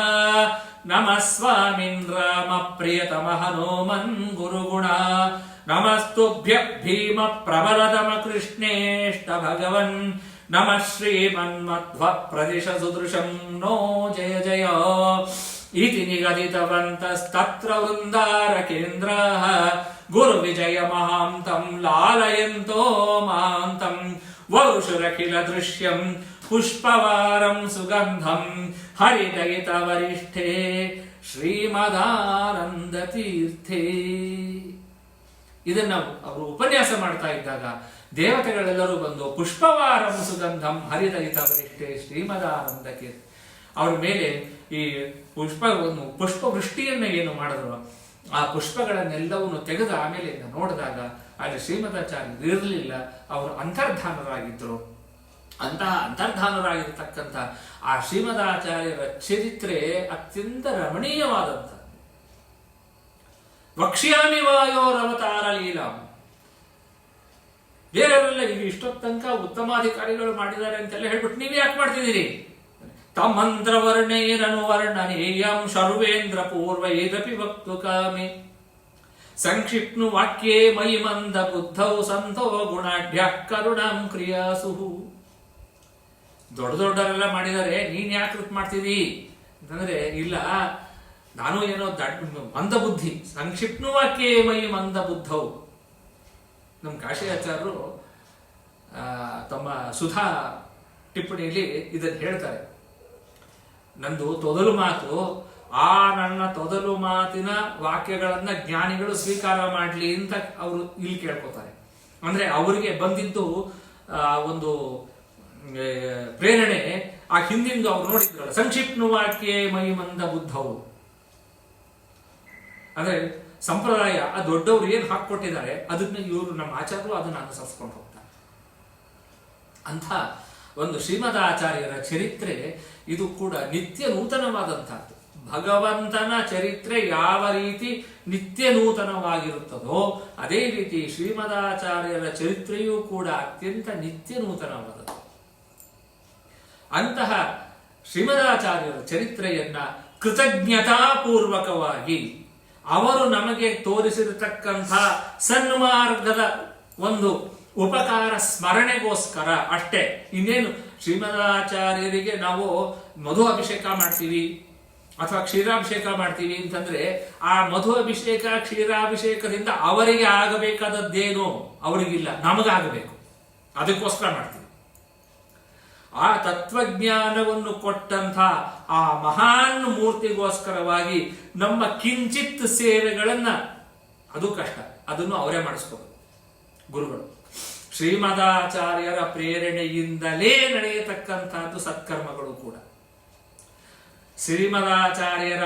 ನಮಃ ಸ್ವಾಮಿನ್ ರಾಮ ಪ್ರಿಯತಮ ಹನುಮನ್ ಗುರುಗುಣ ನಮಸ್ತುಭ್ಯ ಭೀಮ ಪ್ರಬಲತಮ ಕೃಷ್ಣೇಷ್ಟ ಭಗವನ್ ನಮಃ ಶ್ರೀಮನ್ಮಧ್ವ ಪ್ರದಿಶ ಸುದೃಶಂ ನೋ ಜಯ ಜಯ ಇತಿ ನಿಗದಿತವಂತಸ್ತತ್ರ ವೃಂದಾರ ಕೇಂದ್ರಃ ಗುರು ವಿಜಯ ಮಹಾಂತಂ ಲಾಲಯಂತೋ ಮಾಂತಂ ವರುಷರಖಿಲ ದೃಶ್ಯಂ ಪುಷ್ಪವಾರಂ ಸುಗಂಧಂ ಹರಿದಯಿತ ವರಿಷ್ಠೆ ಶ್ರೀಮದಾನಂದ ತೀರ್ಥೇ. ಇದನ್ನ ಅವರು ಉಪನ್ಯಾಸ ಮಾಡ್ತಾ ಇದ್ದಾಗ ದೇವತೆಗಳೆಲ್ಲರೂ ಬಂದು ಪುಷ್ಪವಾರಂ ಸುಗಂಧಂ ಹರಿದಯಿತ ವರಿಷ್ಠೆ ಶ್ರೀಮದಾನಂದಕ್ಕೆ ಅವ್ರ ಮೇಲೆ ಈ ಪುಷ್ಪವೃಷ್ಟಿಯನ್ನ ಏನು ಮಾಡಿದ್ರು, ಆ ಪುಷ್ಪಗಳನ್ನೆಲ್ಲವನ್ನು ತೆಗೆದು ಆಮೇಲೆ ನೋಡಿದಾಗ ಅಲ್ಲಿ ಶ್ರೀಮದಾಚಾರ್ಯರು ಇರಲಿಲ್ಲ, ಅವರು ಅಂತರ್ಧಾನರಾಗಿದ್ರು. ಅಂತಹ ಅಂತರ್ಧಾನರಾಗಿರ್ತಕ್ಕಂಥ ಆ ಶ್ರೀಮದಾಚಾರ್ಯರ ಚರಿತ್ರೆ ಅತ್ಯಂತ ರಮಣೀಯವಾದಂಥ. ವಕ್ಷ್ಯಾಮಿ ವಾಯೋರವತಾರ ಲೀಲಾ. ಬೇರೆಯವರೆಲ್ಲ ಈಗ ಇಷ್ಟೊತ್ತ ತನಕ ಉತ್ತಮಾಧಿಕಾರಿಗಳು ಮಾಡಿದ್ದಾರೆ ಅಂತೆಲ್ಲ ಹೇಳ್ಬಿಟ್ಟು ನೀವೇ ಯಾಕೆ ಮಾಡ್ತಿದ್ದೀರಿ? ತಮಂತ್ರ ವರ್ಣೈರನು ವರ್ಣನೇಯಂ ಶರ್ವೇಂದ್ರ ಪೂರ್ವೈರಪಿ ವಕ್ತು ಕಾಮಿ ಸಂಕ್ಷಿಪ್ನು ವಾಕ್ಯೇ ಮಯಿ ಮಂದ ಬುದ್ಧೌ ಸಂತೋ ಗುಣಾಢ್ಯ ಕರುಣಾಂ ಕ್ರಿಯಾಸು. ದೊಡ್ಡ ದೊಡ್ಡರೆಲ್ಲ ಮಾಡಿದ್ದಾರೆ, ನೀನ್ ಯಾಕೆ ಮಾಡ್ತಿದ್ದೀ ಅಂತಂದ್ರೆ, ಇಲ್ಲ ನಾನು ಏನೋ ಮಂದ ಬುದ್ಧಿ. ಸಂಕ್ಷಿಪ್ನು ವಾಕ್ಯೇ ಮಯಿ ಮಂದ ಬುದ್ಧೌ. ನಮ್ಮ ಕಾಶಿಯಾಚಾರ್ಯರು ತಮ್ಮ ಸುಧಾ ಟಿಪ್ಪಣಿಯಲ್ಲಿ ಇದನ್ನು ಹೇಳ್ತಾರೆ. ನಂದು ತೊದಲು ಮಾತು, ಆ ನನ್ನ ತೊದಲು ಮಾತಿನ ವಾಕ್ಯಗಳನ್ನ ಜ್ಞಾನಿಗಳು ಸ್ವೀಕಾರ ಮಾಡ್ಲಿ ಅಂತ ಅವರು ಇಲ್ಲಿ ಕೇಳ್ಕೊತಾರೆ. ಅಂದ್ರೆ ಅವರಿಗೆ ಬಂದಿದ್ದು ಒಂದು ಪ್ರೇರಣೆ ಆ ಹಿಂದಿಂದು ಅವ್ರು ನೋಡಿದ್ರಲ್ಲ, ಸಂಕ್ಷಿಪ್ತ ವಾಕ್ಯೇ ಮೈ ಮಂದ ಬುದ್ಧವು. ಅಂದ್ರೆ ಸಂಪ್ರದಾಯ ಆ ದೊಡ್ಡವರು ಏನ್ ಹಾಕೊಟ್ಟಿದ್ದಾರೆ ಅದನ್ನ ಇವರು ನಮ್ಮ ಆಚಾರ್ಯರು ಅದನ್ನ ಅನುಸರಿಸ್ಕೊಂಡು ಹೋಗ್ತಾರೆ. ಅಂಥ ಒಂದು ಶ್ರೀಮದಾಚಾರ್ಯರ ಚರಿತ್ರೆ ಇದು ಕೂಡ ನಿತ್ಯ ನೂತನವಾದಂತಹದ್ದು. ಭಗವಂತನ ಚರಿತ್ರೆ ಯಾವ ರೀತಿ ನಿತ್ಯ ನೂತನವಾಗಿರುತ್ತದೋ ಅದೇ ರೀತಿ ಶ್ರೀಮದಾಚಾರ್ಯರ ಚರಿತ್ರೆಯೂ ಕೂಡ ಅತ್ಯಂತ ನಿತ್ಯ ನೂತನವಾದದ್ದು. ಅಂತಹ ಶ್ರೀಮದಾಚಾರ್ಯರ ಚರಿತ್ರೆಯನ್ನ ಕೃತಜ್ಞತಾಪೂರ್ವಕವಾಗಿ ಅವರು ನಮಗೆ ತೋರಿಸಿರತಕ್ಕಂಥ ಸನ್ಮಾರ್ಗದ ಒಂದು ಉಪಕಾರ ಸ್ಮರಣೆಗೋಸ್ಕರ ಅಷ್ಟೇ. ಇನ್ನೇನು ಶ್ರೀಮದಾಚಾರ್ಯರಿಗೆ ನಾವು ಮಧು ಅಭಿಷೇಕ ಮಾಡ್ತೀವಿ ಅಥವಾ ಕ್ಷೀರಾಭಿಷೇಕ ಮಾಡ್ತೀವಿ ಅಂತಂದ್ರೆ ಆ ಮಧು ಅಭಿಷೇಕ ಕ್ಷೀರಾಭಿಷೇಕದಿಂದ ಅವರಿಗೆ ಆಗಬೇಕಾದದ್ದೇನು ಅವರಿಗಿಲ್ಲ, ನಮಗಾಗಬೇಕು, ಅದಕ್ಕೋಸ್ಕರ ಮಾಡ್ತೀವಿ. ಆ ತತ್ವಜ್ಞಾನವನ್ನು ಕೊಟ್ಟಂಥ ಆ ಮಹಾನ್ ಮೂರ್ತಿಗೋಸ್ಕರವಾಗಿ ನಮ್ಮ ಕಿಂಚಿತ್ ಸೇವೆಗಳನ್ನ, ಅದು ಕಷ್ಟ, ಅದನ್ನು ಅವರೇ ಮಾಡಿಸ್ಕೋಬೇಕು ಗುರುಗಳು. ಶ್ರೀಮದಾಚಾರ್ಯರ ಪ್ರೇರಣೆಯಿಂದಲೇ ನಡೆಯತಕ್ಕಂಥದ್ದು ಸತ್ಕರ್ಮಗಳು ಕೂಡ. ಶ್ರೀಮದಾಚಾರ್ಯರ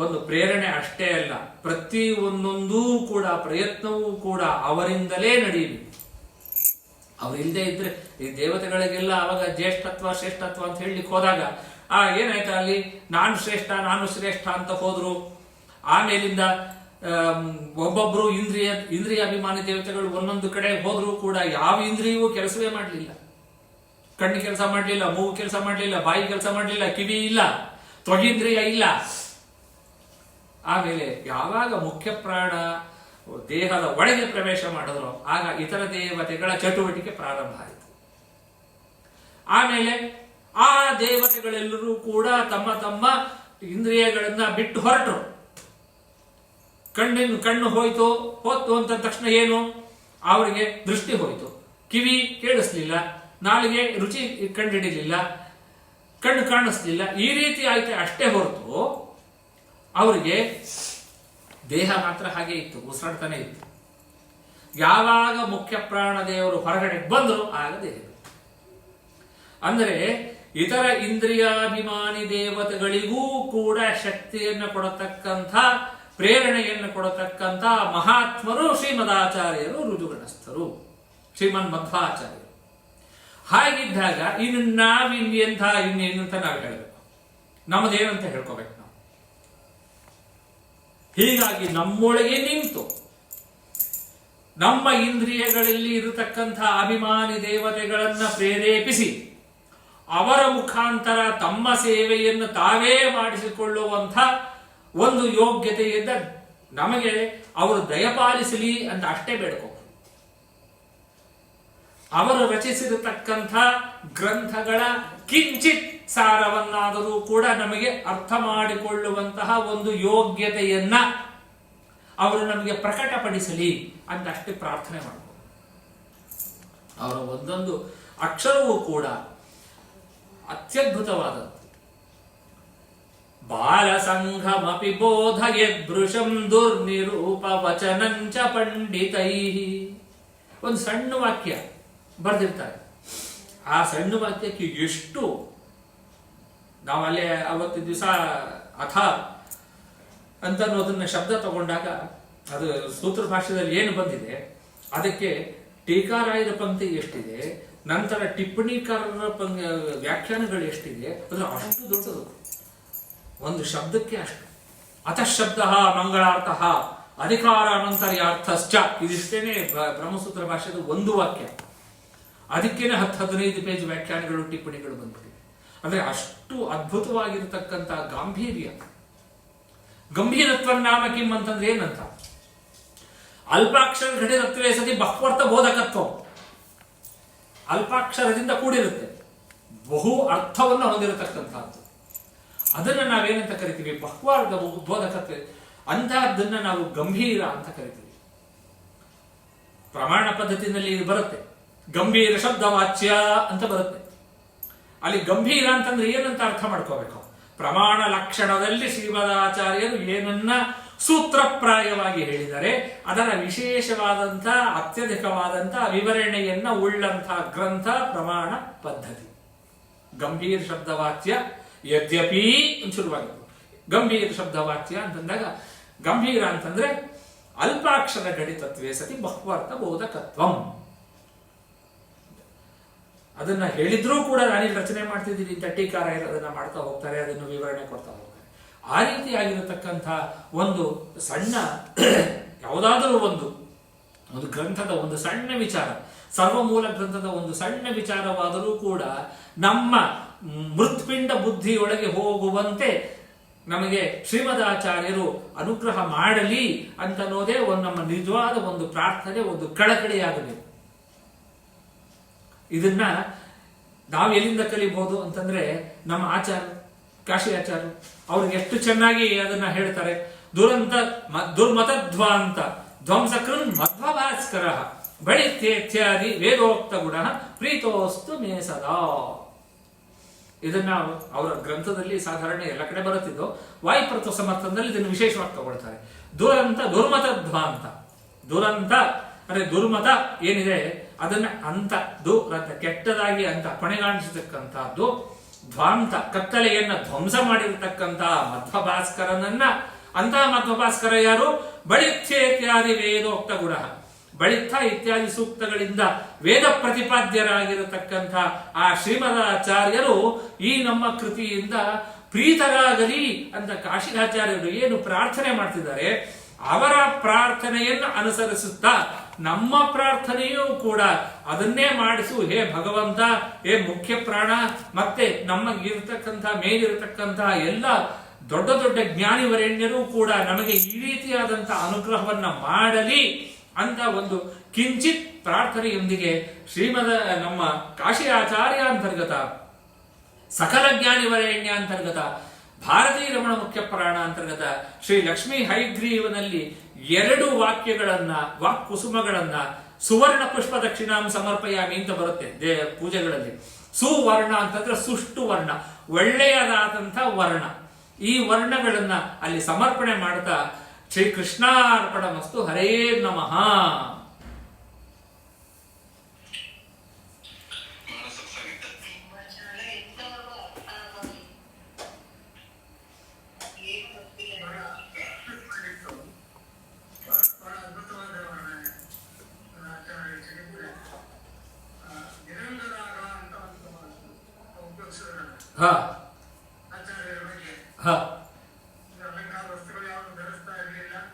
ಒಂದು ಪ್ರೇರಣೆ ಅಷ್ಟೇ ಅಲ್ಲ, ಪ್ರತಿ ಒಂದೊಂದೂ ಕೂಡ ಪ್ರಯತ್ನವೂ ಕೂಡ ಅವರಿಂದಲೇ ನಡೆಯಬೇಕು. ಅವರಿಲ್ಲದೆ ಇದ್ರೆ ಈ ದೇವತೆಗಳಿಗೆಲ್ಲ ಅವಾಗ ಜ್ಯೇಷ್ಠತ್ವ ಶ್ರೇಷ್ಠತ್ವ ಅಂತ ಹೇಳಲಿಕ್ಕೆ ಹೋದಾಗ ಏನಾಯ್ತು, ಅಲ್ಲಿ ನಾನು ಶ್ರೇಷ್ಠ ಅಂತ ಹೋದ್ರು. ಆಮೇಲಿಂದ ಒಬ್ಬೊಬ್ರು ಇಂದ್ರಿಯ ಅಭಿಮಾನಿ ದೇವತೆಗಳು ಒಂದೊಂದು ಕಡೆ ಹೋದ್ರೂ ಕೂಡ ಯಾವ ಇಂದ್ರಿಯವೂ ಕೆಲಸವೇ ಮಾಡಲಿಲ್ಲ. ಕಣ್ಣು ಕೆಲಸ ಮಾಡಲಿಲ್ಲ, ಮೂಗು ಕೆಲಸ ಮಾಡಲಿಲ್ಲ, ಬಾಯಿ ಕೆಲಸ ಮಾಡಲಿಲ್ಲ, ಕಿವಿ ಇಲ್ಲ, ತ್ವಗೀಂದ್ರಿಯ ಇಲ್ಲ. ಆಮೇಲೆ ಯಾವಾಗ ಮುಖ್ಯ ಪ್ರಾಣ ದೇಹದ ಒಳಗೆ ಪ್ರವೇಶ ಮಾಡಿದ್ರು ಆಗ ಇತರ ದೇವತೆಗಳ ಚಟುವಟಿಕೆ ಪ್ರಾರಂಭ ಆಯಿತು. ಆಮೇಲೆ ಆ ದೇವತೆಗಳೆಲ್ಲರೂ ಕೂಡ ತಮ್ಮ ತಮ್ಮ ಇಂದ್ರಿಯಗಳನ್ನ ಬಿಟ್ಟು ಹೊರಟರು. ಕಣ್ಣು ಹೋಯ್ತು ಅಂತ ತಕ್ಷಣ ಏನು, ಅವರಿಗೆ ದೃಷ್ಟಿ ಹೋಯ್ತು, ಕಿವಿ ಕೇಳಿಸ್ಲಿಲ್ಲ, ನಾಲಿಗೆ ರುಚಿ ಕಂಡುಹಿಡಿಲಿಲ್ಲ, ಕಣ್ಣು ಕಾಣಿಸ್ಲಿಲ್ಲ. ಈ ರೀತಿ ಆಯ್ತು ಅಷ್ಟೇ ಹೊರತು ಅವರಿಗೆ ದೇಹ ಮಾತ್ರ ಹಾಗೆ ಇತ್ತು, ಉಸಿರಾಡ್ತಾನೆ ಇತ್ತು. ಯಾವಾಗ ಮುಖ್ಯ ಪ್ರಾಣ ದೇವರು ಹೊರಗಡೆ ಬಂದರು ಆಗ ದೇಹ. ಅಂದರೆ ಇತರ ಇಂದ್ರಿಯಾಭಿಮಾನಿ ದೇವತೆಗಳಿಗೂ ಕೂಡ ಶಕ್ತಿಯನ್ನು ಕೊಡತಕ್ಕಂಥ, ಪ್ರೇರಣೆಯನ್ನು ಕೊಡತಕ್ಕಂಥ ಮಹಾತ್ಮರು ಶ್ರೀಮದಾಚಾರ್ಯರು, ರುಜುಗಣಸ್ಥರು, ಶ್ರೀಮನ್ ಮಧ್ವಾಚಾರ್ಯರು. ಹಾಗಿದ್ದಾಗ ಇನ್ನು ನಾವಿನ್ನೆಂಥ ಇನ್ನೇನು ಅಂತ ನಾವು ಹೇಳಬೇಕು, ನಮ್ಮದೇನಂತ ಹೇಳ್ಕೋಬೇಕು ನಾವು. ಹೀಗಾಗಿ ನಮ್ಮೊಳಗೆ ನಿಂತು ನಮ್ಮ ಇಂದ್ರಿಯಗಳಲ್ಲಿ ಇರತಕ್ಕಂಥ ಅಭಿಮಾನಿ ದೇವತೆಗಳನ್ನ ಪ್ರೇರೇಪಿಸಿ ಅವರ ಮುಖಾಂತರ ತಮ್ಮ ಸೇವೆಯನ್ನು ತಾವೇ ಮಾಡಿಸಿಕೊಳ್ಳುವಂಥ ಒಂದು ಯೋಗ್ಯತೆಯಿಂದ ನಮಗೆ ಅವರು ದಯಪಾಲಿಸಲಿ ಅಂತ ಅಷ್ಟೇ ಬೇಡ್ಕೋ. ಅವರು ರಚಿಸಿರತಕ್ಕಂಥ ಗ್ರಂಥಗಳ ಕಿಂಚಿತ್ ಸಾರವನ್ನಾದರೂ ಕೂಡ ನಮಗೆ ಅರ್ಥ ಮಾಡಿಕೊಳ್ಳುವಂತಹ ಒಂದು ಯೋಗ್ಯತೆಯನ್ನ ಅವರು ನಮಗೆ ಪ್ರಕಟಪಡಿಸಲಿ ಅಂತ ಅಷ್ಟೇ ಪ್ರಾರ್ಥನೆ ಮಾಡಬಹುದು. ಅವರ ಒಂದೊಂದು ಅಕ್ಷರವೂ ಕೂಡ ಅತ್ಯದ್ಭುತವಾದದ್ದು. ಬಾಲಸಂಘಮಪಿ ಬೋಧಯದೃಶಂ ದುರ್ನಿರೂಪ ವಚನಂಚ ಪಂಡಿತೈ. ಒಂದು ಸಣ್ಣ ವಾಕ್ಯ ಬರೆದಿರ್ತಾರೆ. ಆ ಸಣ್ಣ ವಾಕ್ಯಕ್ಕೆ ಎಷ್ಟು ನಾವಲ್ಲೇ ಅವತ್ತು ದಿವಸ ಅಥ ಅಂತ ಅನ್ನೋದನ್ನ ಶಬ್ದ ತಗೊಂಡಾಗ ಅದು ಸೂತ್ರ ಭಾಷೆಯಲ್ಲಿ ಏನು ಬಂದಿದೆ, ಅದಕ್ಕೆ ಟೀಕಾರಾಯರ ಪಂಕ್ತಿ ಎಷ್ಟಿದೆ, ನಂತರ ಟಿಪ್ಪಣಿಕಾರರ ವ್ಯಾಖ್ಯಾನಗಳು ಎಷ್ಟಿದೆ, ಅದು ಅಷ್ಟು ದೊಡ್ಡದು. ಒಂದು ಶಬ್ದಕ್ಕೆ ಅಷ್ಟು. ಅತಃ ಶಬ್ದ ಮಂಗಳಾರ್ಥ ಅಧಿಕಾರಾನಂತರ್ಯಾರ್ಥಶ್ಚ, ಇದಿಷ್ಟೇನೆ ಬ್ರಹ್ಮಸೂತ್ರ ಭಾಷೆದ ಒಂದು ವಾಕ್ಯ. ಅದಕ್ಕೇನೆ 10-15 ಪೇಜ್ ವ್ಯಾಖ್ಯಾನಗಳು, ಟಿಪ್ಪಣಿಗಳು ಬಂದ್ಬಿಟ್ಟಿದೆ. ಅಂದ್ರೆ ಅಷ್ಟು ಅದ್ಭುತವಾಗಿರತಕ್ಕಂಥ ಗಂಭೀರತ್ವ ನಾಮ ಕಿಮ್ ಅಂತಂದ್ರೆ ಏನಂತ, ಅಲ್ಪಾಕ್ಷರ ಘಟಿತತ್ವೇ ಸತಿ ಬಹ್ವರ್ಥ ಬೋಧಕತ್ವ. ಅಲ್ಪಾಕ್ಷರದಿಂದ ಕೂಡಿರುತ್ತೆ, ಬಹು ಅರ್ಥವನ್ನು ಹೊಂದಿರತಕ್ಕಂಥದ್ದು. ಅದನ್ನ ನಾವೇನಂತ ಕರಿತೀವಿ, ಬಹ್ವಾರ್ಧ ಬೋಧಕತ್ವ. ಅಂತಹದ್ದನ್ನ ನಾವು ಗಂಭೀರ ಅಂತ ಕರಿತೀವಿ. ಪ್ರಮಾಣ ಪದ್ಧತಿನಲ್ಲಿ ಇದು ಬರುತ್ತೆ, ಗಂಭೀರ ಶಬ್ದ ವಾಚ್ಯ ಅಂತ ಬರುತ್ತೆ. ಅಲ್ಲಿ ಗಂಭೀರ ಅಂತಂದ್ರೆ ಏನಂತ ಅರ್ಥ ಮಾಡ್ಕೋಬೇಕು. ಪ್ರಮಾಣ ಲಕ್ಷಣದಲ್ಲಿ ಶ್ರೀಮದಾಚಾರ್ಯರು ಏನನ್ನ ಸೂತ್ರಪ್ರಾಯವಾಗಿ ಹೇಳಿದರೆ ಅದರ ವಿಶೇಷವಾದಂಥ ಅತ್ಯಧಿಕವಾದಂಥ ವಿವರಣೆಯನ್ನ ಉಳ್ಳಂಥ ಗ್ರಂಥ ಪ್ರಮಾಣ ಪದ್ಧತಿ. ಗಂಭೀರ ಶಬ್ದವಾಚ್ಯ ಯದ್ಯಪಿ ಶುರುವಾಗಿತ್ತು. ಗಂಭೀರ ಶಬ್ದವಾಚ್ಯ ಅಂತಂದಾಗ ಗಂಭೀರ ಅಂತಂದ್ರೆ ಅಲ್ಪಾಕ್ಷರ ಗಣಿತತ್ವೇ ಸತಿ ಬಹ್ವರ್ಥ ಬೋಧಕತ್ವಂ. ಅದನ್ನ ಹೇಳಿದ್ರೂ ಕೂಡ ನಾನೀಗ ರಚನೆ ಮಾಡ್ತಿದ್ದೀನಿ ಅಂತ ಟೀಕಾರಾಯರು ಅದನ್ನ ಮಾಡ್ತಾ ಹೋಗ್ತಾರೆ, ಅದನ್ನು ವಿವರಣೆ ಕೊಡ್ತಾ ಹೋಗ್ತಾರೆ. ಆ ರೀತಿಯಾಗಿರತಕ್ಕಂಥ ಒಂದು ಸಣ್ಣ ಯಾವುದಾದರೂ ಒಂದು ಗ್ರಂಥದ ಒಂದು ಸಣ್ಣ ವಿಚಾರ, ಸರ್ವಮೂಲ ಗ್ರಂಥದ ಒಂದು ಸಣ್ಣ ವಿಚಾರವಾದರೂ ಕೂಡ ನಮ್ಮ ಮೃತ್ಪಿಂಡ ಬುದ್ಧಿಯೊಳಗೆ ಹೋಗುವಂತೆ ನಮಗೆ ಶ್ರೀಮದಾಚಾರ್ಯರು ಅನುಗ್ರಹ ಮಾಡಲಿ ಅಂತನ್ನೋದೇ ಒಂದು ನಮ್ಮ ನಿಜವಾದ ಒಂದು ಪ್ರಾರ್ಥನೆ, ಒಂದು ಕಳಕಳಿಯಾಗಬೇಕು. ಇದನ್ನ ನಾವು ಎಲ್ಲಿಂದ ಕಲಿಬಹುದು ಅಂತಂದ್ರೆ ನಮ್ಮ ಆಚಾರ್ಯ ಕಾಶಿ ಆಚಾರ್ಯರು ಅವ್ರಿಗೆ ಎಷ್ಟು ಚೆನ್ನಾಗಿ ಅದನ್ನ ಹೇಳ್ತಾರೆ. ದುರ್ಮತಧ್ವಾಂತ ಧ್ವಂಸಕೃನ್ ಮಧ್ವಭಾಸ್ಕರ ಬಳಿತ್ಯೇತ್ಯಾದಿ ವೇದೋಕ್ತ ಗುಣ ಪ್ರೀತೋಸ್ತು ಮೇ ಸದಾ. ಇದನ್ನ ಅವರ ಗ್ರಂಥದಲ್ಲಿ ಸಾಧಾರಣ ಎಲ್ಲ ಕಡೆ ಬರುತ್ತಿದ್ದು, ವಾಯುಪ್ರತ್ವ ಸಮರ್ಥನದಲ್ಲಿ ಇದನ್ನು ವಿಶೇಷವಾಗಿ ತಗೊಳ್ತಾರೆ. ದುರ್ಮತಧ್ವಾಂತ, ದುರಂತ ಅಂದ್ರೆ ದುರ್ಮತ ಏನಿದೆ ಅದನ್ನ ಅಂತ ಕೆಟ್ಟದಾಗಿ ಅಂತ ಕೊನೆಗಾಣಿಸತಕ್ಕಂಥದ್ದು, ಧ್ವಾಂತ ಕತ್ತಲೆಯನ್ನ ಧ್ವಂಸ ಮಾಡಿರತಕ್ಕಂಥ ಮಧ್ವಭಾಸ್ಕರನನ್ನ, ಅಂತ ಮಧ್ವಭಾಸ್ಕರ ಯಾರು, ಬಳಿತ್ಯೇತ್ಯಾದಿ ವೇದೋಕ್ತ ಗುಣ, ಬಳಿತ ಇತ್ಯಾದಿ ಸೂಕ್ತಗಳಿಂದ ವೇದ ಪ್ರತಿಪಾದ್ಯರಾಗಿರತಕ್ಕಂಥ ಆ ಶ್ರೀಮದಾಚಾರ್ಯರು ಈ ನಮ್ಮ ಕೃತಿಯಿಂದ ಪ್ರೀತರಾಗಲಿ ಅಂತ ಕಾಶಿಕಾಚಾರ್ಯರು ಏನು ಪ್ರಾರ್ಥನೆ ಮಾಡ್ತಿದ್ದಾರೆ, ಅವರ ಪ್ರಾರ್ಥನೆಯನ್ನು ಅನುಸರಿಸುತ್ತಾ ನಮ್ಮ ಪ್ರಾರ್ಥನೆಯೂ ಕೂಡ ಅದನ್ನೇ ಮಾಡಿಸು ಹೇ ಭಗವಂತ, ಹೇ ಮುಖ್ಯ ಪ್ರಾಣ, ಮತ್ತೆ ನಮಗಿರ್ತಕ್ಕಂಥ ಮೇಲಿರತಕ್ಕಂಥ ಎಲ್ಲ ದೊಡ್ಡ ದೊಡ್ಡ ಜ್ಞಾನಿವರೇಣ್ಯರು ಕೂಡ ನಮಗೆ ಈ ರೀತಿಯಾದಂತಹ ಅನುಗ್ರಹವನ್ನ ಮಾಡಲಿ ಅಂತ ಒಂದು ಕಿಂಚಿತ್ ಪ್ರಾರ್ಥನೆಯೊಂದಿಗೆ ಶ್ರೀಮದ ನಮ್ಮ ಕಾಶಿ ಆಚಾರ್ಯ ಅಂತರ್ಗತ, ಸಕಲ ಜ್ಞಾನಿವರೇಣ್ಯ ಅಂತರ್ಗತ, ಭಾರತೀ ರಮಣ ಮುಖ್ಯ ಪ್ರಾಣ ಅಂತರ್ಗತ ಶ್ರೀ ಲಕ್ಷ್ಮೀ ಹೈಗ್ರೀವನಲ್ಲಿ 2 ವಾಕ್ಯಗಳನ್ನ, ವಾಕ್ಕುಸುಮಗಳನ್ನ ಸುವರ್ಣ ಪುಷ್ಪ ದಕ್ಷಿಣಾಂ ಸಮರ್ಪಯಾಮಿ ಅಂತ ಬರುತ್ತೆ ಪೂಜೆಗಳಲ್ಲಿ. ಸುವರ್ಣ ಅಂತಂದ್ರೆ ಸುಷ್ಟು ವರ್ಣ, ಒಳ್ಳೆಯದಾದಂಥ ವರ್ಣ. ಈ ವರ್ಣಗಳನ್ನ ಅಲ್ಲಿ ಸಮರ್ಪಣೆ ಮಾಡ್ತಾ ಶ್ರೀ ಕೃಷ್ಣಾರ್ಪಣಮಸ್ತು, ಹರೇ ನಮಃ. ಹಾ ಹಾ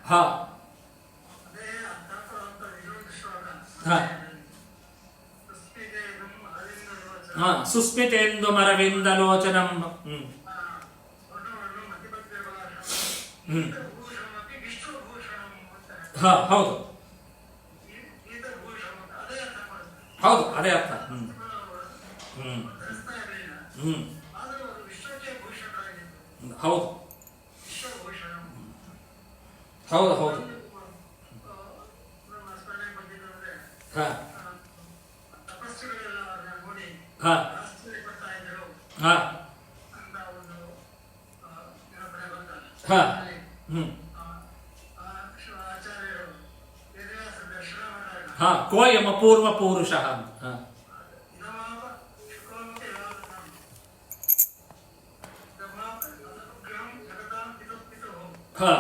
ಹಾ ಹಾ ಸುಸ್ಮಿತೇಂದು ಮರವಿಂದ ಲೋಚನಂ. ಹಾ ಹೌದು ಹೌದು, ಅದೇ ಅರ್ಥ. ಹೌದು ಹೌದು ಹೌದು. ಹಾ ಹಾ ಹಾ ಹಾ ಹಾ ಕೋಯಮ ಪೂರ್ವ ಪೂರುಷ. ಹಾ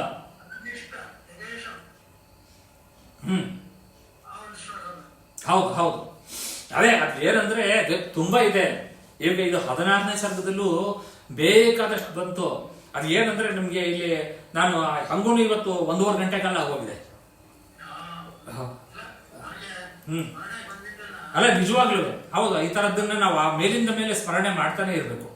ಹೌದು ಹೌದು, ಅದೇ ಅದು ಏನಂದ್ರೆ ತುಂಬಾ ಇದೆ. ಈಗ ಇದು 16ನೇ ಸರ್ಗದಲ್ಲೂ ಬೇಕಾದಷ್ಟು ಬಂತು. ಅದು ಏನಂದ್ರೆ ನಿಮ್ಗೆ ಇಲ್ಲಿ ನಾನು ಹಂಗೂ ಇವತ್ತು 1.5 ಗಂಟೆ ಕಾಲ ಆಗೋಗಿದೆ. ಅಲ್ಲ ನಿಜವಾಗ್ಲೂ ಹೌದು, ಈ ತರದ್ದನ್ನ ನಾವು ಆ ಮೇಲಿಂದ ಮೇಲೆ ಸ್ಮರಣೆ ಮಾಡ್ತಾನೆ ಇರ್ಬೇಕು.